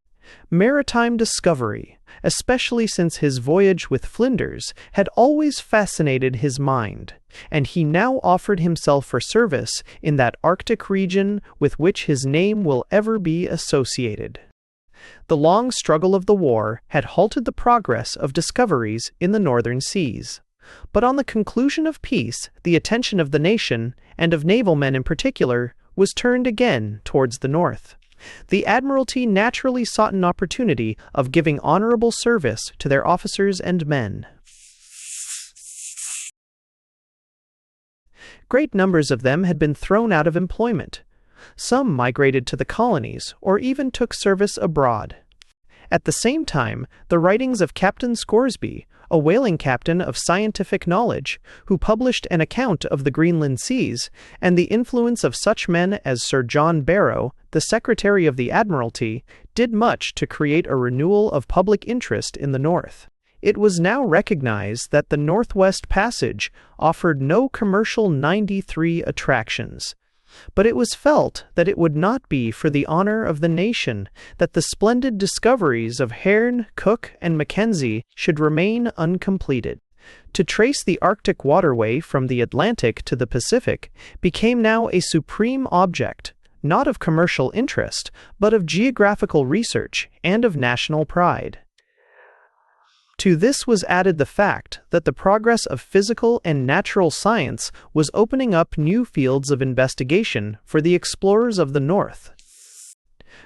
S1: Maritime discovery, especially since his voyage with Flinders, had always fascinated his mind, and he now offered himself for service in that Arctic region with which his name will ever be associated. The long struggle of the war had halted the progress of discoveries in the northern seas. But on the conclusion of peace, the attention of the nation, and of naval men in particular, was turned again towards the north. The Admiralty naturally sought an opportunity of giving honorable service to their officers and men. Great numbers of them had been thrown out of employment. Some migrated to the colonies or even took service abroad. At the same time, the writings of Captain Scoresby, a whaling captain of scientific knowledge, who published an account of the Greenland seas, and the influence of such men as Sir John Barrow, the Secretary of the Admiralty, did much to create a renewal of public interest in the North. It was now recognized that the Northwest Passage offered no commercial 93 attractions, but it was felt that it would not be for the honor of the nation that the splendid discoveries of Hearne, Cook, and Mackenzie should remain uncompleted. To trace the Arctic waterway from the Atlantic to the Pacific became now a supreme object, not of commercial interest, but of geographical research and of national pride. To this was added the fact that the progress of physical and natural science was opening up new fields of investigation for the explorers of the North.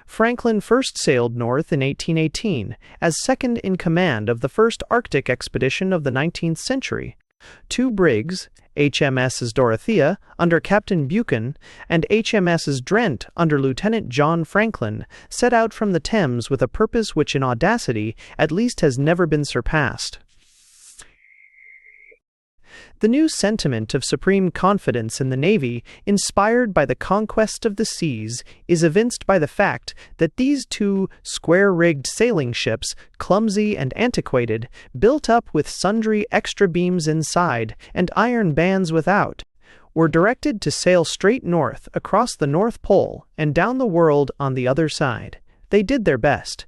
S1: Franklin first sailed north in 1818 as second in command of the first Arctic expedition of the 19th century. Two brigs, HMS's Dorothea under Captain Buchan and HMS's Drent under Lieutenant John Franklin, set out from the Thames with a purpose which in audacity at least has never been surpassed. The new sentiment of supreme confidence in the Navy, inspired by the conquest of the seas, is evinced by the fact that these two square-rigged sailing ships, clumsy and antiquated, built up with sundry extra beams inside and iron bands without, were directed to sail straight north across the North Pole and down the world on the other side. They did their best.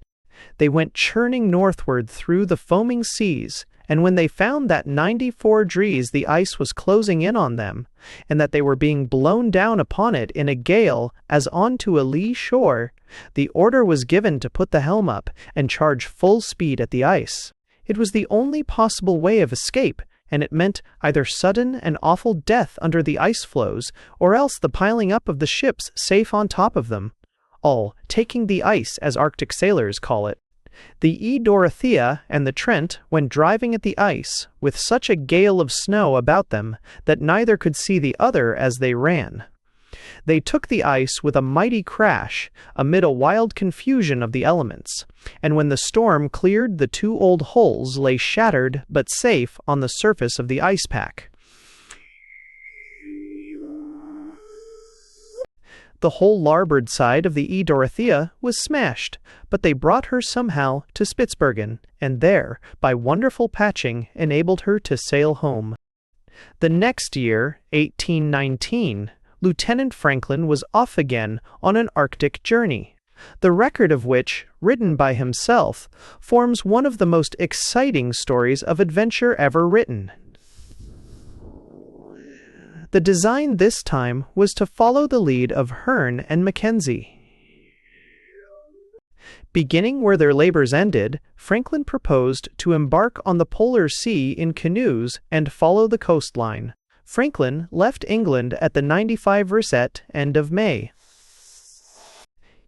S1: They went churning northward through the foaming seas, and when they found that 94° the ice was closing in on them, and that they were being blown down upon it in a gale as on to a lee shore, the order was given to put the helm up and charge full speed at the ice. It was the only possible way of escape, and it meant either sudden and awful death under the ice floes, or else the piling up of the ships safe on top of them, all taking the ice as Arctic sailors call it. The E. Dorothea and the Trent went driving at the ice, with such a gale of snow about them that neither could see the other as they ran. They took the ice with a mighty crash, amid a wild confusion of the elements, and when the storm cleared, the two old hulls lay shattered but safe on the surface of the ice pack. The whole larboard side of the E. Dorothea was smashed, but they brought her somehow to Spitzbergen, and there, by wonderful patching, enabled her to sail home. The next year, 1819, Lieutenant Franklin was off again on an Arctic journey. the record of which, written by himself, forms one of the most exciting stories of adventure ever written. The design this time was to follow the lead of Hearne and Mackenzie. Beginning where their labors ended, Franklin proposed to embark on the polar sea in canoes and follow the coastline. Franklin left England at the 95 Reset end of May.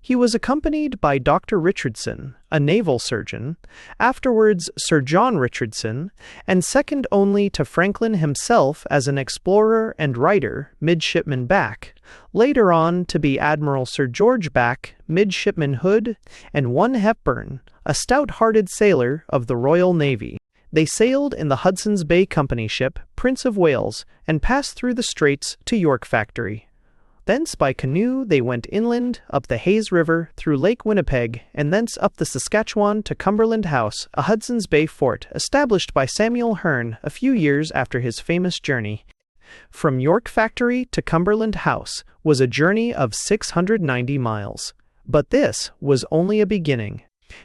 S1: He was accompanied by Dr. Richardson, a naval surgeon, afterwards Sir John Richardson, and second only to Franklin himself as an explorer and writer, Midshipman Back, later on to be Admiral Sir George Back, Midshipman Hood, and one Hepburn, a stout-hearted sailor of the Royal Navy. They sailed in the Hudson's Bay Company ship Prince of Wales and passed through the straits to York Factory. Thence by canoe they went inland, up the Hayes River, through Lake Winnipeg, and thence up the Saskatchewan to Cumberland House, a Hudson's Bay fort established by Samuel Hearne a few years after his famous journey. From York Factory to Cumberland House was a journey of 690 miles. But this was only a beginning.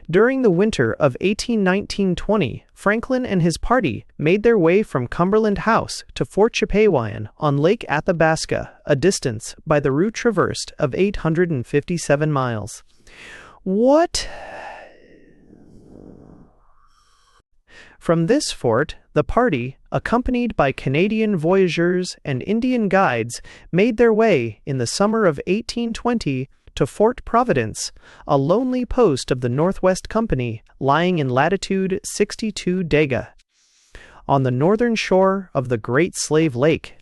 S1: During the winter of 1819-20, Franklin and his party made their way from Cumberland House to Fort Chipewyan on Lake Athabasca, a distance by the route traversed of 857 miles. What? From this fort, the party, accompanied by Canadian voyageurs and Indian guides, made their way in the summer of 1820 to Fort Providence, a lonely post of the Northwest Company lying in latitude 62 Dega, on the northern shore of the Great Slave Lake.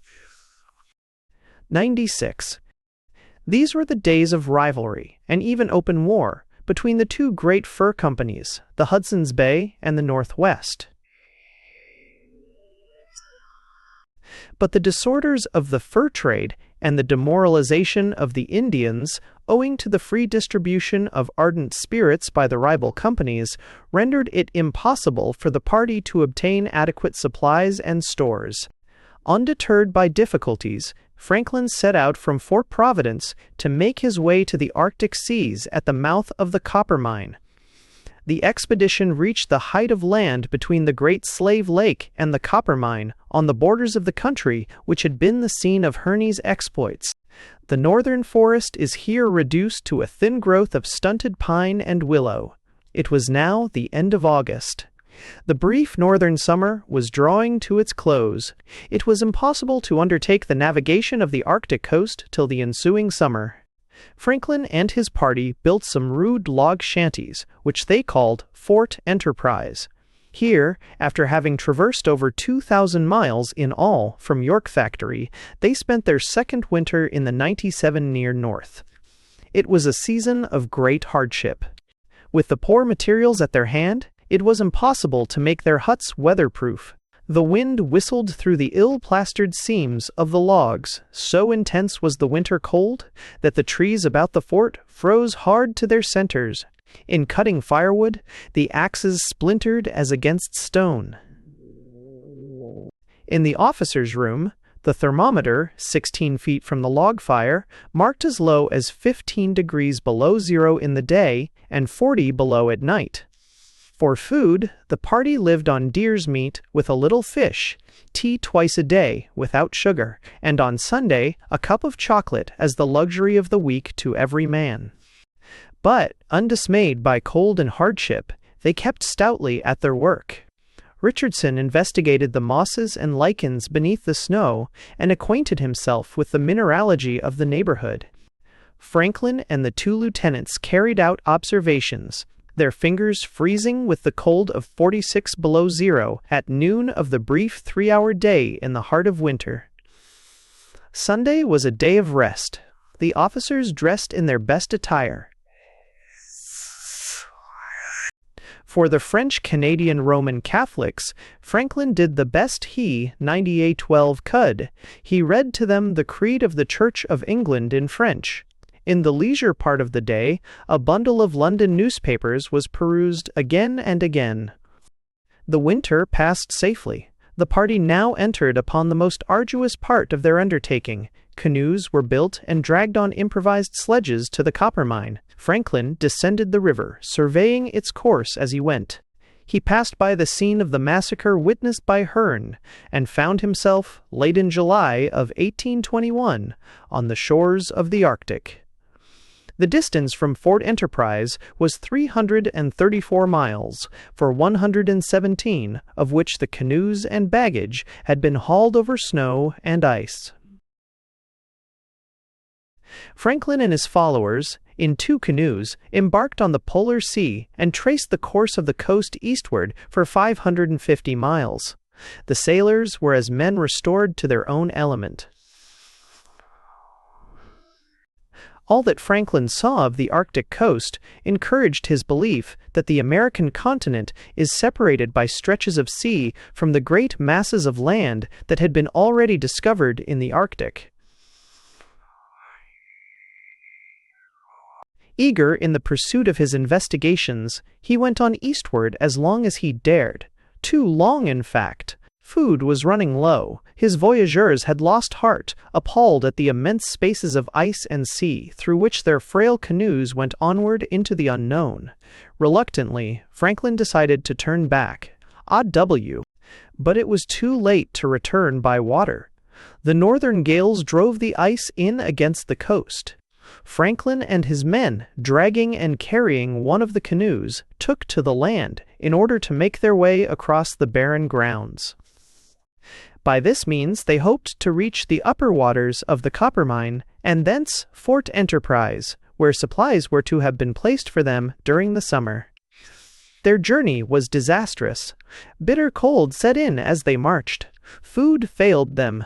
S1: 96. These were the days of rivalry and even open war between the two great fur companies, the Hudson's Bay and the Northwest. But the disorders of the fur trade and the demoralization of the Indians, owing to the free distribution of ardent spirits by the rival companies, rendered it impossible for the party to obtain adequate supplies and stores. Undeterred by difficulties, Franklin set out from Fort Providence to make his way to the Arctic seas at the mouth of the Coppermine. The expedition reached the height of land between the Great Slave Lake and the Coppermine, on the borders of the country which had been the scene of Hearne's exploits. The northern forest is here reduced to a thin growth of stunted pine and willow. It was now the end of August. The brief northern summer was drawing to its close. It was impossible to undertake the navigation of the Arctic coast till the ensuing summer. Franklin and his party built some rude log shanties, which they called Fort Enterprise. Here, after having traversed over 2,000 miles in all from York Factory, they spent their second winter in the 97 near north. It was a season of great hardship. With the poor materials at their hand, it was impossible to make their huts weatherproof. The wind whistled through the ill-plastered seams of the logs. So intense was the winter cold that the trees about the fort froze hard to their centers. In cutting firewood, the axes splintered as against stone. In the officers' room, the thermometer, 16 feet from the log fire, marked as low as 15 degrees below zero in the day and 40 below at night. For food, the party lived on deer's meat with a little fish, tea twice a day without sugar, and on Sunday a cup of chocolate as the luxury of the week to every man. But, undismayed by cold and hardship, they kept stoutly at their work. Richardson investigated the mosses and lichens beneath the snow and acquainted himself with the mineralogy of the neighborhood. Franklin and the two lieutenants carried out observations, their fingers freezing with the cold of 46 below zero at noon of the brief 3-hour day in the heart of winter. Sunday was a day of rest. The officers dressed in their best attire. For the French Canadian Roman Catholics, Franklin did the best he, 9812, could. He read to them the Creed of the Church of England in French. In the leisure part of the day, a bundle of London newspapers was perused again and again. The winter passed safely. The party now entered upon the most arduous part of their undertaking. Canoes were built and dragged on improvised sledges to the Coppermine. Franklin descended the river, surveying its course as he went. He passed by the scene of the massacre witnessed by Hearne, and found himself, late in July of 1821, on the shores of the Arctic. The distance from Fort Enterprise was 334 miles, for 117 of which the canoes and baggage had been hauled over snow and ice. Franklin and his followers, in 2 canoes, embarked on the Polar Sea and traced the course of the coast eastward for 550 miles. The sailors were as men restored to their own element. All that Franklin saw of the Arctic coast encouraged his belief that the American continent is separated by stretches of sea from the great masses of land that had been already discovered in the Arctic. Eager in the pursuit of his investigations, he went on eastward as long as he dared. Too long, in fact. Food was running low. His voyageurs had lost heart, appalled at the immense spaces of ice and sea through which their frail canoes went onward into the unknown. Reluctantly, Franklin decided to turn back. Odd W. But it was too late to return by water. The northern gales drove the ice in against the coast. Franklin and his men, dragging and carrying one of the canoes, took to the land in order to make their way across the barren grounds. By this means they hoped to reach the upper waters of the Coppermine, and thence Fort Enterprise, where supplies were to have been placed for them during the summer. Their journey was disastrous. Bitter cold set in as they marched. Food failed them.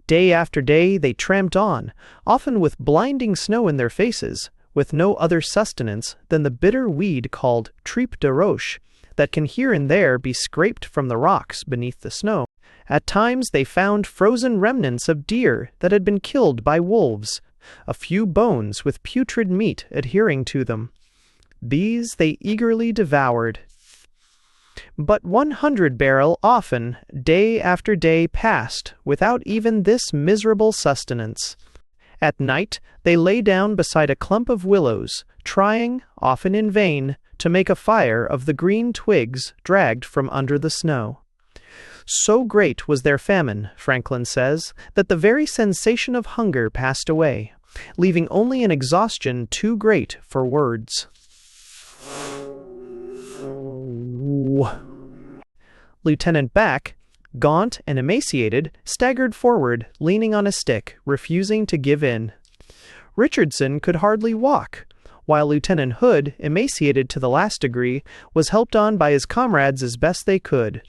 S1: Day after day they tramped on, often with blinding snow in their faces, with no other sustenance than the bitter weed called tripe de roche, that can here and there be scraped from the rocks beneath the snow. At times they found frozen remnants of deer that had been killed by wolves, a few bones with putrid meat adhering to them. These they eagerly devoured. But 100 barrel often, day after day passed, without even this miserable sustenance. At night they lay down beside a clump of willows, trying, often in vain, to make a fire of the green twigs dragged from under the snow. So great was their famine, Franklin says, that the very sensation of hunger passed away, leaving only an exhaustion too great for words. Lieutenant Back, gaunt and emaciated, staggered forward, leaning on a stick, refusing to give in. Richardson could hardly walk, while Lieutenant Hood, emaciated to the last degree, was helped on by his comrades as best they could.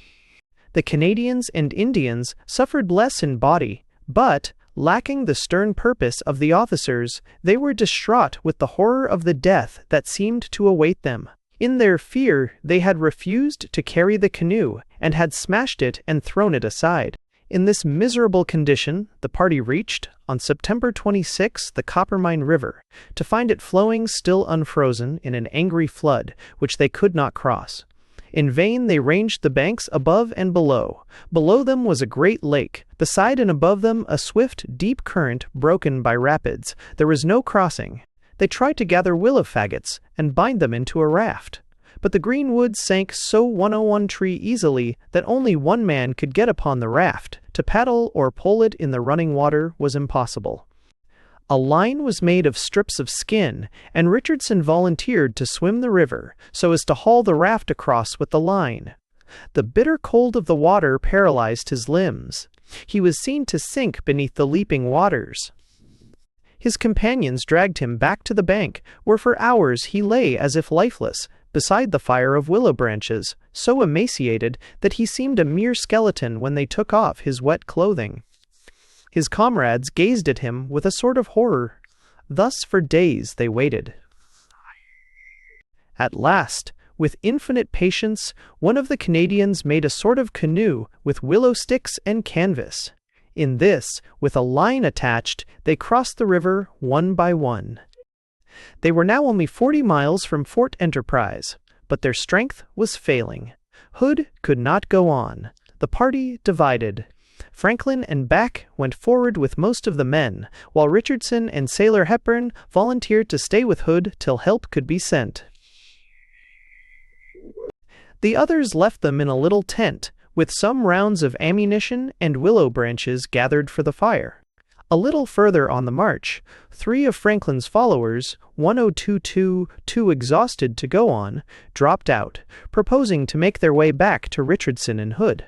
S1: The Canadians and Indians suffered less in body, but, lacking the stern purpose of the officers, they were distraught with the horror of the death that seemed to await them. In their fear, they had refused to carry the canoe, and had smashed it and thrown it aside. In this miserable condition, the party reached, on September 26, the Coppermine River, to find it flowing still unfrozen in an angry flood, which they could not cross. In vain they ranged the banks above and below. Below them was a great lake, beside and above them a swift, deep current broken by rapids. There was no crossing. They tried to gather willow faggots and bind them into a raft. But the green wood sank so 101 tree easily that only one man could get upon the raft. To paddle or pole it in the running water was impossible. A line was made of strips of skin, and Richardson volunteered to swim the river so as to haul the raft across with the line. The bitter cold of the water paralyzed his limbs. He was seen to sink beneath the leaping waters. His companions dragged him back to the bank, where for hours he lay as if lifeless, beside the fire of willow branches, so emaciated that he seemed a mere skeleton when they took off his wet clothing. His comrades gazed at him with a sort of horror. Thus for days they waited. At last, with infinite patience, one of the Canadians made a sort of canoe with willow sticks and canvas. In this, with a line attached, they crossed the river one by one. They were now only 40 miles from Fort Enterprise, but their strength was failing. Hood could not go on. The party divided. Franklin and Back went forward with most of the men, while Richardson and Sailor Hepburn volunteered to stay with Hood till help could be sent. The others left them in a little tent, with some rounds of ammunition and willow branches gathered for the fire. A little further on the march, 3 of Franklin's followers, 1022 too exhausted to go on, dropped out, proposing to make their way back to Richardson and Hood.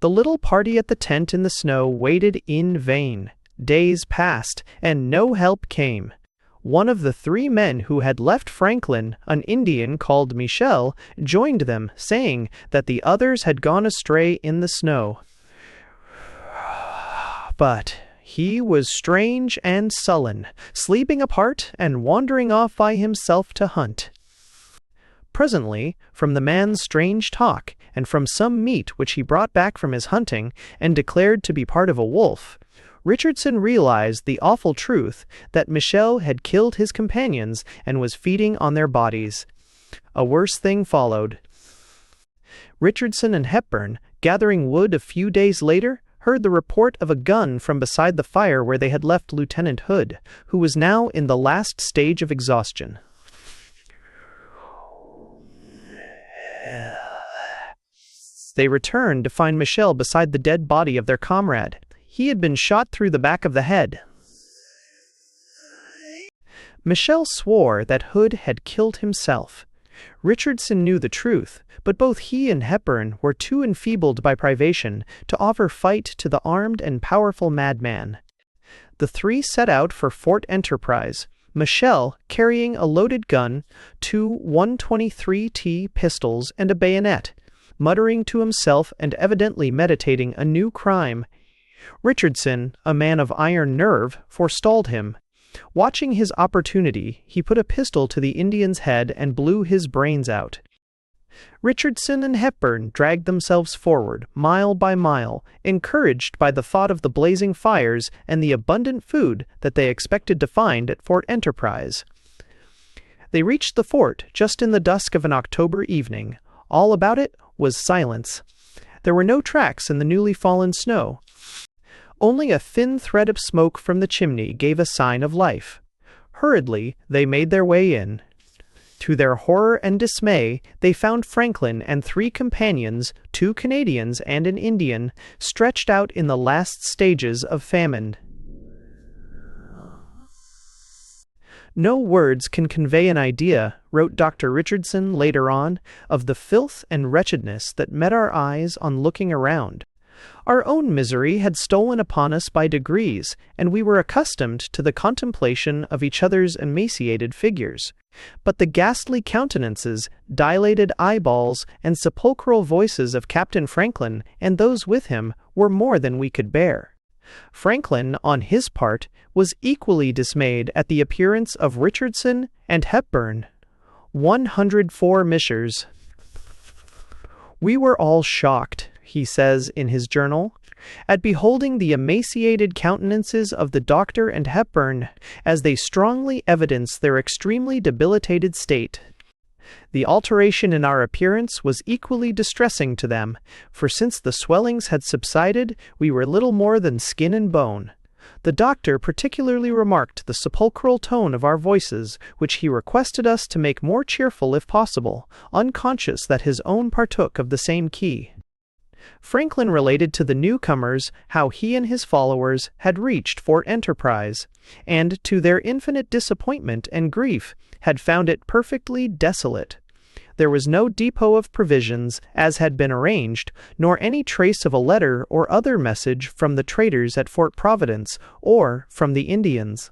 S1: The little party at the tent in the snow waited in vain. Days passed, and no help came. One of the 3 men who had left Franklin, an Indian called Michel, joined them, saying that the others had gone astray in the snow. But he was strange and sullen, sleeping apart and wandering off by himself to hunt. Presently, from the man's strange talk, and from some meat which he brought back from his hunting, and declared to be part of a wolf, Richardson realized the awful truth that Michel had killed his companions and was feeding on their bodies. A worse thing followed. Richardson and Hepburn, gathering wood a few days later, heard the report of a gun from beside the fire where they had left Lieutenant Hood, who was now in the last stage of exhaustion. They returned to find Michel beside the dead body of their comrade. He had been shot through the back of the head. Michel swore that Hood had killed himself. Richardson knew the truth, but both he and Hepburn were too enfeebled by privation to offer fight to the armed and powerful madman. The 3 set out for Fort Enterprise, Michel carrying a loaded gun, 2 123T pistols, and a bayonet, muttering to himself and evidently meditating a new crime. Richardson, a man of iron nerve, forestalled him. Watching his opportunity, he put a pistol to the Indian's head and blew his brains out. Richardson and Hepburn dragged themselves forward, mile by mile, encouraged by the thought of the blazing fires and the abundant food that they expected to find at Fort Enterprise. They reached the fort just in the dusk of an October evening. All about it was silence. There were no tracks in the newly fallen snow. Only a thin thread of smoke from the chimney gave a sign of life. Hurriedly, they made their way in. To their horror and dismay, they found Franklin and 3 companions, 2 Canadians and an Indian, stretched out in the last stages of famine. No words can convey an idea, wrote Dr. Richardson later on, of the filth and wretchedness that met our eyes on looking around. Our own misery had stolen upon us by degrees, and we were accustomed to the contemplation of each other's emaciated figures. But the ghastly countenances, dilated eyeballs, and sepulchral voices of Captain Franklin and those with him were more than we could bear. Franklin, on his part, was equally dismayed at the appearance of Richardson and Hepburn. 104 Mishers. We were all shocked, he says in his journal, at beholding the emaciated countenances of the doctor and Hepburn, as they strongly evidenced their extremely debilitated state. The alteration in our appearance was equally distressing to them, for since the swellings had subsided, we were little more than skin and bone. The doctor particularly remarked the sepulchral tone of our voices, which he requested us to make more cheerful if possible, unconscious that his own partook of the same key. Franklin related to the newcomers how he and his followers had reached Fort Enterprise, and, to their infinite disappointment and grief, had found it perfectly desolate. There was no depot of provisions, as had been arranged, nor any trace of a letter or other message from the traders at Fort Providence or from the Indians.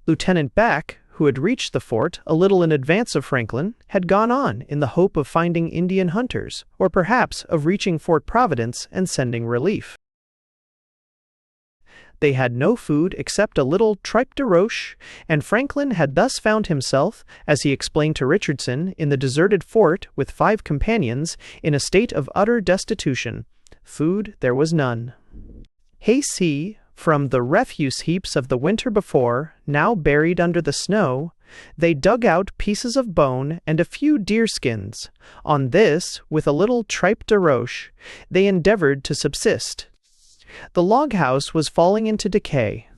S1: Lieutenant Back, who had reached the fort a little in advance of Franklin, had gone on in the hope of finding Indian hunters, or perhaps of reaching Fort Providence and sending relief. They had no food except a little tripe de roche, and Franklin had thus found himself, as he explained to Richardson, in the deserted fort with 5 companions, in a state of utter destitution. Food there was none. Hayseed, from the refuse heaps of the winter before, now buried under the snow, They dug out pieces of bone and a few deerskins. On this, with a little tripe de roche, they endeavored to subsist. The log house was falling into decay.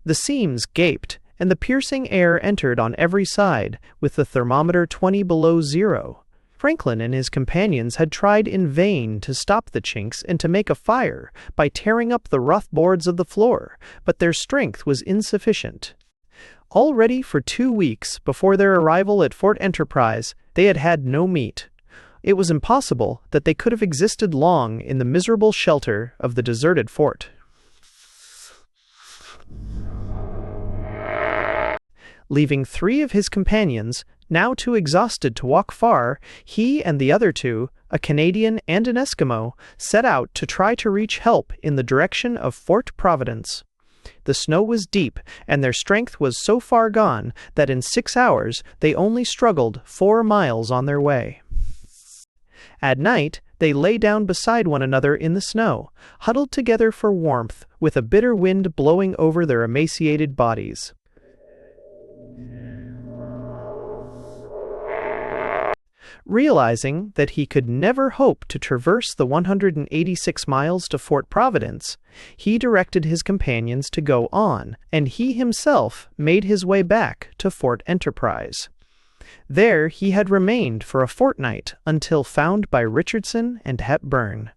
S1: The seams gaped, and the piercing air entered on every side, with the thermometer 20 below zero. Franklin and his companions had tried in vain to stop the chinks and to make a fire by tearing up the rough boards of the floor, but their strength was insufficient. Already for 2 weeks before their arrival at Fort Enterprise, they had had no meat. It was impossible that they could have existed long in the miserable shelter of the deserted fort. Leaving 3 of his companions, now too exhausted to walk far, he and the other 2, a Canadian and an Eskimo, set out to try to reach help in the direction of Fort Providence. The snow was deep, and their strength was so far gone that in 6 hours they only struggled 4 miles on their way. At night, they lay down beside one another in the snow, huddled together for warmth, with a bitter wind blowing over their emaciated bodies. Realizing that he could never hope to traverse the 186 miles to Fort Providence, he directed his companions to go on, and he himself made his way back to Fort Enterprise. There he had remained for a fortnight until found by Richardson and Hepburn.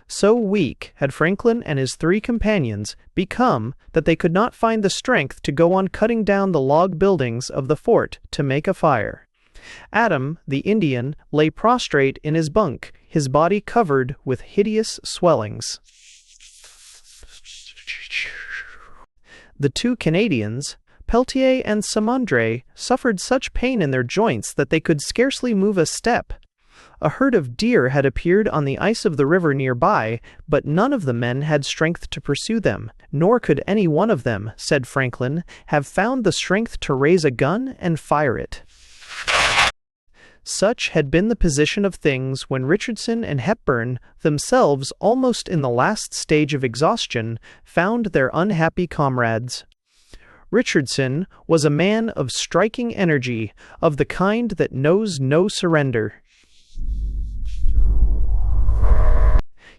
S1: So weak had Franklin and his 3 companions become that they could not find the strength to go on cutting down the log buildings of the fort to make a fire. Adam, the Indian, lay prostrate in his bunk, his body covered with hideous swellings. The 2 Canadians, Peltier and Samandre, suffered such pain in their joints that they could scarcely move a step. A herd of deer had appeared on the ice of the river nearby, but none of the men had strength to pursue them, nor could any one of them, said Franklin, have found the strength to raise a gun and fire it. Such had been the position of things when Richardson and Hepburn, themselves almost in the last stage of exhaustion, found their unhappy comrades. Richardson was a man of striking energy, of the kind that knows no surrender.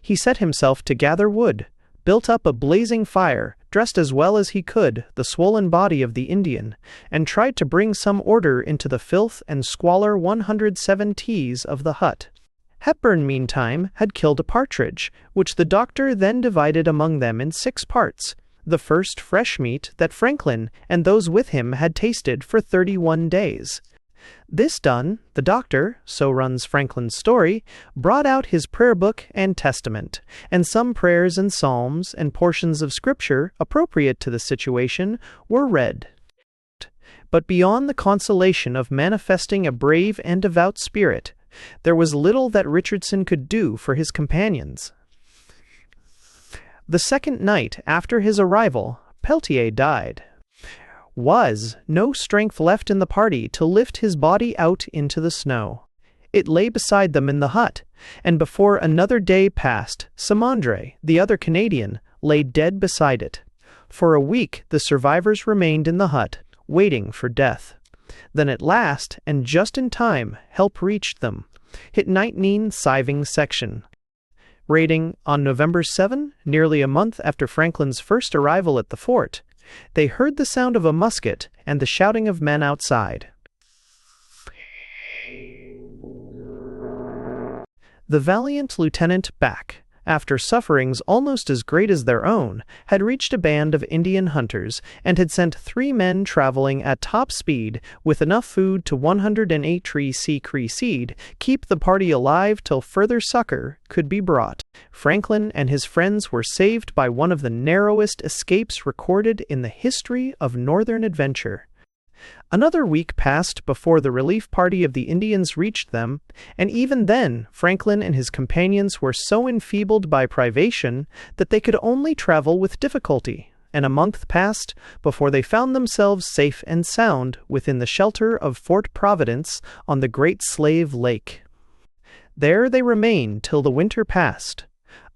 S1: He set himself to gather wood, built up a blazing fire, dressed as well as he could the swollen body of the Indian, and tried to bring some order into the filth and squalor 107 tees of the hut. Hepburn, meantime, had killed a partridge, which the doctor then divided among them in 6 parts, the first fresh meat that Franklin and those with him had tasted for 31 days. This done, the doctor, so runs Franklin's story, brought out his prayer book and testament, and some prayers and psalms and portions of scripture appropriate to the situation were read. But beyond the consolation of manifesting a brave and devout spirit, there was little that Richardson could do for his companions. The second night after his arrival, Peltier died. Was no strength left in the party to lift his body out into the snow. It lay beside them in the hut, and before another day passed, Samandre, the other Canadian, lay dead beside it. For a week the survivors remained in the hut, waiting for death. Then at last, and just in time, help reached them. Hit 19 Siving section. Raiding on November 7, nearly a month after Franklin's first arrival at the fort, they heard the sound of a musket and the shouting of men outside. The valiant Lieutenant Back, after sufferings almost as great as their own, had reached a band of Indian hunters and had sent 3 men traveling at top speed with enough food to 108 tree sea seed keep the party alive till further succor could be brought. Franklin and his friends were saved by one of the narrowest escapes recorded in the history of northern adventure. Another week passed before the relief party of the Indians reached them, and even then Franklin and his companions were so enfeebled by privation that they could only travel with difficulty, and a month passed before they found themselves safe and sound within the shelter of Fort Providence on the Great Slave Lake. There they remained till the winter passed.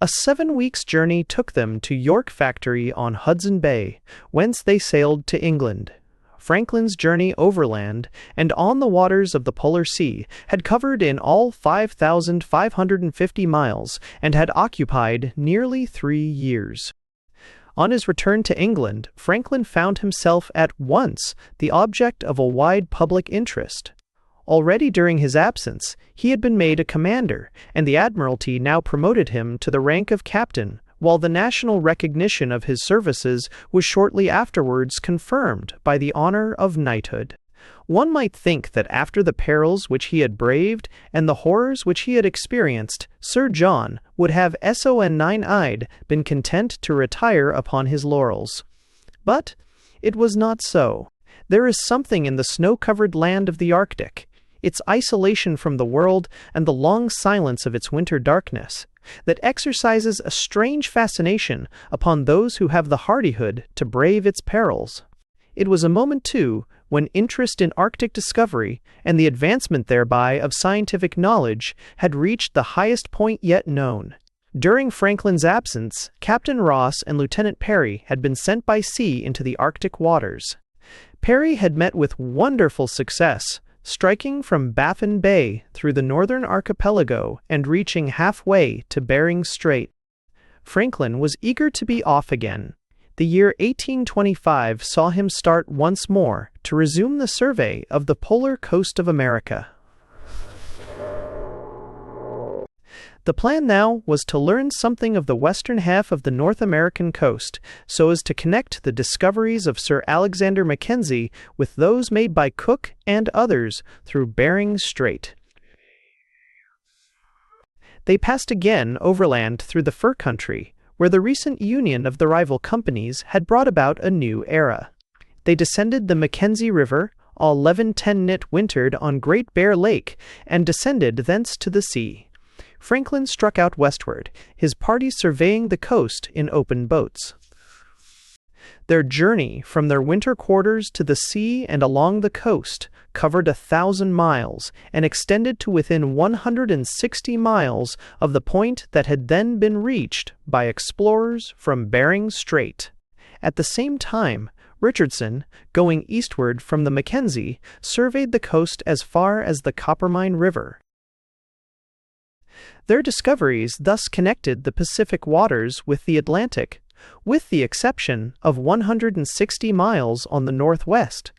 S1: A 7 weeks' journey took them to York Factory on Hudson Bay, whence they sailed to England. Franklin's journey overland and on the waters of the Polar Sea had covered in all 5,550 miles and had occupied nearly 3 years. On his return to England, Franklin found himself at once the object of a wide public interest. Already during his absence, he had been made a commander, and the Admiralty now promoted him to the rank of captain, while the national recognition of his services was shortly afterwards confirmed by the honor of knighthood. One might think that after the perils which he had braved and the horrors which he had experienced, Sir John would have nine-eyed been content to retire upon his laurels. But it was not so. There is something in the snow-covered land of the Arctic, its isolation from the world and the long silence of its winter darkness, that exercises a strange fascination upon those who have the hardihood to brave its perils. It was a moment, too, when interest in Arctic discovery and the advancement thereby of scientific knowledge had reached the highest point yet known. During Franklin's absence, Captain Ross and Lieutenant Parry had been sent by sea into the Arctic waters. Parry had met with wonderful success, striking from Baffin Bay through the northern archipelago and reaching halfway to Bering Strait. Franklin was eager to be off again. The year 1825 saw him start once more to resume the survey of the polar coast of America. The plan now was to learn something of the western half of the North American coast, so as to connect the discoveries of Sir Alexander Mackenzie with those made by Cook and others through Bering Strait. They passed again overland through the fur country, where the recent union of the rival companies had brought about a new era. They descended the Mackenzie River, all 1110 knit wintered on Great Bear Lake, and descended thence to the sea. Franklin struck out westward, his party surveying the coast in open boats. Their journey from their winter quarters to the sea and along the coast covered 1,000 miles and extended to within 160 miles of the point that had then been reached by explorers from Bering Strait. At the same time, Richardson, going eastward from the Mackenzie, surveyed the coast as far as the Coppermine River. Their discoveries thus connected the Pacific waters with the Atlantic, with the exception of 160 miles on the northwest,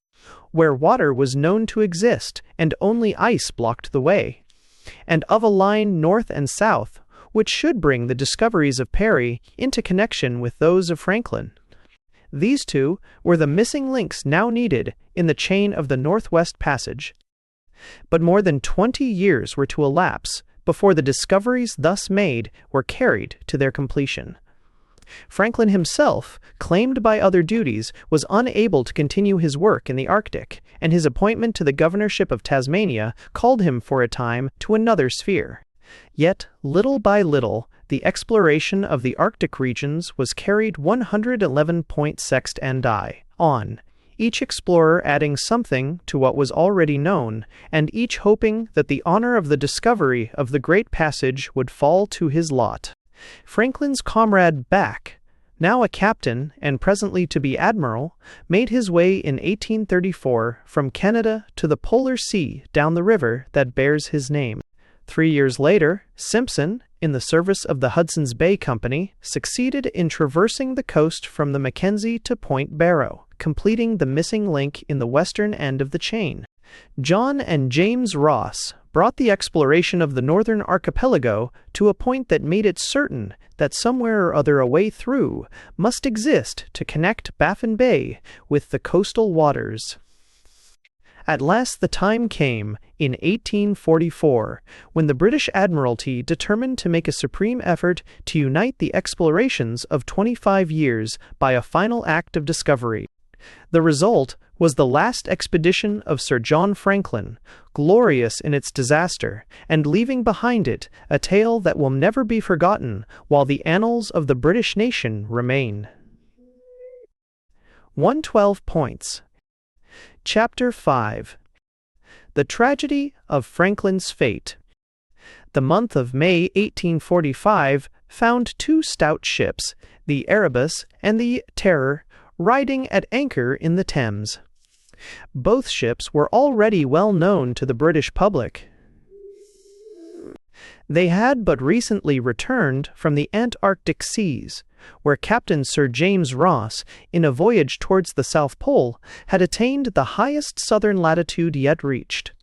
S1: where water was known to exist and only ice blocked the way, and of a line north and south, which should bring the discoveries of Parry into connection with those of Franklin. These two were the missing links now needed in the chain of the Northwest Passage. But more than 20 years were to elapse before the discoveries thus made were carried to their completion. Franklin himself, claimed by other duties, was unable to continue his work in the Arctic, and his appointment to the governorship of Tasmania called him for a time to another sphere. Yet, little by little, the exploration of the Arctic regions was carried 111 point sext on, each explorer adding something to what was already known, and each hoping that the honor of the discovery of the great passage would fall to his lot. Franklin's comrade Back, now a captain and presently to be admiral, made his way in 1834 from Canada to the Polar Sea down the river that bears his name. 3 years later, Simpson, in the service of the Hudson's Bay Company, succeeded in traversing the coast from the Mackenzie to Point Barrow, completing the missing link in the western end of the chain. John and James Ross brought the exploration of the northern archipelago to a point that made it certain that somewhere or other a way through must exist to connect Baffin Bay with the coastal waters. At last the time came, in 1844, when the British Admiralty determined to make a supreme effort to unite the explorations of 25 years by a final act of discovery. The result was the last expedition of Sir John Franklin, glorious in its disaster, and leaving behind it a tale that will never be forgotten while the annals of the British nation remain. 112 points. Chapter 5. The Tragedy of Franklin's Fate. The month of May 1845 found two stout ships, the Erebus and the Terror, riding at anchor in the Thames. Both ships were already well known to the British public. They had but recently returned from the Antarctic seas, where Captain Sir James Ross, in a voyage towards the South Pole, had attained the highest southern latitude yet reached.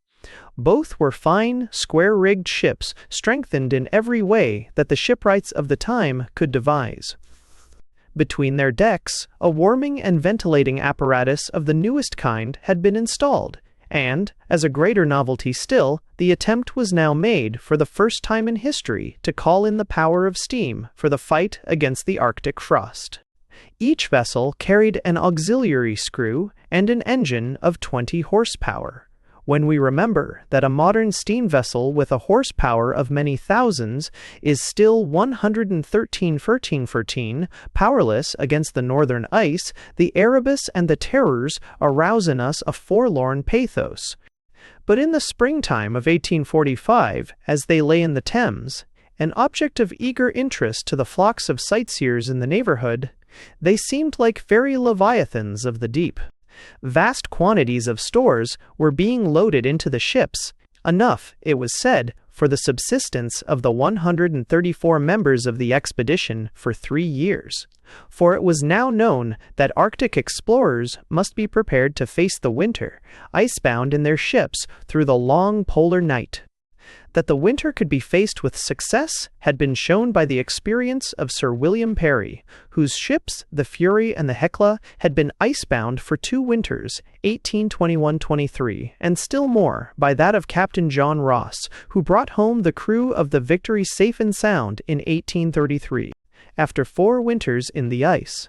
S1: Both were fine, square-rigged ships, strengthened in every way that the shipwrights of the time could devise. Between their decks, a warming and ventilating apparatus of the newest kind had been installed, and, as a greater novelty still, the attempt was now made for the first time in history to call in the power of steam for the fight against the Arctic frost. Each vessel carried an auxiliary screw and an engine of 20 horsepower. When we remember that a modern steam vessel with a horsepower of many thousands is still 113 powerless against the northern ice, the Erebus and the Terrors arouse in us a forlorn pathos. But in the springtime of 1845, as they lay in the Thames, an object of eager interest to the flocks of sightseers in the neighborhood, they seemed like fairy leviathans of the deep. Vast quantities of stores were being loaded into the ships, enough, it was said, for the subsistence of the 134 members of the expedition for 3 years. For it was now known that Arctic explorers must be prepared to face the winter, icebound in their ships through the long polar night. That the winter could be faced with success had been shown by the experience of Sir William Parry, whose ships, the Fury and the Hecla, had been icebound for 2 winters, 1821-23, and still more by that of Captain John Ross, who brought home the crew of the Victory safe and sound in 1833, after 4 winters in the ice.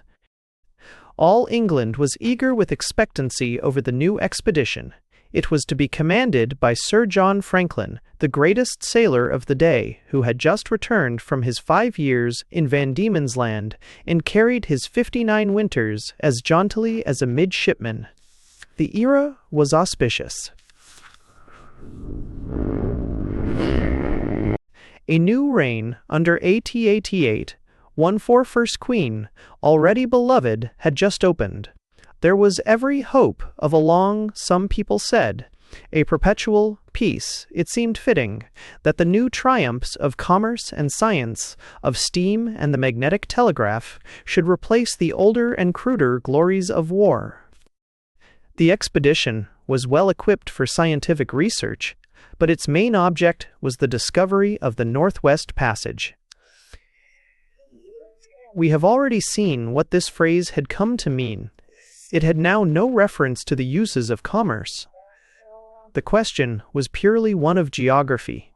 S1: All England was eager with expectancy over the new expedition. It was to be commanded by Sir John Franklin, the greatest sailor of the day, who had just returned from his 5 years in Van Diemen's Land and carried his 59 winters as jauntily as a midshipman. The era was auspicious. A new reign under AT-AT-8, one for First Queen, already beloved, had just opened. There was every hope of a long, some people said, a perpetual peace. It seemed fitting that the new triumphs of commerce and science, of steam and the magnetic telegraph, should replace the older and cruder glories of war. The expedition was well equipped for scientific research, but its main object was the discovery of the Northwest Passage. We have already seen what this phrase had come to mean. It had now no reference to the uses of commerce. The question was purely one of geography.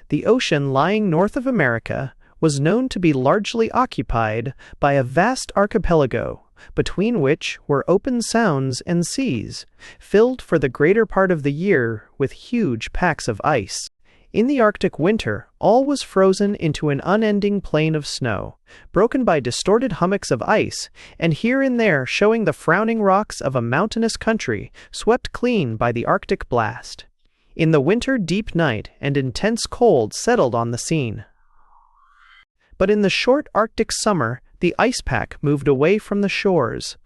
S1: The ocean lying north of America was known to be largely occupied by a vast archipelago, between which were open sounds and seas, filled for the greater part of the year with huge packs of ice. In the Arctic winter, all was frozen into an unending plain of snow, broken by distorted hummocks of ice, and here and there showing the frowning rocks of a mountainous country swept clean by the Arctic blast. In the winter, deep night and intense cold settled on the scene. But in the short Arctic summer, the ice pack moved away from the shores.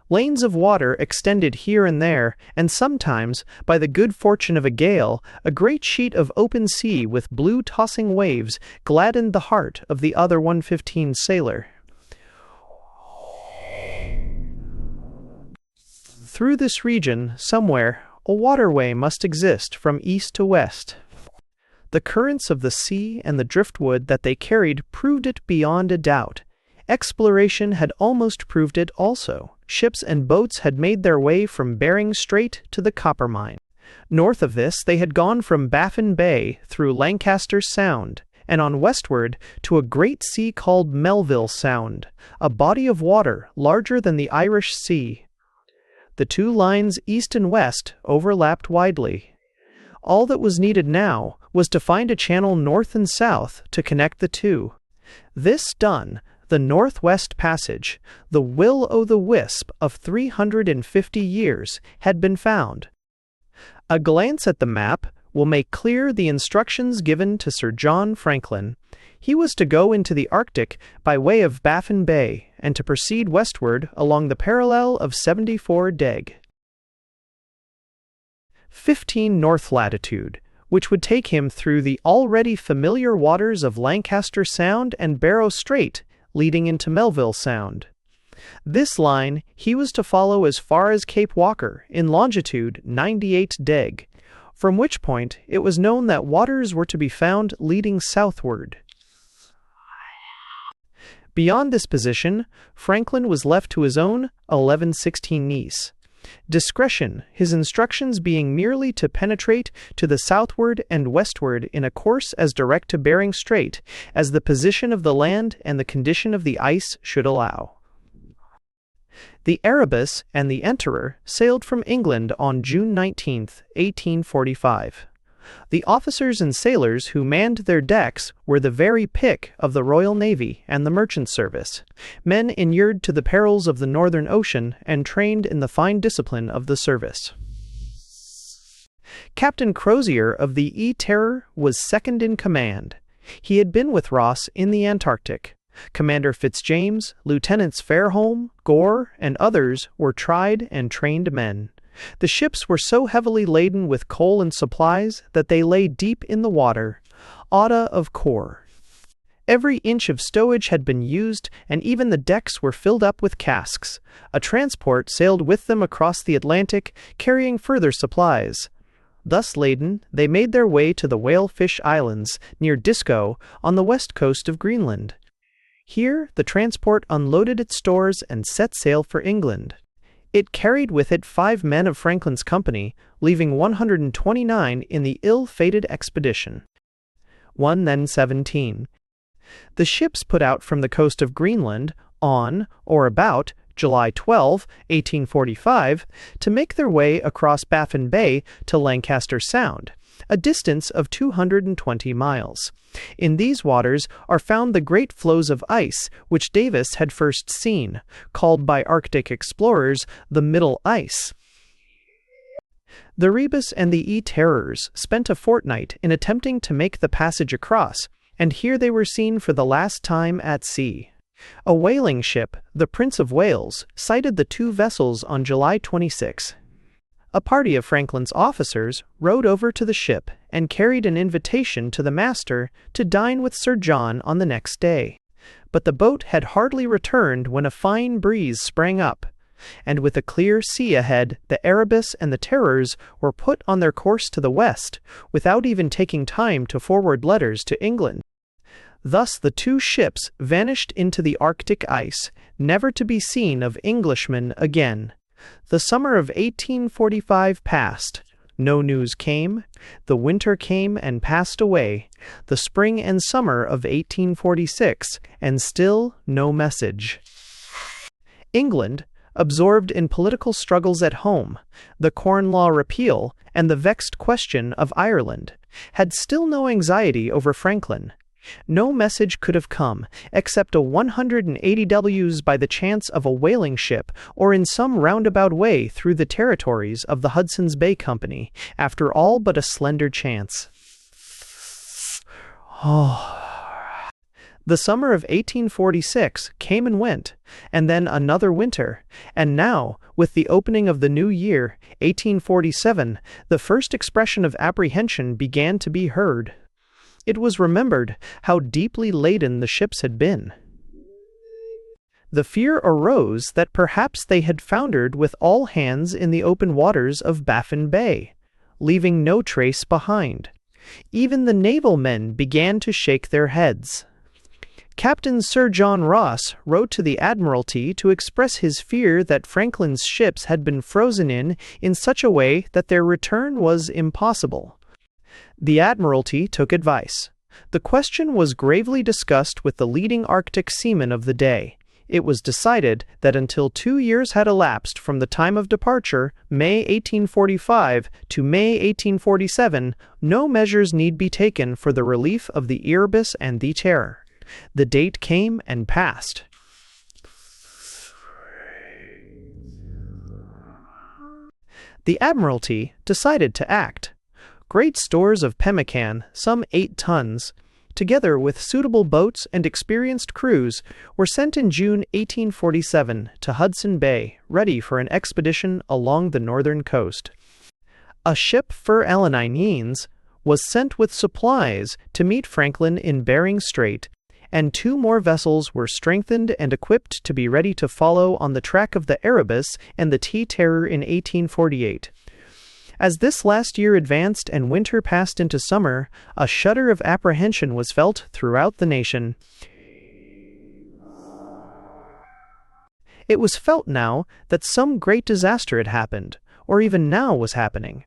S1: Lanes of water extended here and there, and sometimes, by the good fortune of a gale, a great sheet of open sea with blue tossing waves gladdened the heart of the other 115 sailor. Through this region, somewhere, a waterway must exist from east to west. The currents of the sea and the driftwood that they carried proved it beyond a doubt. Exploration had almost proved it also. Ships and boats had made their way from Bering Strait to the copper mine. North of this, they had gone from Baffin Bay through Lancaster Sound, and on westward to a great sea called Melville Sound, a body of water larger than the Irish Sea. The 2 lines east and west overlapped widely. All that was needed now was to find a channel north and south to connect the 2. This done, the Northwest Passage, the will-o'-the-wisp of 350 years, had been found. A glance at the map will make clear the instructions given to Sir John Franklin. He was to go into the Arctic by way of Baffin Bay and to proceed westward along the parallel of 74 Deg. 15 north latitude, which would take him through the already familiar waters of Lancaster Sound and Barrow Strait, leading into Melville Sound. This line he was to follow as far as Cape Walker in longitude 98 deg, from which point it was known that waters were to be found leading southward. Beyond this position, Franklin was left to his own 11/16 Nice. Discretion, his instructions being merely to penetrate to the southward and westward in a course as direct to Bering Strait as the position of the land and the condition of the ice should allow. The Erebus and the Enterer sailed from England on June 19, 1845. The officers and sailors who manned their decks were the very pick of the Royal Navy and the merchant service, men inured to the perils of the Northern Ocean and trained in the fine discipline of the service. Captain Crozier of the E-Terror was second in command. He had been with Ross in the Antarctic. Commander Fitzjames, Lieutenants Fairholme, Gore, and others were tried and trained men. The ships were so heavily laden with coal and supplies that they lay deep in the water, Auda of Corps. Every inch of stowage had been used, and even the decks were filled up with casks. A transport sailed with them across the Atlantic, carrying further supplies. Thus laden, they made their way to the Whalefish Islands, near Disco, on the west coast of Greenland. Here, the transport unloaded its stores and set sail for England. It carried with it 5 men of Franklin's company, leaving 129 in the ill-fated expedition. 1 then 17. The ships put out from the coast of Greenland on, or about, July 12, 1845, to make their way across Baffin Bay to Lancaster Sound, a distance of 220 miles. In these waters are found the great floes of ice which Davis had first seen, called by Arctic explorers the Middle Ice. The Rebus and the E-Terrors spent a fortnight in attempting to make the passage across, and here they were seen for the last time at sea. A whaling ship, the Prince of Wales, sighted the 2 vessels on July 26. A party of Franklin's officers rowed over to the ship and carried an invitation to the master to dine with Sir John on the next day. But the boat had hardly returned when a fine breeze sprang up, and with a clear sea ahead, the Erebus and the Terrors were put on their course to the west, without even taking time to forward letters to England. Thus the 2 ships vanished into the Arctic ice, never to be seen of Englishmen again. The summer of 1845 passed. No news came. The winter came and passed away. The spring and summer of 1846, and still no message. England, absorbed in political struggles at home, the Corn Law repeal, and the vexed question of Ireland, had still no anxiety over Franklin. No message could have come, except a 180 Ws by the chance of a whaling ship or in some roundabout way through the territories of the Hudson's Bay Company, after all but a slender chance. The summer of 1846 came and went, and then another winter, and now, with the opening of the new year, 1847, the first expression of apprehension began to be heard. It was remembered how deeply laden the ships had been. The fear arose that perhaps they had foundered with all hands in the open waters of Baffin Bay, leaving no trace behind. Even the naval men began to shake their heads. Captain Sir John Ross wrote to the Admiralty to express his fear that Franklin's ships had been frozen in such a way that their return was impossible. The Admiralty took advice. The question was gravely discussed with the leading Arctic seamen of the day. It was decided that until 2 years had elapsed from the time of departure, May 1845, to May 1847, no measures need be taken for the relief of the Erebus and the Terror. The date came and passed. The Admiralty decided to act. Great stores of pemmican, some 8 tons, together with suitable boats and experienced crews, were sent in June 1847 to Hudson Bay, ready for an expedition along the northern coast. A ship for Leacock was sent with supplies to meet Franklin in Bering Strait, and 2 more vessels were strengthened and equipped to be ready to follow on the track of the Erebus and the Terror in 1848. As this last year advanced and winter passed into summer, a shudder of apprehension was felt throughout the nation. It was felt now that some great disaster had happened, or even now was happening.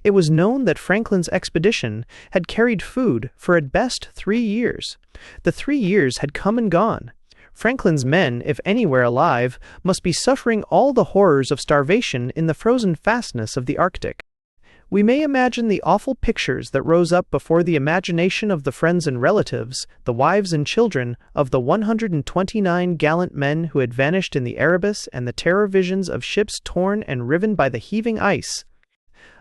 S1: It was known that Franklin's expedition had carried food for at best 3 years. The 3 years had come and gone. Franklin's men, if anywhere alive, must be suffering all the horrors of starvation in the frozen fastness of the Arctic. We may imagine the awful pictures that rose up before the imagination of the friends and relatives, the wives and children, of the 129 gallant men who had vanished in the Erebus, and the terror visions of ships torn and riven by the heaving ice,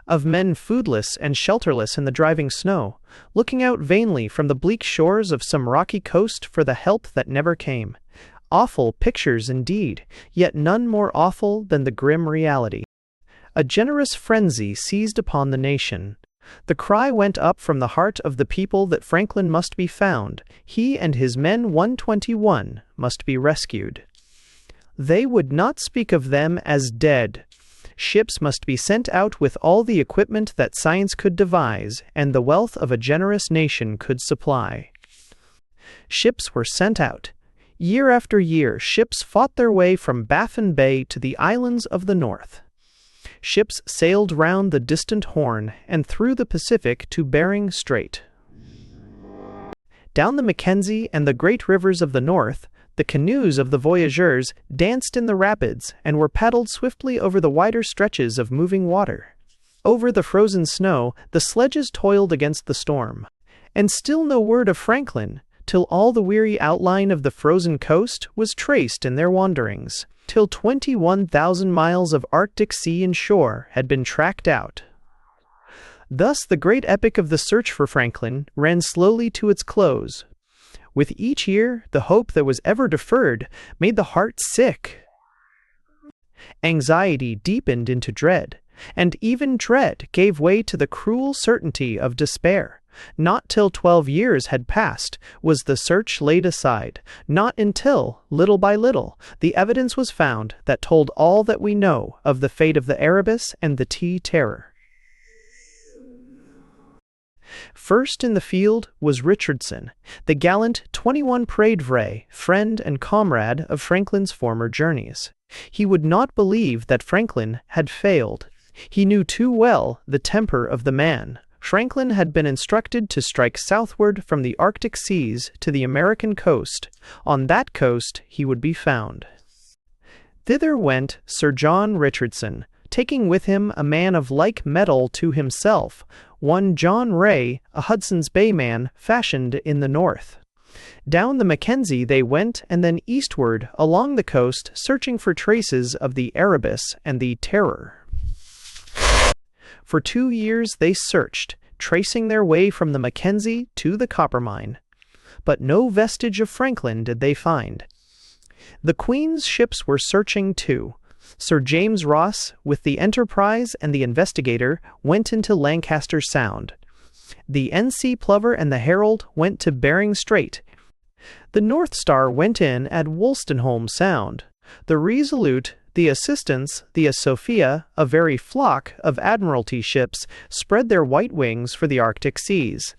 S1: of men foodless and shelterless in the driving snow, looking out vainly from the bleak shores of some rocky coast for the help that never came. Awful pictures indeed, yet none more awful than the grim reality. A generous frenzy seized upon the nation. The cry went up from the heart of the people that Franklin must be found. He and his men 121 must be rescued. They would not speak of them as dead. Ships must be sent out with all the equipment that science could devise and the wealth of a generous nation could supply. Ships were sent out. Year after year, ships fought their way from Baffin Bay to the islands of the north. Ships sailed round the distant Horn and through the Pacific to Bering Strait. Down the Mackenzie and the great rivers of the north, the canoes of the voyageurs danced in the rapids and were paddled swiftly over the wider stretches of moving water. Over the frozen snow, the sledges toiled against the storm. And still no word of Franklin, till all the weary outline of the frozen coast was traced in their wanderings, till 21,000 miles of Arctic sea and shore had been tracked out. Thus the great epic of the search for Franklin ran slowly to its close. With each year, the hope that was ever deferred made the heart sick. Anxiety deepened into dread, and even dread gave way to the cruel certainty of despair. Not till 12 years had passed was the search laid aside, not until, little by little, the evidence was found that told all that we know of the fate of the Erebus and the Terror. First in the field was Richardson, the gallant 21 Praedvray, friend and comrade of Franklin's former journeys. He would not believe that Franklin had failed. He knew too well the temper of the man. Franklin had been instructed to strike southward from the Arctic seas to the American coast. On that coast he would be found. Thither went Sir John Richardson, taking with him a man of like mettle to himself, one John Ray, a Hudson's Bay man fashioned in the north. Down the Mackenzie they went, and then eastward along the coast, searching for traces of the Erebus and the Terror. For 2 years they searched, tracing their way from the Mackenzie to the Coppermine. But no vestige of Franklin did they find. The Queen's ships were searching too. Sir James Ross, with the Enterprise and the Investigator, went into Lancaster Sound. The N.C. Plover and the Herald went to Bering Strait. The North Star went in at Wolstenholme Sound. The Resolute, the Assistance, the Sophia, a very flock of Admiralty ships, spread their white wings for the Arctic seas.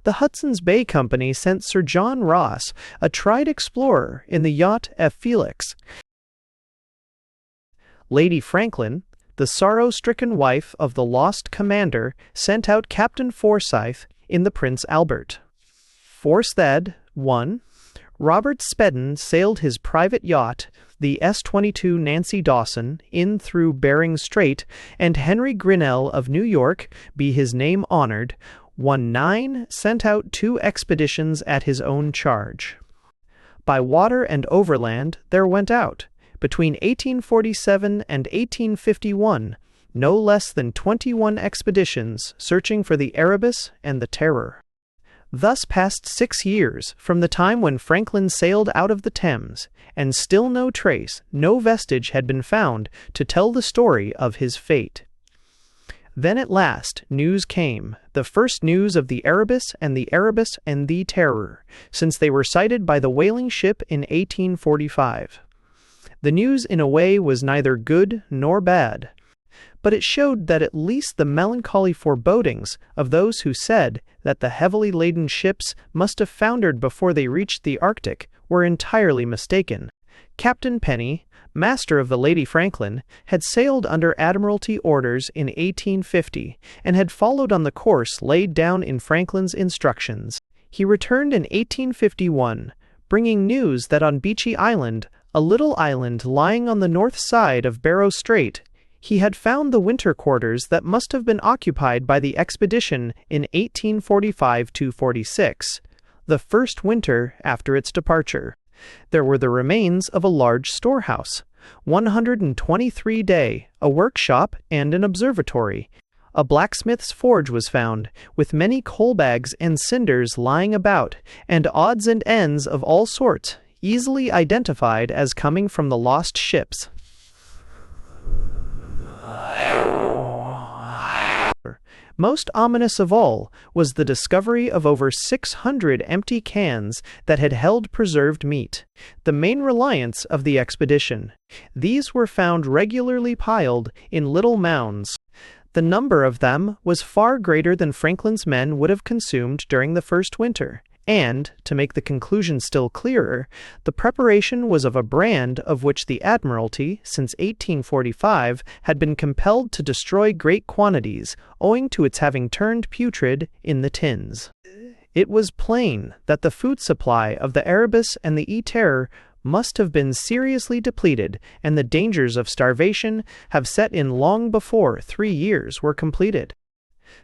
S1: The Hudson's Bay Company sent Sir John Ross, a tried explorer, in the yacht F. Felix. Lady Franklin, the sorrow-stricken wife of the lost commander, sent out Captain Forsyth in the Prince Albert. Forstad, 1. Robert Spedden sailed his private yacht, the S-22 Nancy Dawson, in through Bering Strait, and Henry Grinnell of New York, be his name honored, 1-9 sent out 2 expeditions at his own charge. By water and overland there went out, between 1847 and 1851, no less than 21 expeditions searching for the Erebus and the Terror. Thus passed 6 years from the time when Franklin sailed out of the Thames, and still no trace, no vestige had been found to tell the story of his fate. Then at last news came, the first news of the Erebus and the Terror, since they were sighted by the whaling ship in 1845. The news in a way was neither good nor bad, but it showed that at least the melancholy forebodings of those who said that the heavily laden ships must have foundered before they reached the Arctic were entirely mistaken. Captain Penny, master of the Lady Franklin, had sailed under Admiralty orders in 1850 and had followed on the course laid down in Franklin's instructions. He returned in 1851, bringing news that on Beechey Island, a little island lying on the north side of Barrow Strait, he had found the winter quarters that must have been occupied by the expedition in 1845-46, the first winter after its departure. There were the remains of a large storehouse, 123 day, a workshop, and an observatory. A blacksmith's forge was found, with many coal bags and cinders lying about, and odds and ends of all sorts, easily identified as coming from the lost ships. Most ominous of all was the discovery of over 600 empty cans that had held preserved meat, the main reliance of the expedition. These were found regularly piled in little mounds. The number of them was far greater than Franklin's men would have consumed during the first winter. And, to make the conclusion still clearer, the preparation was of a brand of which the Admiralty, since 1845, had been compelled to destroy great quantities, owing to its having turned putrid in the tins. It was plain that the food supply of the Erebus and the Terror must have been seriously depleted, and the dangers of starvation have set in long before 3 years were completed.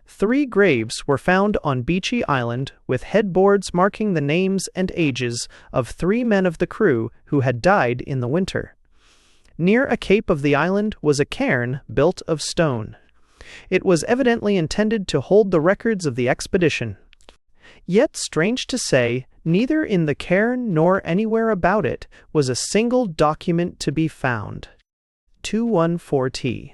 S1: 3 graves were found on Beechey Island, with headboards marking the names and ages of 3 men of the crew who had died in the winter. Near a cape of the island was a cairn built of stone. It was evidently intended to hold the records of the expedition. Yet, strange to say, neither in the cairn nor anywhere about it was a single document to be found. 214T.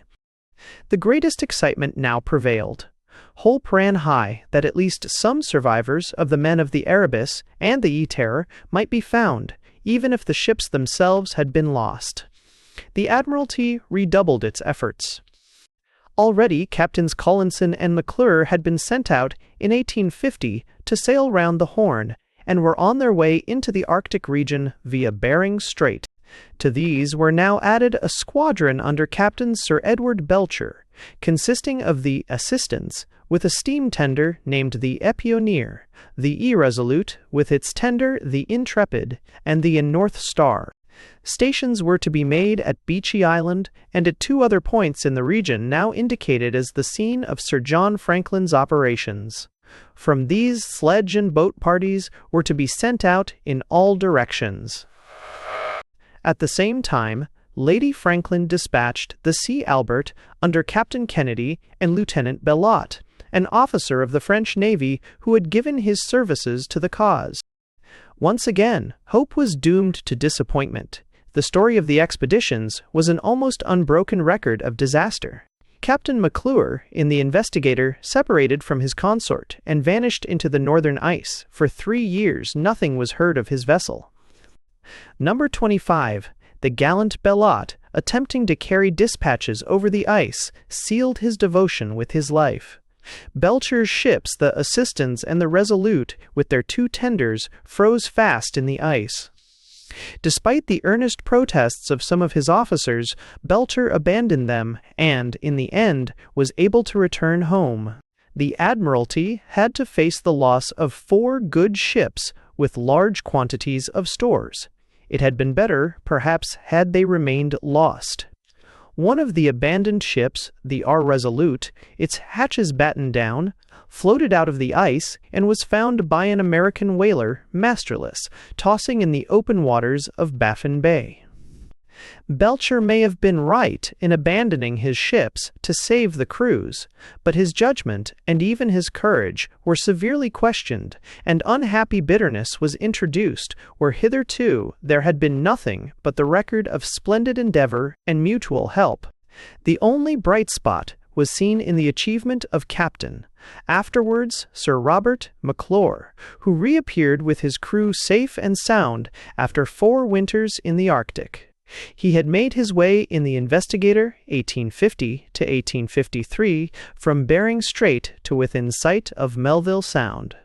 S1: The greatest excitement now prevailed. Hope ran high that at least some survivors of the men of the Erebus and the Terror might be found, even if the ships themselves had been lost. The Admiralty redoubled its efforts. Already Captains Collinson and McClure had been sent out in 1850 to sail round the Horn, and were on their way into the Arctic region via Bering Strait. To these were now added a squadron under Captain Sir Edward Belcher, consisting of the Assistants, with a steam tender named the Epioneer, the Irresolute, with its tender the Intrepid, and the North Star. Stations were to be made at Beechey Island and at 2 other points in the region now indicated as the scene of Sir John Franklin's operations. From these sledge and boat parties were to be sent out in all directions. At the same time, Lady Franklin dispatched the Sea Albert under Captain Kennedy and Lieutenant Bellot, an officer of the French Navy who had given his services to the cause. Once again, hope was doomed to disappointment. The story of the expeditions was an almost unbroken record of disaster. Captain McClure, in the Investigator, separated from his consort and vanished into the northern ice. For 3 years nothing was heard of his vessel. Number 25, the gallant Bellot, attempting to carry dispatches over the ice, sealed his devotion with his life. Belcher's ships, the Assistance and the Resolute, with their 2 tenders, froze fast in the ice. Despite the earnest protests of some of his officers, Belcher abandoned them and, in the end, was able to return home. The Admiralty had to face the loss of 4 good ships with large quantities of stores. It had been better, perhaps, had they remained lost. One of the abandoned ships, the Resolute, its hatches battened down, floated out of the ice and was found by an American whaler, masterless, tossing in the open waters of Baffin Bay. Belcher may have been right in abandoning his ships to save the crews, but his judgment and even his courage were severely questioned, and unhappy bitterness was introduced where hitherto there had been nothing but the record of splendid endeavor and mutual help. The only bright spot was seen in the achievement of Captain, afterwards Sir Robert McClure, who reappeared with his crew safe and sound after 4 winters in the Arctic. He had made his way in the Investigator 1850 to 1853 from Bering Strait to within sight of Melville Sound.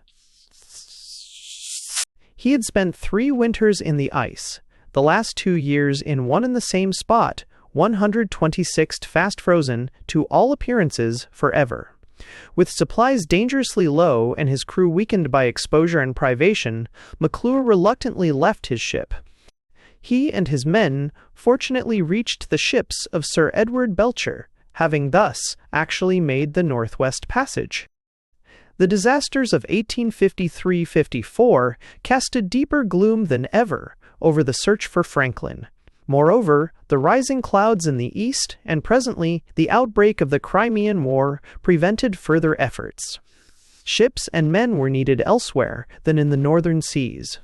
S1: He had spent 3 winters in the ice, the last 2 years in one and the same spot, 126th fast frozen, to all appearances, forever. With supplies dangerously low and his crew weakened by exposure and privation, McClure reluctantly left his ship. He and his men fortunately reached the ships of Sir Edward Belcher, having thus actually made the Northwest Passage. The disasters of 1853-54 cast a deeper gloom than ever over the search for Franklin. Moreover, the rising clouds in the east and presently the outbreak of the Crimean War prevented further efforts. Ships and men were needed elsewhere than in the northern seas.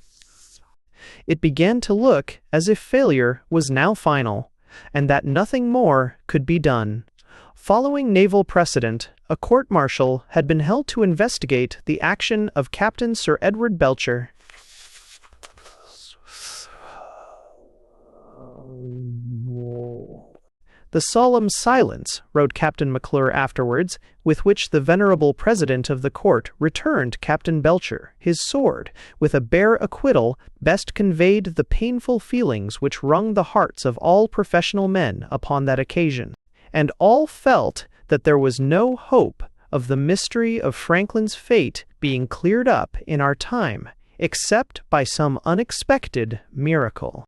S1: It began to look as if failure was now final, and that nothing more could be done. Following naval precedent, a court-martial had been held to investigate the action of Captain Sir Edward Belcher. The solemn silence, wrote Captain McClure afterwards, with which the venerable president of the court returned Captain Belcher his sword, with a bare acquittal, best conveyed the painful feelings which wrung the hearts of all professional men upon that occasion, and all felt that there was no hope of the mystery of Franklin's fate being cleared up in our time, except by some unexpected miracle.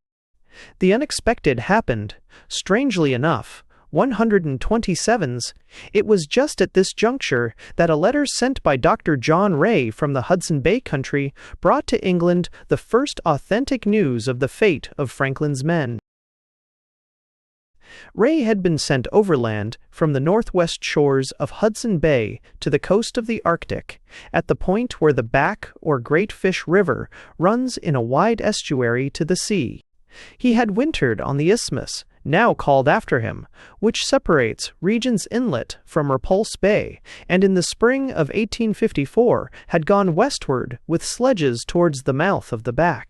S1: The unexpected happened, strangely enough, 127s. It was just at this juncture that a letter sent by Dr. John Rae from the Hudson Bay country brought to England the first authentic news of the fate of Franklin's men. Rae had been sent overland from the northwest shores of Hudson Bay to the coast of the Arctic, at the point where the Back or Great Fish River runs in a wide estuary to the sea. He had wintered on the isthmus, now called after him, which separates Regent's Inlet from Repulse Bay, and in the spring of 1854 had gone westward with sledges towards the mouth of the Back.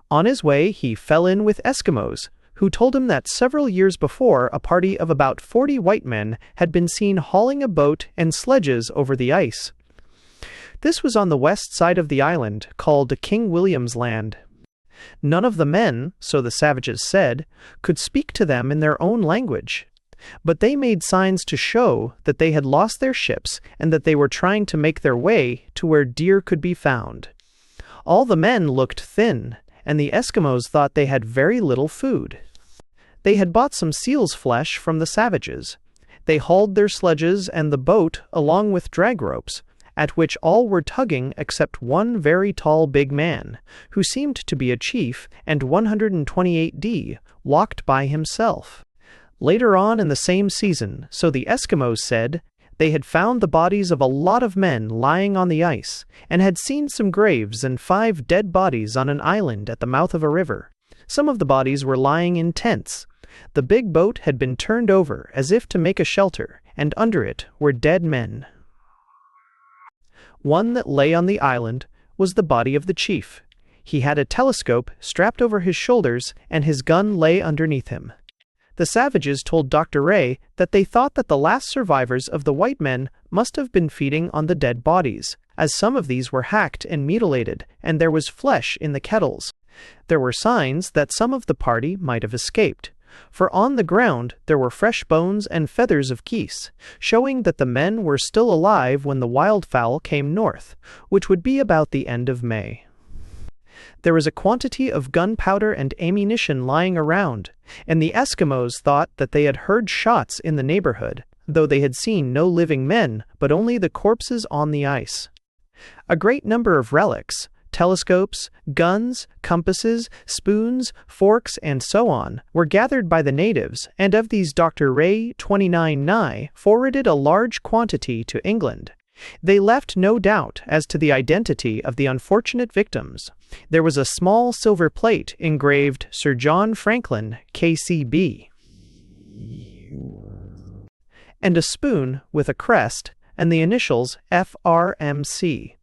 S1: On his way he fell in with Eskimos, who told him that several years before a party of about 40 white men had been seen hauling a boat and sledges over the ice. This was on the west side of the island, called King William's Land. None of the men, so the savages said, could speak to them in their own language, but they made signs to show that they had lost their ships and that they were trying to make their way to where deer could be found. All the men looked thin, and the Eskimos thought they had very little food. They had bought some seal's flesh from the savages. They hauled their sledges and the boat along with drag ropes, at which all were tugging except one very tall big man, who seemed to be a chief, and 128D walked by himself. Later on in the same season, so the Eskimos said, they had found the bodies of a lot of men lying on the ice, and had seen some graves and 5 dead bodies on an island at the mouth of a river. Some of the bodies were lying in tents. The big boat had been turned over as if to make a shelter, and under it were dead men. One that lay on the island was the body of the chief. He had a telescope strapped over his shoulders, and his gun lay underneath him. The savages told Dr. Rae that they thought that the last survivors of the white men must have been feeding on the dead bodies, as some of these were hacked and mutilated, and there was flesh in the kettles. There were signs that some of the party might have escaped, for on the ground there were fresh bones and feathers of geese, showing that the men were still alive when the wildfowl came north, which would be about the end of May. There was a quantity of gunpowder and ammunition lying around, and the Eskimos thought that they had heard shots in the neighborhood, though they had seen no living men, but only the corpses on the ice. A great number of relics, telescopes, guns, compasses, spoons, forks, and so on, were gathered by the natives, and of these Dr. Rae 29 Nye forwarded a large quantity to England. They left no doubt as to the identity of the unfortunate victims. There was a small silver plate engraved Sir John Franklin, K.C.B. and a spoon with a crest and the initials FRMC,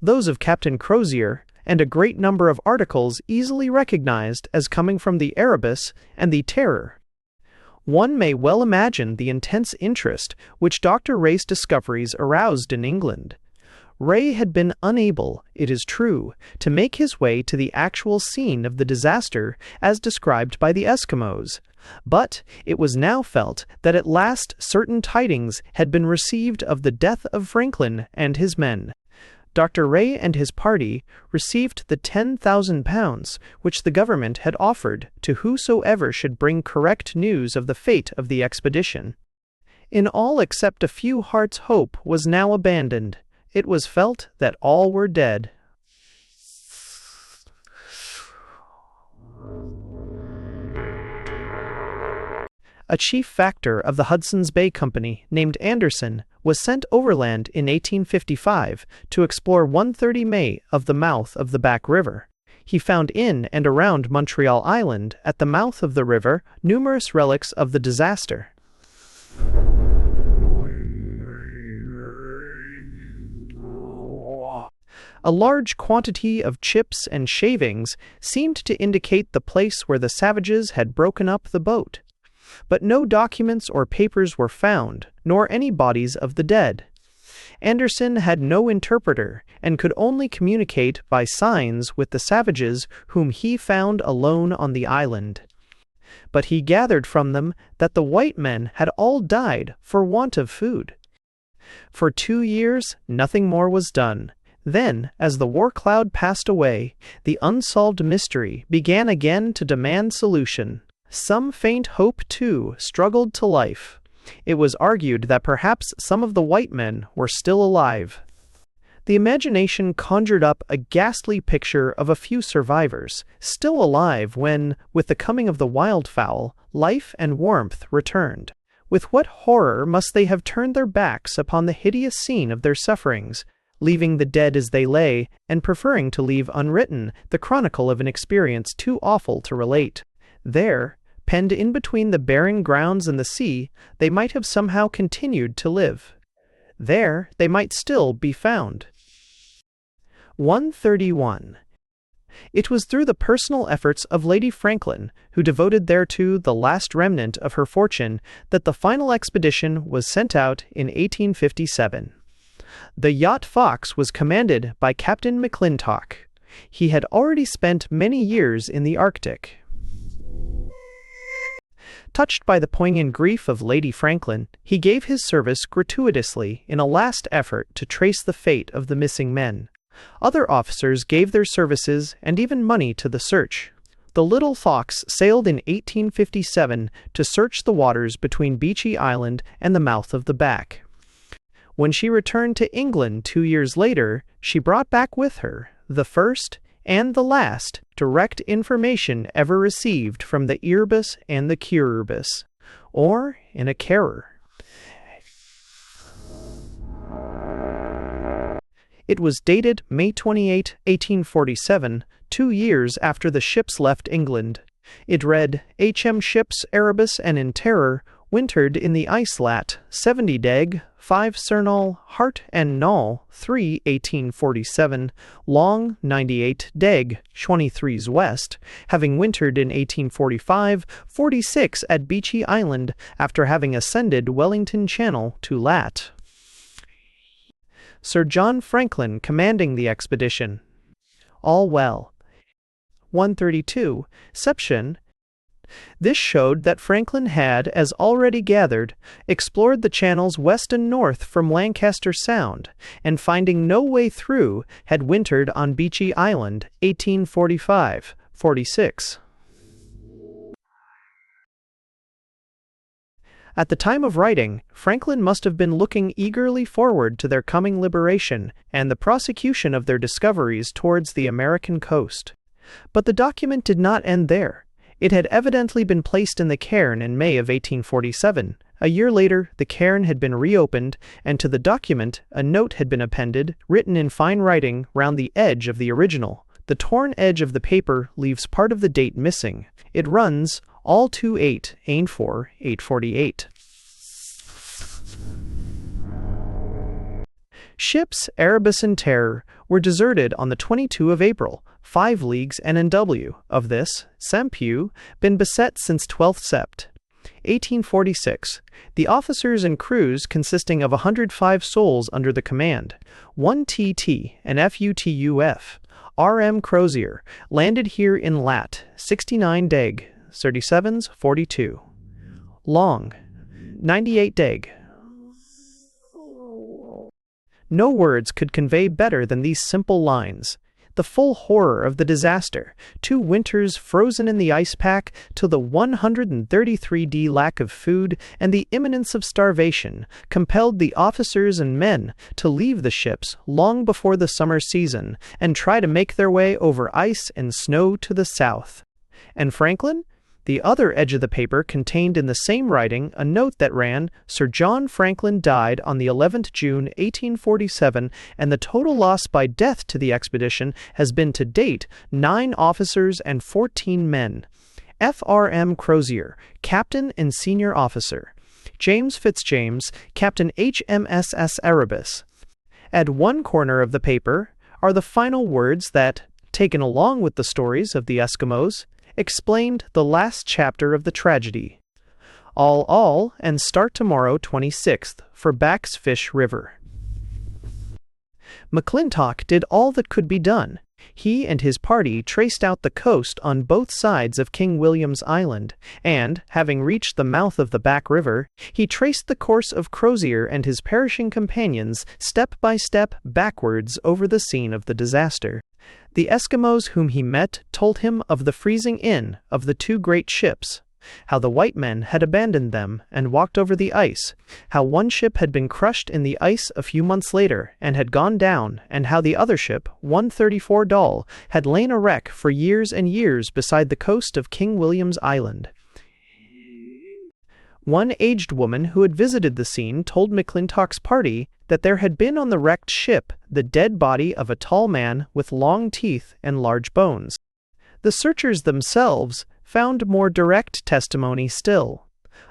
S1: those of Captain Crozier, and a great number of articles easily recognized as coming from the Erebus and the Terror. One may well imagine the intense interest which Dr. Ray's discoveries aroused in England. Ray had been unable, it is true, to make his way to the actual scene of the disaster as described by the Eskimos, but it was now felt that at last certain tidings had been received of the death of Franklin and his men. Dr. Ray and his party received the £10,000 which the government had offered to whosoever should bring correct news of the fate of the expedition. In all except a few hearts hope was now abandoned. It was felt that all were dead. A chief factor of the Hudson's Bay Company, named Anderson, was sent overland in 1855 to explore 130 May of the mouth of the Back River. He found in and around Montreal Island, at the mouth of the river, numerous relics of the disaster. A large quantity of chips and shavings seemed to indicate the place where the savages had broken up the boat. But no documents or papers were found, nor any bodies of the dead. Anderson had no interpreter, and could only communicate by signs with the savages whom he found alone on the island. But he gathered from them that the white men had all died for want of food. For 2 years nothing more was done. Then, as the war cloud passed away, the unsolved mystery began again to demand solution. Some faint hope, too, struggled to life. It was argued that perhaps some of the white men were still alive. The imagination conjured up a ghastly picture of a few survivors, still alive when, with the coming of the wildfowl, life and warmth returned. With what horror must they have turned their backs upon the hideous scene of their sufferings, leaving the dead as they lay, and preferring to leave unwritten the chronicle of an experience too awful to relate. There, penned in between the barren grounds and the sea, they might have somehow continued to live. There they might still be found. 131. It was through the personal efforts of Lady Franklin, who devoted thereto the last remnant of her fortune, that the final expedition was sent out in 1857. The yacht Fox was commanded by Captain McClintock. He had already spent many years in the Arctic. Touched by the poignant grief of Lady Franklin, he gave his service gratuitously in a last effort to trace the fate of the missing men. Other officers gave their services and even money to the search. The Little Fox sailed in 1857 to search the waters between Beechey Island and the mouth of the Back. When she returned to England 2 years later, she brought back with her the first and the last direct information ever received from the Erebus and the Curubus, or in a carer. It was dated May 28, 1847, 2 years after the ships left England. It read, H.M. ships Erebus and Terror wintered in the Icelat, 70 Deg, 5 Cernal, Hart and Null, 3 1847, Long, 98 Deg, 23's West, having wintered in 1845, 46 at Beechey Island after having ascended Wellington Channel to Lat. Sir John Franklin commanding the expedition. All well. 132. Seption. This showed that Franklin had, as already gathered, explored the channels west and north from Lancaster Sound, and finding no way through, had wintered on Beechey Island, 1845-46. At the time of writing, Franklin must have been looking eagerly forward to their coming liberation and the prosecution of their discoveries towards the American coast. But the document did not end there. It had evidently been placed in the cairn in May of 1847. A year later, the cairn had been reopened, and to the document a note had been appended, written in fine writing round the edge of the original. The torn edge of the paper leaves part of the date missing. It runs, all 2/8, ain for 848. Ships Erebus and Terror were deserted on the 22 of April, 5 leagues NNW. Of this, Sempu been beset since 12th Sept. 1846. The officers and crews consisting of 105 souls under the command, 1 TT and FUTUF, RM Crozier, landed here in lat. 69 deg. 37s 42. Long. 98 deg. No words could convey better than these simple lines. The full horror of the disaster, 2 winters frozen in the ice pack till the 133d lack of food and the imminence of starvation, compelled the officers and men to leave the ships long before the summer season and try to make their way over ice and snow to the south. And Franklin? The other edge of the paper contained in the same writing a note that ran, Sir John Franklin died on the 11th June 1847, and the total loss by death to the expedition has been to date 9 officers and 14 men. F.R.M. Crozier, Captain and Senior Officer. James Fitzjames, Captain HMSS Erebus. At one corner of the paper are the final words that, taken along with the stories of the Eskimos, explained the last chapter of the tragedy. All, and start tomorrow 26th for Back's Fish River. McClintock did all that could be done. He and his party traced out the coast on both sides of King William's Island, and, having reached the mouth of the Back River, he traced the course of Crozier and his perishing companions step by step backwards over the scene of the disaster. The Eskimos whom he met told him of the freezing in of the 2 great ships, how the white men had abandoned them and walked over the ice, how one ship had been crushed in the ice a few months later and had gone down, and how the other ship, 134 Doll, had lain a wreck for years and years beside the coast of King William's Island. One aged woman who had visited the scene told McClintock's party that there had been on the wrecked ship the dead body of a tall man with long teeth and large bones. The searchers themselves found more direct testimony still.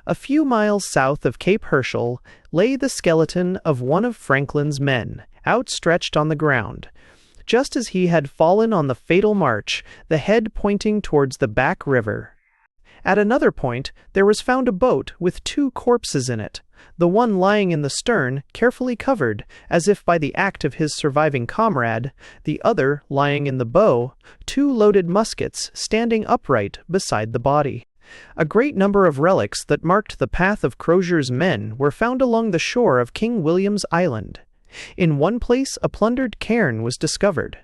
S1: A few miles south of Cape Herschel lay the skeleton of one of Franklin's men, outstretched on the ground, just as he had fallen on the fatal march, the head pointing towards the Back River. At another point, there was found a boat with 2 corpses in it, the one lying in the stern, carefully covered, as if by the act of his surviving comrade, the other lying in the bow, 2 loaded muskets standing upright beside the body. A great number of relics that marked the path of Crozier's men were found along the shore of King William's Island. In one place a plundered cairn was discovered.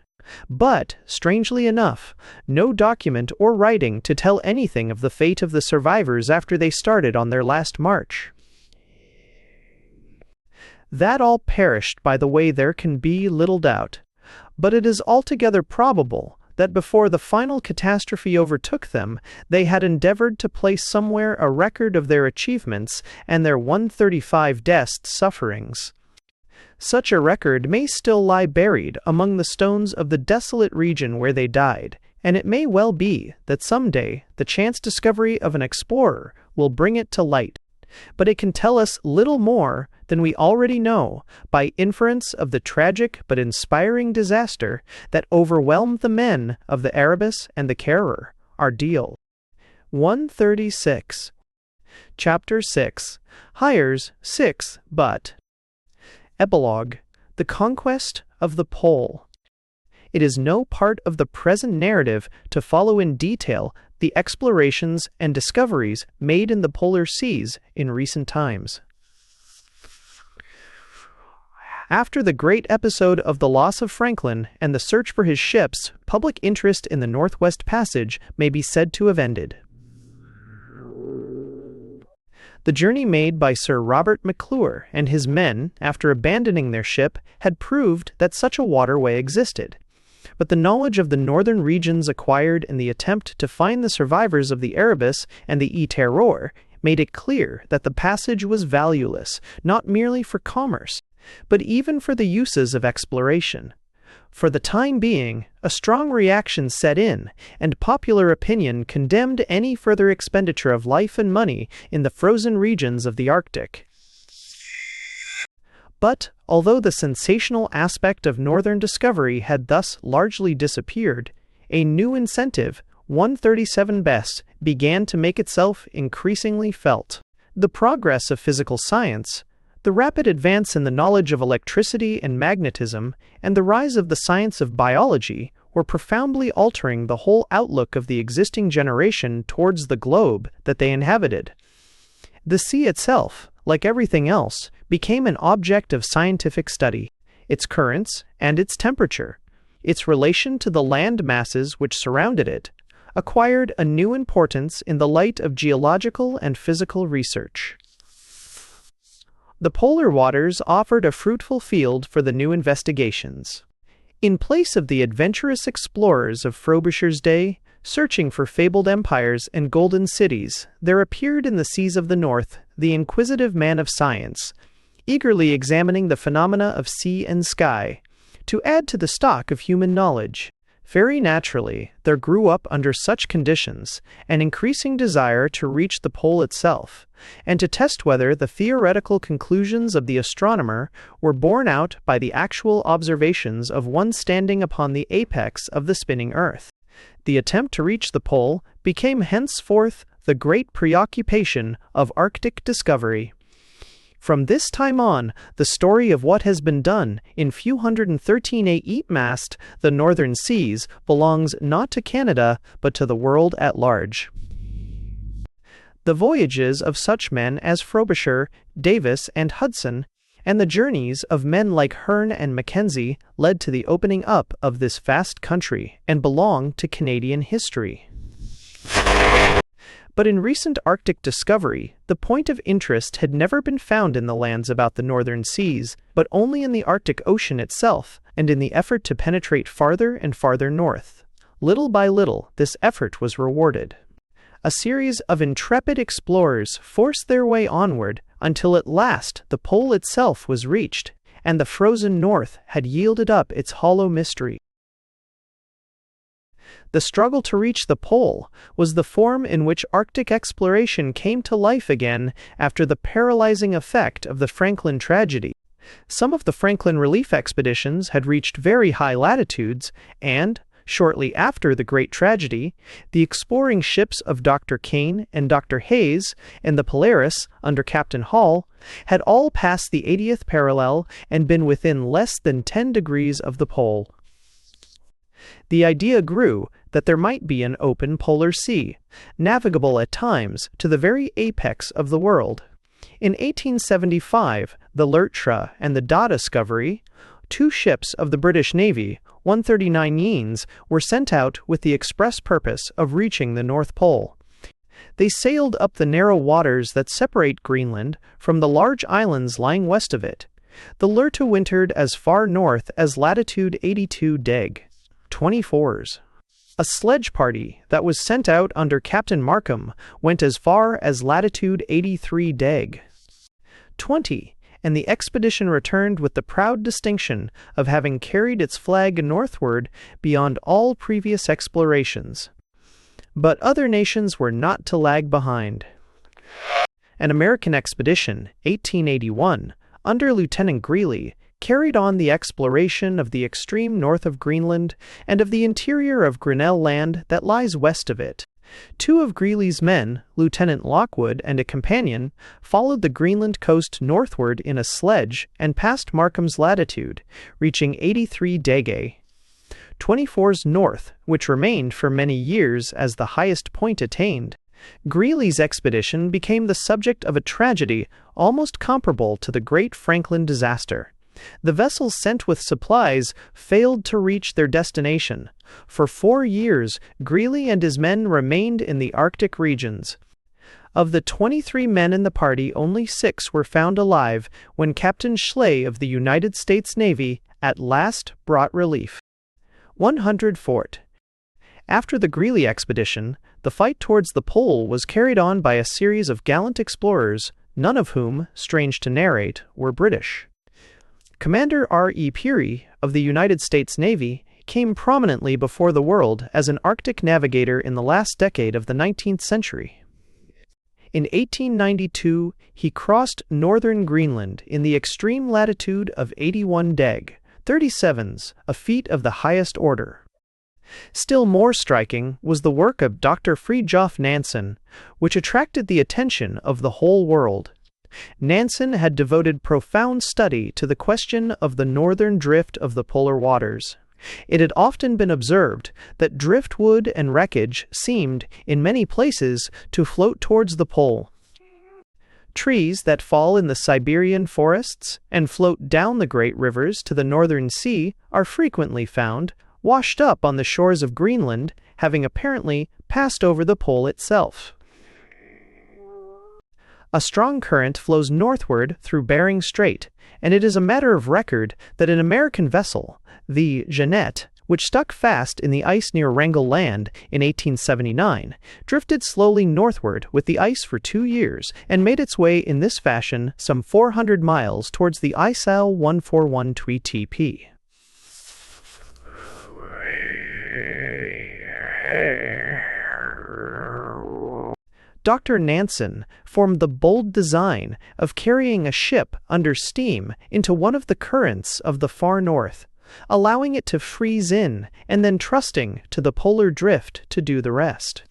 S1: But, strangely enough, no document or writing to tell anything of the fate of the survivors after they started on their last march. That all perished by the way there can be little doubt, but it is altogether probable that before the final catastrophe overtook them, they had endeavored to place somewhere a record of their achievements and their 135 deaths' sufferings. Such a record may still lie buried among the stones of the desolate region where they died, and it may well be that someday the chance discovery of an explorer will bring it to light. But it can tell us little more than we already know by inference of the tragic but inspiring disaster that overwhelmed the men of the Erebus and the Carer. Ordeal. 136. Chapter 6. Hires 6, but... Epilogue. The Conquest of the Pole. It is no part of the present narrative to follow in detail the explorations and discoveries made in the polar seas in recent times. After the great episode of the loss of Franklin and the search for his ships, public interest in the Northwest Passage may be said to have ended. The journey made by Sir Robert McClure and his men after abandoning their ship had proved that such a waterway existed. But the knowledge of the northern regions acquired in the attempt to find the survivors of the Erebus and the Terror made it clear that the passage was valueless, not merely for commerce, but even for the uses of exploration. For the time being, a strong reaction set in, and popular opinion condemned any further expenditure of life and money in the frozen regions of the Arctic. But, Although the sensational aspect of northern discovery had thus largely disappeared, a new incentive, 137 bes, began to make itself increasingly felt. The progress of physical science, the rapid advance in the knowledge of electricity and magnetism, and the rise of the science of biology were profoundly altering the whole outlook of the existing generation towards the globe that they inhabited. The sea itself, like everything else, became an object of scientific study. Its currents and its temperature, its relation to the land masses which surrounded it, acquired a new importance in the light of geological and physical research. The polar waters offered a fruitful field for the new investigations. In place of the adventurous explorers of Frobisher's day, searching for fabled empires and golden cities, there appeared in the seas of the north the inquisitive man of science, eagerly examining the phenomena of sea and sky, to add to the stock of human knowledge. Very naturally, there grew up under such conditions an increasing desire to reach the pole itself, and to test whether the theoretical conclusions of the astronomer were borne out by the actual observations of one standing upon the apex of the spinning earth. The attempt to reach the pole became henceforth the great preoccupation of Arctic discovery. From this time on, the story of what has been done in few 113 mast the northern seas belongs not to Canada, but to the world at large. The voyages of such men as Frobisher, Davis, and Hudson, and the journeys of men like Hearne and Mackenzie led to the opening up of this vast country and belong to Canadian history. But in recent Arctic discovery, the point of interest had never been found in the lands about the northern seas, but only in the Arctic Ocean itself, and in the effort to penetrate farther and farther north. Little by little, this effort was rewarded. A series of intrepid explorers forced their way onward until at last the pole itself was reached, and the frozen north had yielded up its hollow mystery. The struggle to reach the pole was the form in which Arctic exploration came to life again after the paralyzing effect of the Franklin tragedy. Some of the Franklin relief expeditions had reached very high latitudes, and, shortly after the great tragedy, the exploring ships of Dr. Kane and Dr. Hayes and the Polaris, under Captain Hall, had all passed the 80th parallel and been within less than 10 degrees of the pole. The idea grew that there might be an open polar sea, navigable at times to the very apex of the world. In 1875, the Lertre and the Da Discovery, two ships of the British Navy, 139 Yeens, were sent out with the express purpose of reaching the North Pole. They sailed up the narrow waters that separate Greenland from the large islands lying west of it. The Lertre wintered as far north as latitude 82 deg. 24s. A sledge party that was sent out under Captain Markham went as far as latitude 83 deg. 20, and the expedition returned with the proud distinction of having carried its flag northward beyond all previous explorations. But other nations were not to lag behind. An American expedition, 1881, under Lieutenant Greely, carried on the exploration of the extreme north of Greenland and of the interior of Grinnell Land that lies west of it. Two of Greely's men, Lieutenant Lockwood and a companion, followed the Greenland coast northward in a sledge and passed Markham's latitude, reaching 83 dege. 24's north, which remained for many years as the highest point attained. Greely's expedition became the subject of a tragedy almost comparable to the great Franklin disaster. The vessels sent with supplies failed to reach their destination. For 4 years, Greely and his men remained in the Arctic regions. Of the 23 men in the party, only 6 were found alive when Captain Schley of the United States Navy at last brought relief. 100 Fort. After the Greely expedition, the fight towards the pole was carried on by a series of gallant explorers, none of whom, strange to narrate, were British. Commander R.E. Peary of the United States Navy came prominently before the world as an Arctic navigator in the last decade of the 19th century. In 1892, he crossed northern Greenland in the extreme latitude of 81 deg, 37's, a feat of the highest order. Still more striking was the work of Dr. Fridtjof Nansen, which attracted the attention of the whole world. Nansen had devoted profound study to the question of the northern drift of the polar waters. It had often been observed that driftwood and wreckage seemed, in many places, to float towards the pole. Trees that fall in the Siberian forests and float down the great rivers to the northern sea are frequently found washed up on the shores of Greenland, having apparently passed over the pole itself. A strong current flows northward through Bering Strait, and it is a matter of record that an American vessel, the Jeannette, which stuck fast in the ice near Wrangel Land in 1879, drifted slowly northward with the ice for 2 years and made its way in this fashion some 400 miles towards the ISAL 141 TP. Dr. Nansen formed the bold design of carrying a ship under steam into one of the currents of the far north, allowing it to freeze in and then trusting to the polar drift to do the rest.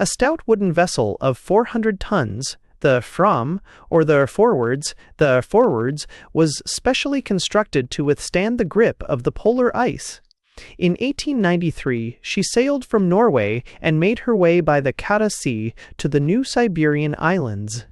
S1: A stout wooden vessel of 400 tons, the Fram, or the Forwards, was specially constructed to withstand the grip of the polar ice. In 1893, she sailed from Norway and made her way by the Kara Sea to the New Siberian Islands.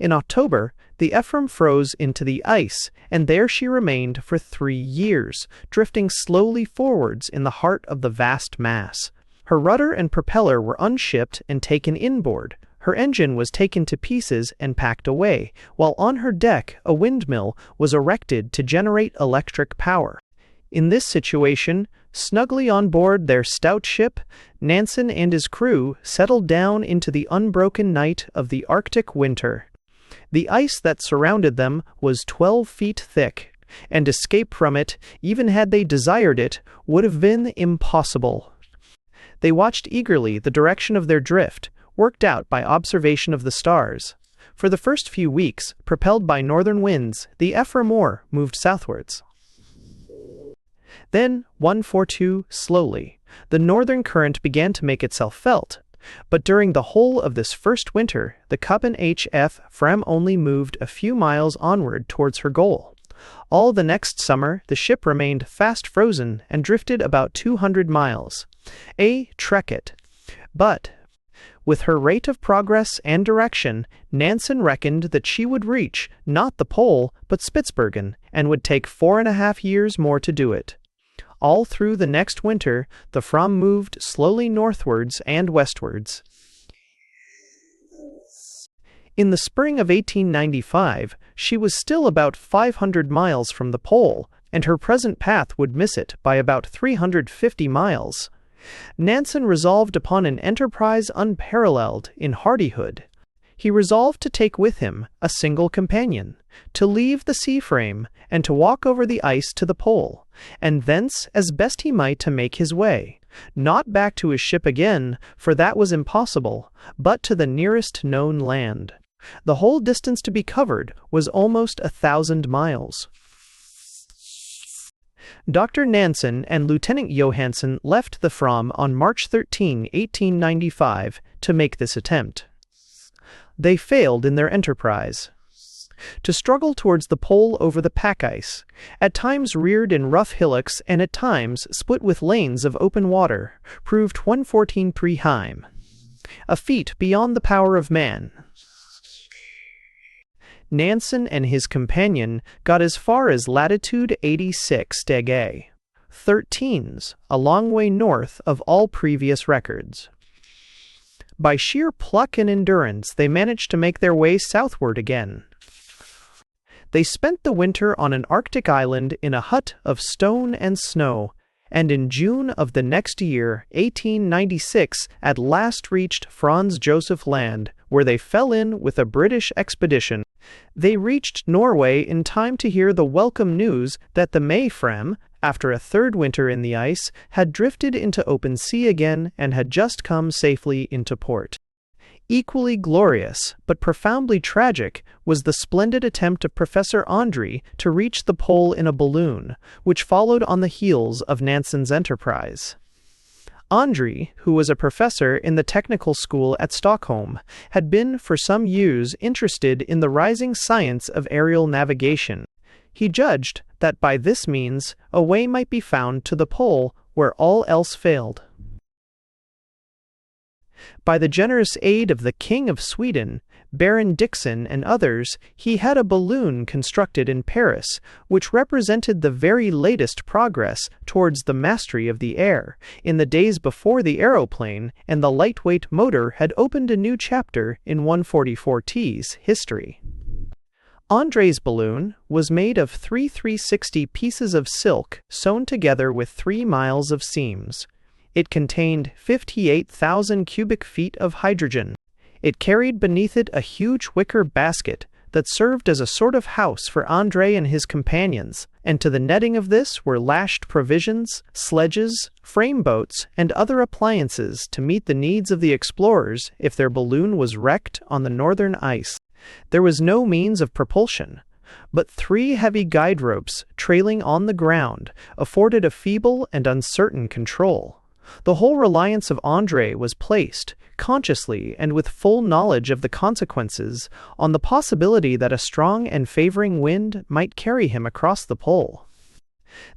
S1: In October, the Ephraim froze into the ice, and there she remained for 3 years, drifting slowly forwards in the heart of the vast mass. Her rudder and propeller were unshipped and taken inboard. Her engine was taken to pieces and packed away, while on her deck a windmill was erected to generate electric power. In this situation, snugly on board their stout ship, Nansen and his crew settled down into the unbroken night of the Arctic winter. The ice that surrounded them was 12 feet thick, and escape from it, even had they desired it, would have been impossible. They watched eagerly the direction of their drift, worked out by observation of the stars. For the first few weeks, propelled by northern winds, the Ephraim moved southwards. Then, 142, slowly, the northern current began to make itself felt. But during the whole of this first winter, the Kuppen HF Fram only moved a few miles onward towards her goal. All the next summer, the ship remained fast frozen and drifted about 200 miles. A trekket. But, with her rate of progress and direction, Nansen reckoned that she would reach, not the pole, but Spitsbergen, and would take 4.5 years more to do it. All through the next winter, the Fram moved slowly northwards and westwards. In the spring of 1895, she was still about 500 miles from the pole, and her present path would miss it by about 350 miles. Nansen resolved upon an enterprise unparalleled in hardihood. He resolved to take with him a single companion, to leave the sea frame, and to walk over the ice to the pole, and thence as best he might to make his way, not back to his ship again, for that was impossible, but to the nearest known land. The whole distance to be covered was almost 1,000 miles. Dr. Nansen and Lieutenant Johansen left the Fram on March 13, 1895, to make this attempt. They failed in their enterprise. To struggle towards the pole over the pack ice, at times reared in rough hillocks and at times split with lanes of open water, proved 114 preheim, a feat beyond the power of man. Nansen and his companion got as far as latitude 86 deg, 13's, a long way north of all previous records. By sheer pluck and endurance, they managed to make their way southward again. They spent the winter on an Arctic island in a hut of stone and snow, and in June of the next year, 1896, at last reached Franz Josef Land, where they fell in with a British expedition. They reached Norway in time to hear the welcome news that the May Fram, after a third winter in the ice, had drifted into open sea again and had just come safely into port. Equally glorious, but profoundly tragic, was the splendid attempt of Professor Andrée to reach the pole in a balloon, which followed on the heels of Nansen's enterprise. Andrée, who was a professor in the technical school at Stockholm, had been for some years interested in the rising science of aerial navigation. He judged that by this means a way might be found to the pole where all else failed. By the generous aid of the King of Sweden, Baron Dixon, and others, he had a balloon constructed in Paris, which represented the very latest progress towards the mastery of the air, in the days before the aeroplane and the lightweight motor had opened a new chapter in 144T's history. Andrée's balloon was made of 360 pieces of silk sewn together with 3 miles of seams. It contained 58,000 cubic feet of hydrogen. It carried beneath it a huge wicker basket that served as a sort of house for Andrée and his companions, and to the netting of this were lashed provisions, sledges, frame boats, and other appliances to meet the needs of the explorers if their balloon was wrecked on the northern ice. There was no means of propulsion, but 3 heavy guide ropes trailing on the ground afforded a feeble and uncertain control. The whole reliance of Andrée was placed, consciously and with full knowledge of the consequences, on the possibility that a strong and favoring wind might carry him across the pole.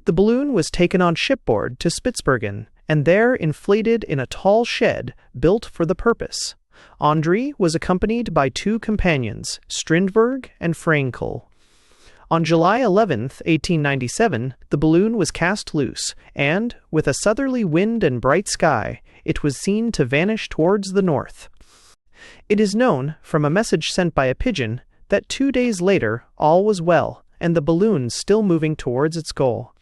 S1: The balloon was taken on shipboard to Spitzbergen, and there inflated in a tall shed built for the purpose. Andrée was accompanied by 2 companions, Strindberg and Fraenkel. On July 11, 1897, the balloon was cast loose, and, with a southerly wind and bright sky, it was seen to vanish towards the north. It is known, from a message sent by a pigeon, that 2 days later all was well, and the balloon still moving towards its goal.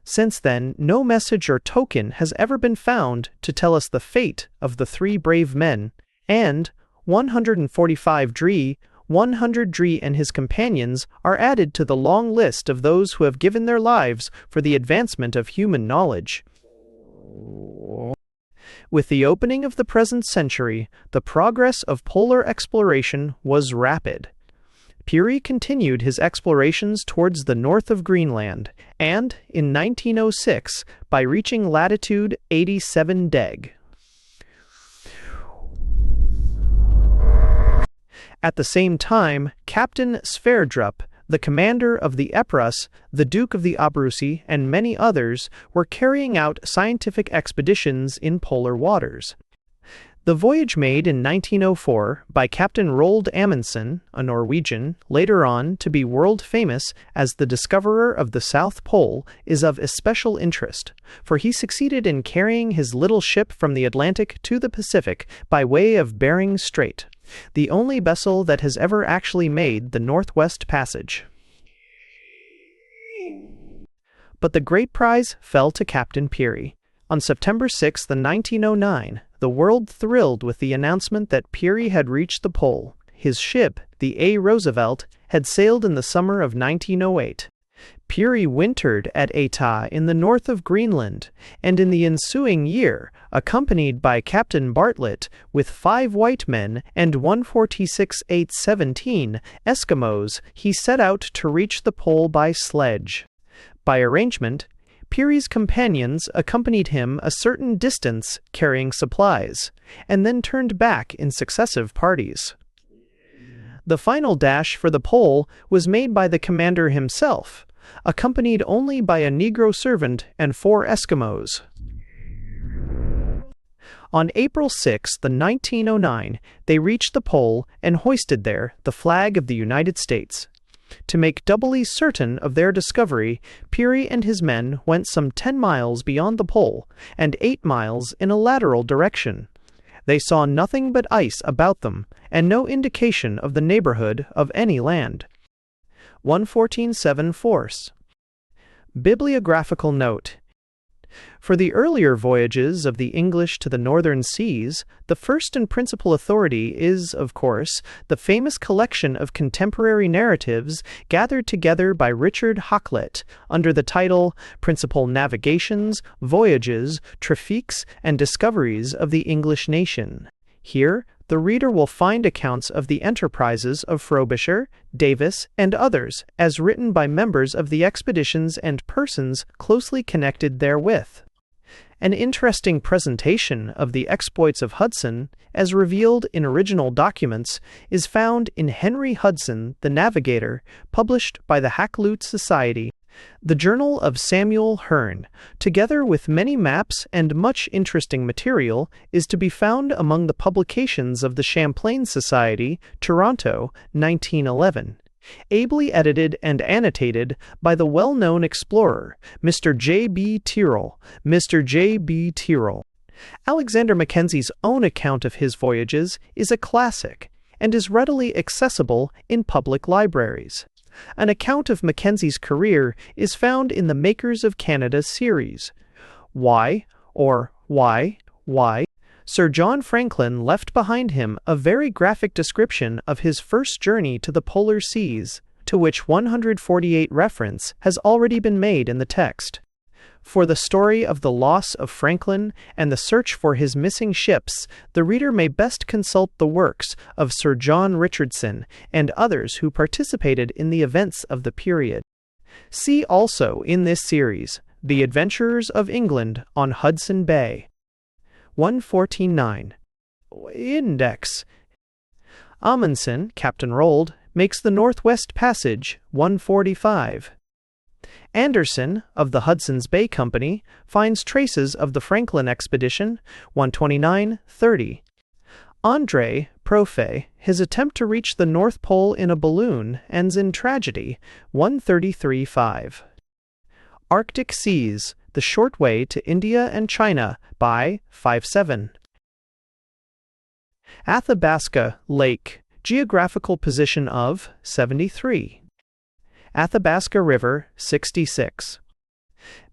S1: Since then, no message or token has ever been found to tell us the fate of the 3 brave men, and 145 Dree, 100 Dree and his companions are added to the long list of those who have given their lives for the advancement of human knowledge. With the opening of the present century, the progress of polar exploration was rapid. Peary continued his explorations towards the north of Greenland, and, in 1906, by reaching latitude 87 deg. At the same time, Captain Sverdrup, the commander of the Eperas, the Duke of the Abruzzi, and many others, were carrying out scientific expeditions in polar waters. The voyage made in 1904 by Captain Roald Amundsen, a Norwegian, later on to be world famous as the discoverer of the South Pole, is of especial interest, for he succeeded in carrying his little ship from the Atlantic to the Pacific by way of Bering Strait, the only vessel that has ever actually made the Northwest Passage. But the great prize fell to Captain Peary. On September 6, 1909, the world thrilled with the announcement that Peary had reached the pole. His ship, the A. Roosevelt, had sailed in the summer of 1908. Peary wintered at Etah in the north of Greenland, and in the ensuing year, accompanied by Captain Bartlett with 5 white men and 146-817 Eskimos, he set out to reach the pole by sledge. By arrangement, Peary's companions accompanied him a certain distance carrying supplies, and then turned back in successive parties. The final dash for the pole was made by the commander himself, accompanied only by a Negro servant and 4 Eskimos. On April 6, 1909, they reached the pole and hoisted there the flag of the United States. To make doubly certain of their discovery, Peary and his men went some 10 miles beyond the pole and 8 miles in a lateral direction. They saw nothing but ice about them and no indication of the neighborhood of any land. 114.7 Force. Bibliographical note. For the earlier voyages of the English to the northern seas, the first and principal authority is, of course, the famous collection of contemporary narratives gathered together by Richard Hakluyt under the title Principal Navigations, Voyages, Trafics, and Discoveries of the English Nation. Here, the reader will find accounts of the enterprises of Frobisher, Davis, and others, as written by members of the expeditions and persons closely connected therewith. An interesting presentation of the exploits of Hudson, as revealed in original documents, is found in Henry Hudson, the Navigator, published by the Hakluyt Society, the Journal of Samuel Hearne, together with many maps and much interesting material, is to be found among the publications of the Champlain Society, Toronto, 1911. Ably edited and annotated by the well-known explorer, Mr. J.B. Tyrrell. Alexander Mackenzie's own account of his voyages is a classic and is readily accessible in public libraries. An account of Mackenzie's career is found in the Makers of Canada series. Why Sir John Franklin left behind him a very graphic description of his first journey to the polar seas, to which 148 reference has already been made in the text. For the story of the loss of Franklin and the search for his missing ships, the reader may best consult the works of Sir John Richardson and others who participated in the events of the period. See also in this series, The Adventurers of England on Hudson Bay. 114.9. Index. Amundsen, Captain Rold, makes the Northwest Passage, 145. Anderson, of the Hudson's Bay Company, finds traces of the Franklin expedition, 129.30. André Profe, his attempt to reach the North Pole in a balloon ends in tragedy, 133.5. Arctic Seas, The Short Way to India and China, by 5.7. Athabasca Lake, geographical position of 73. Athabasca River, 66.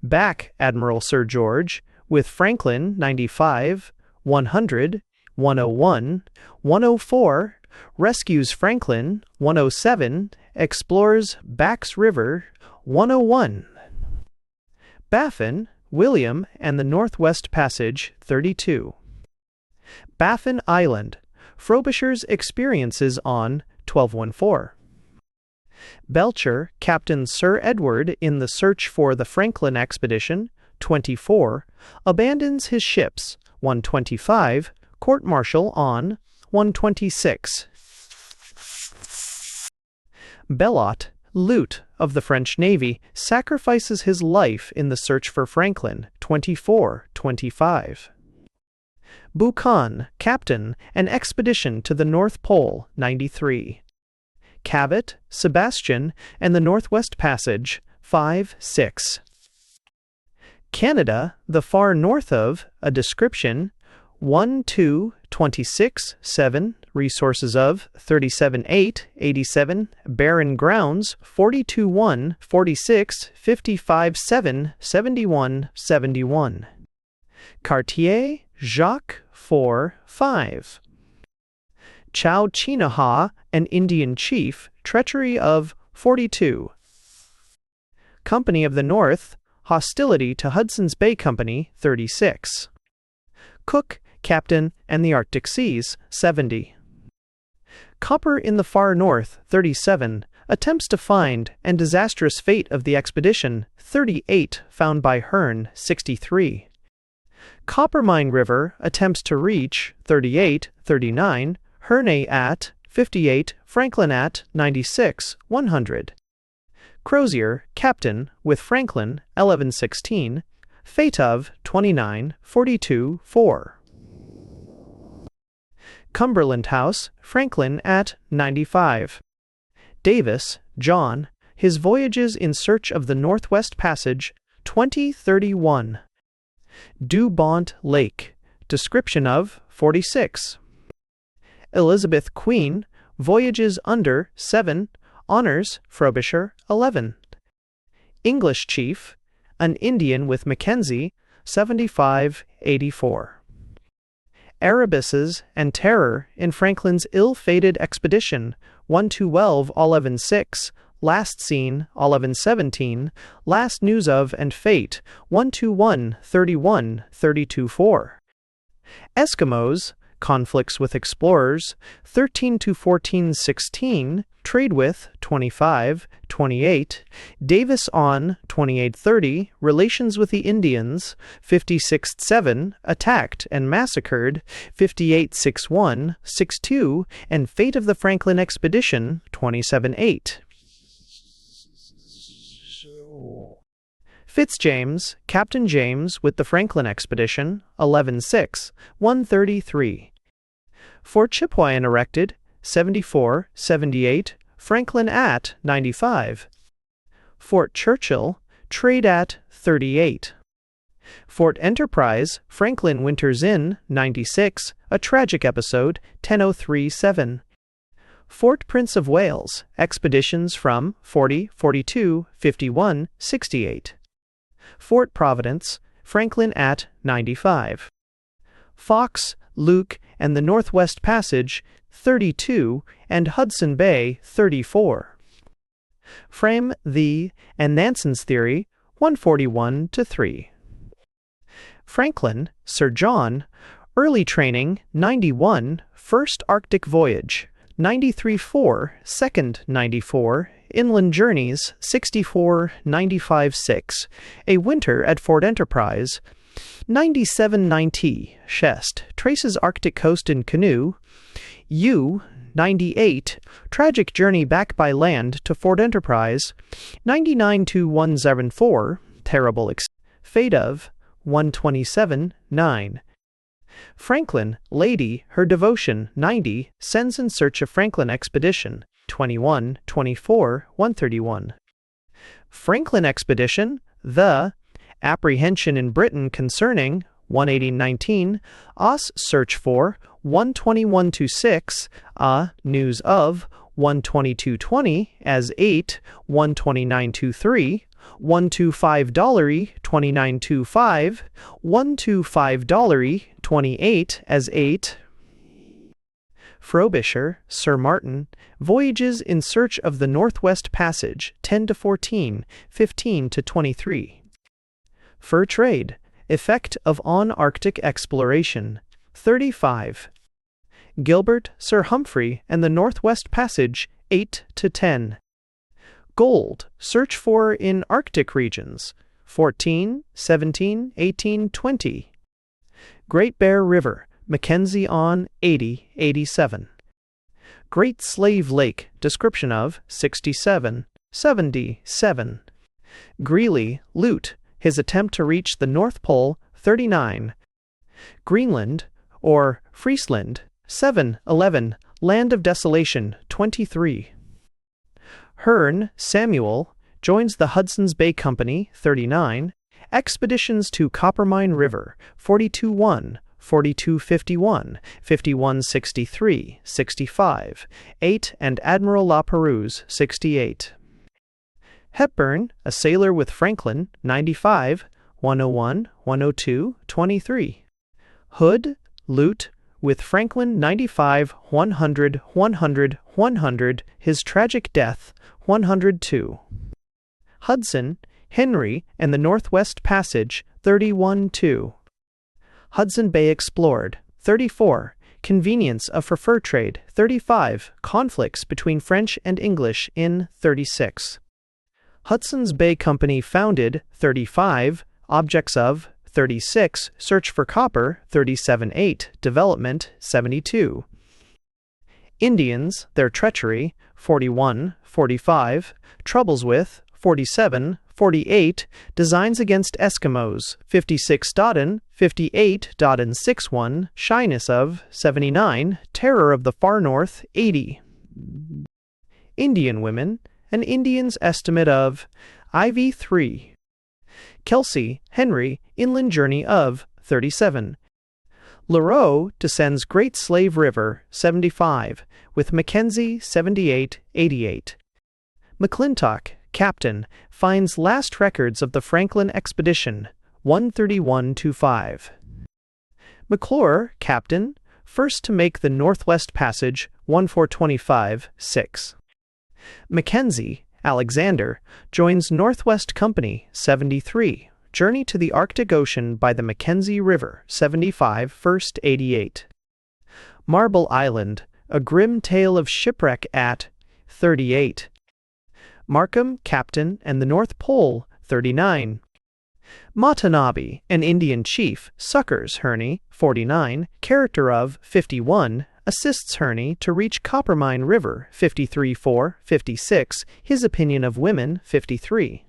S1: Back Admiral Sir George, with Franklin, 95, 100, 101, 104, rescues Franklin, 107, explores Back's River, 101. Baffin, William, and the Northwest Passage, 32. Baffin Island, Frobisher's experiences on 1214. Belcher, Captain Sir Edward in the search for the Franklin expedition, 24, abandons his ships, 125, court-martial on 126. Bellot, Lute of the French Navy, sacrifices his life in the search for Franklin, 24-25. Buchan, Captain, an expedition to the North Pole, 93. Cabot, Sebastian, and the Northwest Passage, 5-6. Canada, the far north of, a description, 1-2-26-7, resources of 37-8, 87, barren grounds 42-1, 46, 55-7, 71, 71. Cartier, Jacques, 4-5. Chow Chinaha, an Indian chief, treachery of 42. Company of the North, hostility to Hudson's Bay Company, 36. Cook, Captain, and the Arctic Seas, 70. Copper in the Far North, 37, attempts to find and disastrous fate of the expedition, 38, found by Hearne, 63. Coppermine River attempts to reach, 38, 39, Hearne at, 58, Franklin at, 96, 100. Crozier, Captain, with Franklin, 1116, fate of, 29, 42, 4. Cumberland House, Franklin at 95. Davis, John, his voyages in search of the Northwest Passage, 2031. Dubont Lake, description of 46. Elizabeth Queen, voyages under 7, honors Frobisher 11. English chief, an Indian with Mackenzie, 75-84. Erebus's and Terror in Franklin's ill-fated expedition, 1-12 11-6, Last Seen 11-17, Last News of and Fate, 1-1 32-4. Eskimos, Conflicts with Explorers, 13-14-16, Trade with, 25-28, Davis on, 28-30, Relations with the Indians, 56-7, Attacked and Massacred, 58-61, 6-2, and Fate of the Franklin Expedition, 27-8. Fitzjames, Captain James with the Franklin Expedition, 11-6, 133. Fort Chipewyan erected, 74-78, Franklin at 95. Fort Churchill, Trade at 38. Fort Enterprise, Franklin Winters in, 96, a tragic episode, 10:03-7. Fort Prince of Wales, expeditions from 40, 42, 51, 68. Fort Providence, Franklin at 95. Fox, Luke, and the Northwest Passage, 32, and Hudson Bay, 34. Frame, the, and Nansen's Theory, 141-3. Franklin, Sir John, Early Training, 91, First Arctic Voyage, 93-4, Second 94, Inland Journeys, 64-95-6, A Winter at Fort Enterprise, 97-90, Shest, Traces Arctic Coast in Canoe, U, 98, Tragic Journey Back by Land to Fort Enterprise, 99-174, Terrible Fate of, 127-9. Franklin, Lady, Her Devotion, 90, Sends in Search of Franklin Expedition, 21-24, 131. Franklin Expedition, The, Apprehension in Britain Concerning, 118-19, Us Search for, 121-6, News of, 122-20, as 8, 129-3, $125, 29.25, $125, 28 as 8. Frobisher, Sir Martin, Voyages in Search of the Northwest Passage, 10-14, 15-23. Fur Trade, Effect of On-Arctic Exploration, 35. Gilbert, Sir Humphrey, and the Northwest Passage, 8-10. Gold, Search for in Arctic Regions, 14, 17, 18, 20. Great Bear River, Mackenzie on 80-87. Great Slave Lake, description of 67, 77. Greely, Lute, his attempt to reach the North Pole, 39. Greenland, or Friesland, 7-11, Land of Desolation, 23. Hearn, Samuel, joins the Hudson's Bay Company, 39. Expeditions to Coppermine River, 42-1, 42-51, 51-63, 65, 8, and Admiral La Perouse, 68. Hepburn, a sailor with Franklin, 95, 101, 102, 23. Hood, Lute, with Franklin, 95, 100, 100, 100, his tragic death, 102. Hudson, Henry, and the Northwest Passage, 31-2. Hudson Bay Explored, 34. Convenience of fur trade, 35. Conflicts between French and English in 36. Hudson's Bay Company founded, 35. Objects of, 36. Search for copper, 37-8. Development, 72. Indians, their treachery, 41, 45. Troubles with, 47, 48. Designs against Eskimos, 56. Dodden, 58. Dodden 6-1. Shyness of, 79. Terror of the Far North, 80. Indian women, an Indian's estimate of, IV 3. Kelsey, Henry, Inland Journey of, 37. Leroux descends Great Slave River, 75, with Mackenzie, 78, 88. McClintock, Captain, finds last records of the Franklin Expedition, 13125. McClure, Captain, first to make the Northwest Passage, 1425, 6. Mackenzie, Alexander, joins Northwest Company, 73, journey to the Arctic Ocean by the Mackenzie River, 75, 1st 88. Marble Island, a grim tale of shipwreck at 38. Markham, Captain, and the North Pole, 39. Watanabe, an Indian chief, succors Herney, 49, character of 51, assists Herney to reach Coppermine River, 53-4, 56, his opinion of women, 53.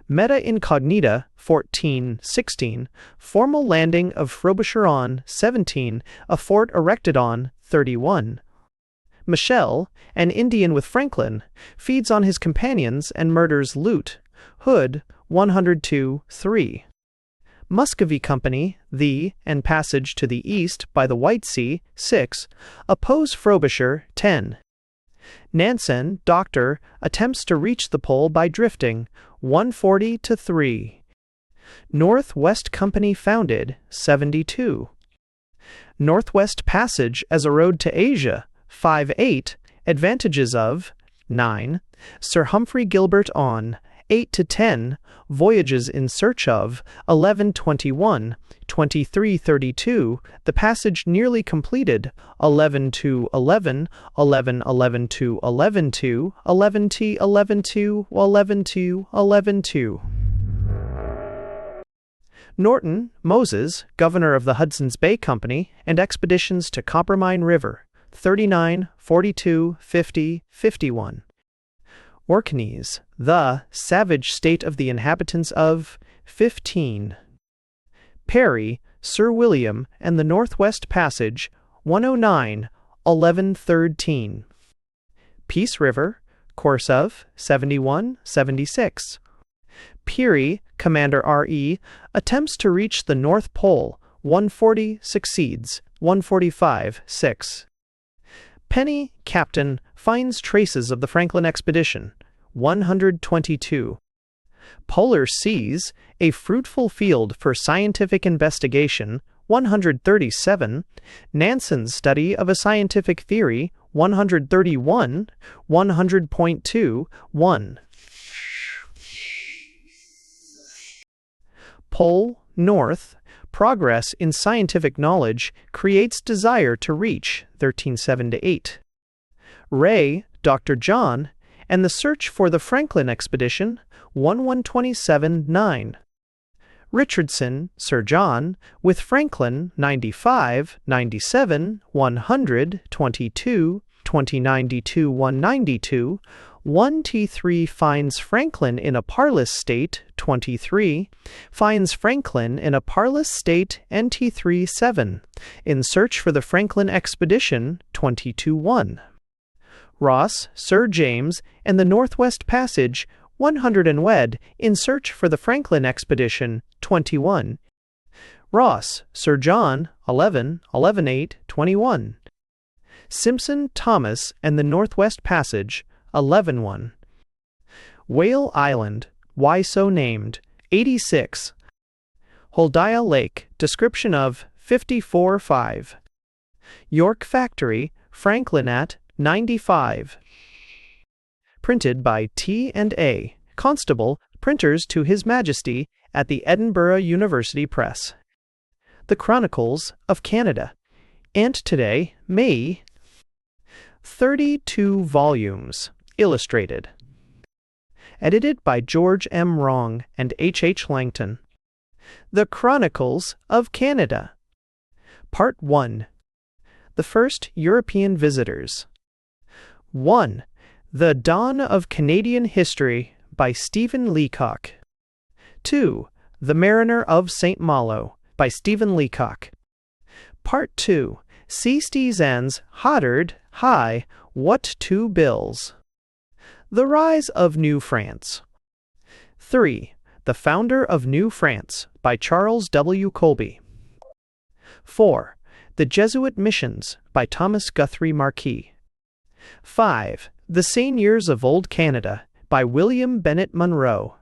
S1: Meta Incognita, 14-16, formal landing of Frobisher on, 17, a fort erected on, 31. Michel, an Indian with Franklin, feeds on his companions and murders Lute, Hood, 102-3. Muscovy Company, and passage to the east by the White Sea, 6, oppose Frobisher, 10. Nansen, Doctor, attempts to reach the pole by drifting, 140-3. Northwest Company founded, 72. Northwest Passage as a road to Asia, 5-8, advantages of, 9. Sir Humphrey Gilbert on, 8-10, voyages in search of, 11-21, 23-32, the passage nearly completed, 11-11, 11-11-11-2, 11-T-11-2, 11-2. Norton, Moses, governor of the Hudson's Bay Company, and expeditions to Coppermine River, 39, 42, 50, 51. Orkneys, the savage state of the inhabitants of, 15. Perry, Sir William, and the Northwest Passage, 109, 11-13. Peace River, course of, 71, 76. Peary, Commander R.E., attempts to reach the North Pole, 140, succeeds, 145, 6. Penny, Captain, finds traces of the Franklin expedition, 122. Polar Seas, a fruitful field for scientific investigation, 137. Nansen's study of a scientific theory, 131, 100.2, 1. Pole, North, progress in scientific knowledge creates desire to reach, 13.7-8. Ray, Dr. John, and the search for the Franklin expedition, 1127-9. Richardson, Sir John, with Franklin, 95, 97, 100, 22, 2092, 192, 1T3 finds Franklin in a parlous state, 23, finds Franklin in a parlous state, NT3 7, in search for the Franklin expedition, 22-1. Ross, Sir James, and the Northwest Passage, 100 and wed, in search for the Franklin expedition, 21. Ross, Sir John, 11, 11-8, 21. Simpson, Thomas, and the Northwest Passage, 11-1. Whale Island, why so named, 86. Holdia Lake, description of, 54-5. York Factory, Franklin at, 95. Printed by T&A, Constable, Printers to His Majesty, at the Edinburgh University Press. The Chronicles of Canada. And today, May. 32 volumes, illustrated. Edited by George M. Wrong and H. Langton. The Chronicles of Canada. Part 1. The First European Visitors. 1. The Dawn of Canadian History by Stephen Leacock. 2. The Mariner of St. Malo by Stephen Leacock. Part 2. Seasties Hoddard, High, What Two Bills. The Rise of New France. 3. The Founder of New France by Charles W. Colby. 4. The Jesuit Missions by Thomas Guthrie Marquis. 5. The Seigneurs of Old Canada by William Bennett Munro.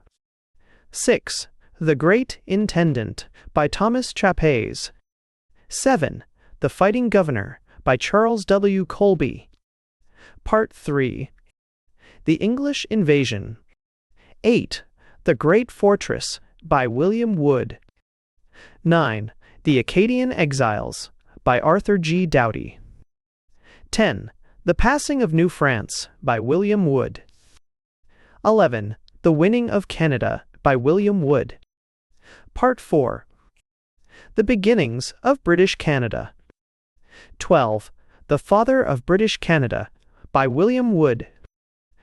S1: 6. The Great Intendant by Thomas Chapais. 7. The Fighting Governor by Charles W. Colby. Part 3. The English Invasion. 8. The Great Fortress by William Wood. 9. The Acadian Exiles by Arthur G. Doughty. 10. The Passing of New France by William Wood. 11. The Winning of Canada by William Wood. Part 4. The Beginnings of British Canada. 12. The Father of British Canada by William Wood.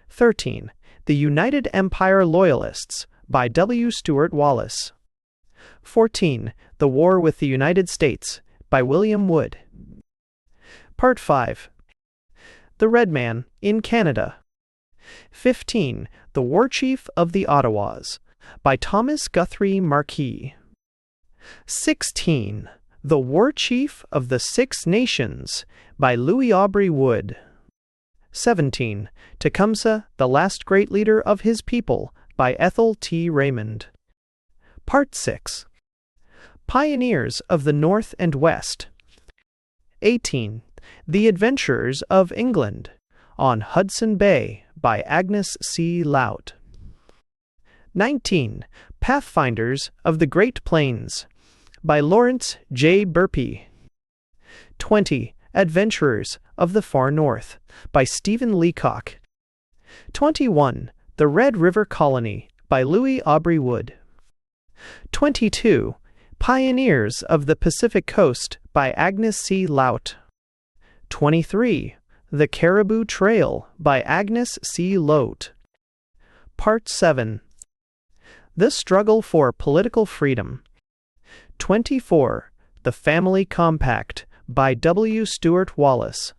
S1: 13. The United Empire Loyalists by W. Stewart Wallace. 14. The War with the United States by William Wood. Part 5. The Red Man in Canada. 15. The War Chief of the Ottawas by Thomas Guthrie Marquis. 16. The War Chief of the Six Nations by Louis Aubrey Wood. 17. Tecumseh, the Last Great Leader of His People by Ethel T. Raymond. Part 6. Pioneers of the North and West. 18. The Adventurers of England on Hudson Bay by Agnes C. Laut. 19. Pathfinders of the Great Plains by Lawrence J. Burpee. 20. Adventurers of the Far North by Stephen Leacock. 21. The Red River Colony by Louis Aubrey Wood. 22. Pioneers of the Pacific Coast by Agnes C. Laut. 23. The Caribou Trail by Agnes C. Laut. Part 7. The Struggle for Political Freedom. 24. The Family Compact by W. Stewart Wallace.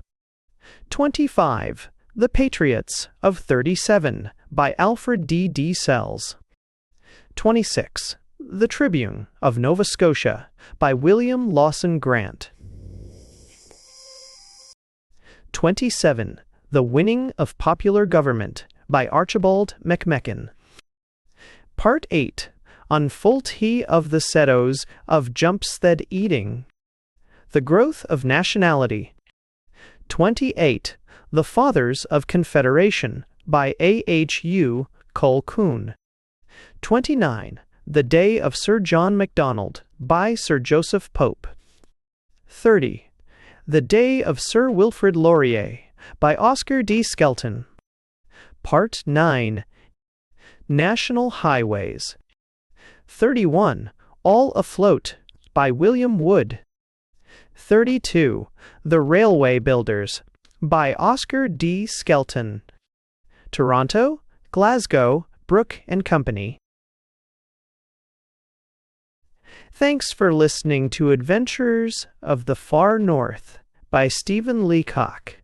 S1: 25. The Patriots of 37 by Alfred D. Sells. 26. The Tribune of Nova Scotia by William Lawson Grant. 27. The Winning of Popular Government by Archibald MacMecken. Part 8. On Faulty of the Settles of Jumpstead Eating. The Growth of Nationality. 28. The Fathers of Confederation by A. H. U. Colquhoun. 29. The Day of Sir John Macdonald by Sir Joseph Pope. 30. The Day of Sir Wilfrid Laurier by Oscar D. Skelton. Part 9. National Highways. 31. All Afloat by William Wood. 32. The Railway Builders by Oscar D. Skelton. Toronto, Glasgow, Brooke and Company. Thanks for listening to Adventures of the Far North by Stephen Leacock.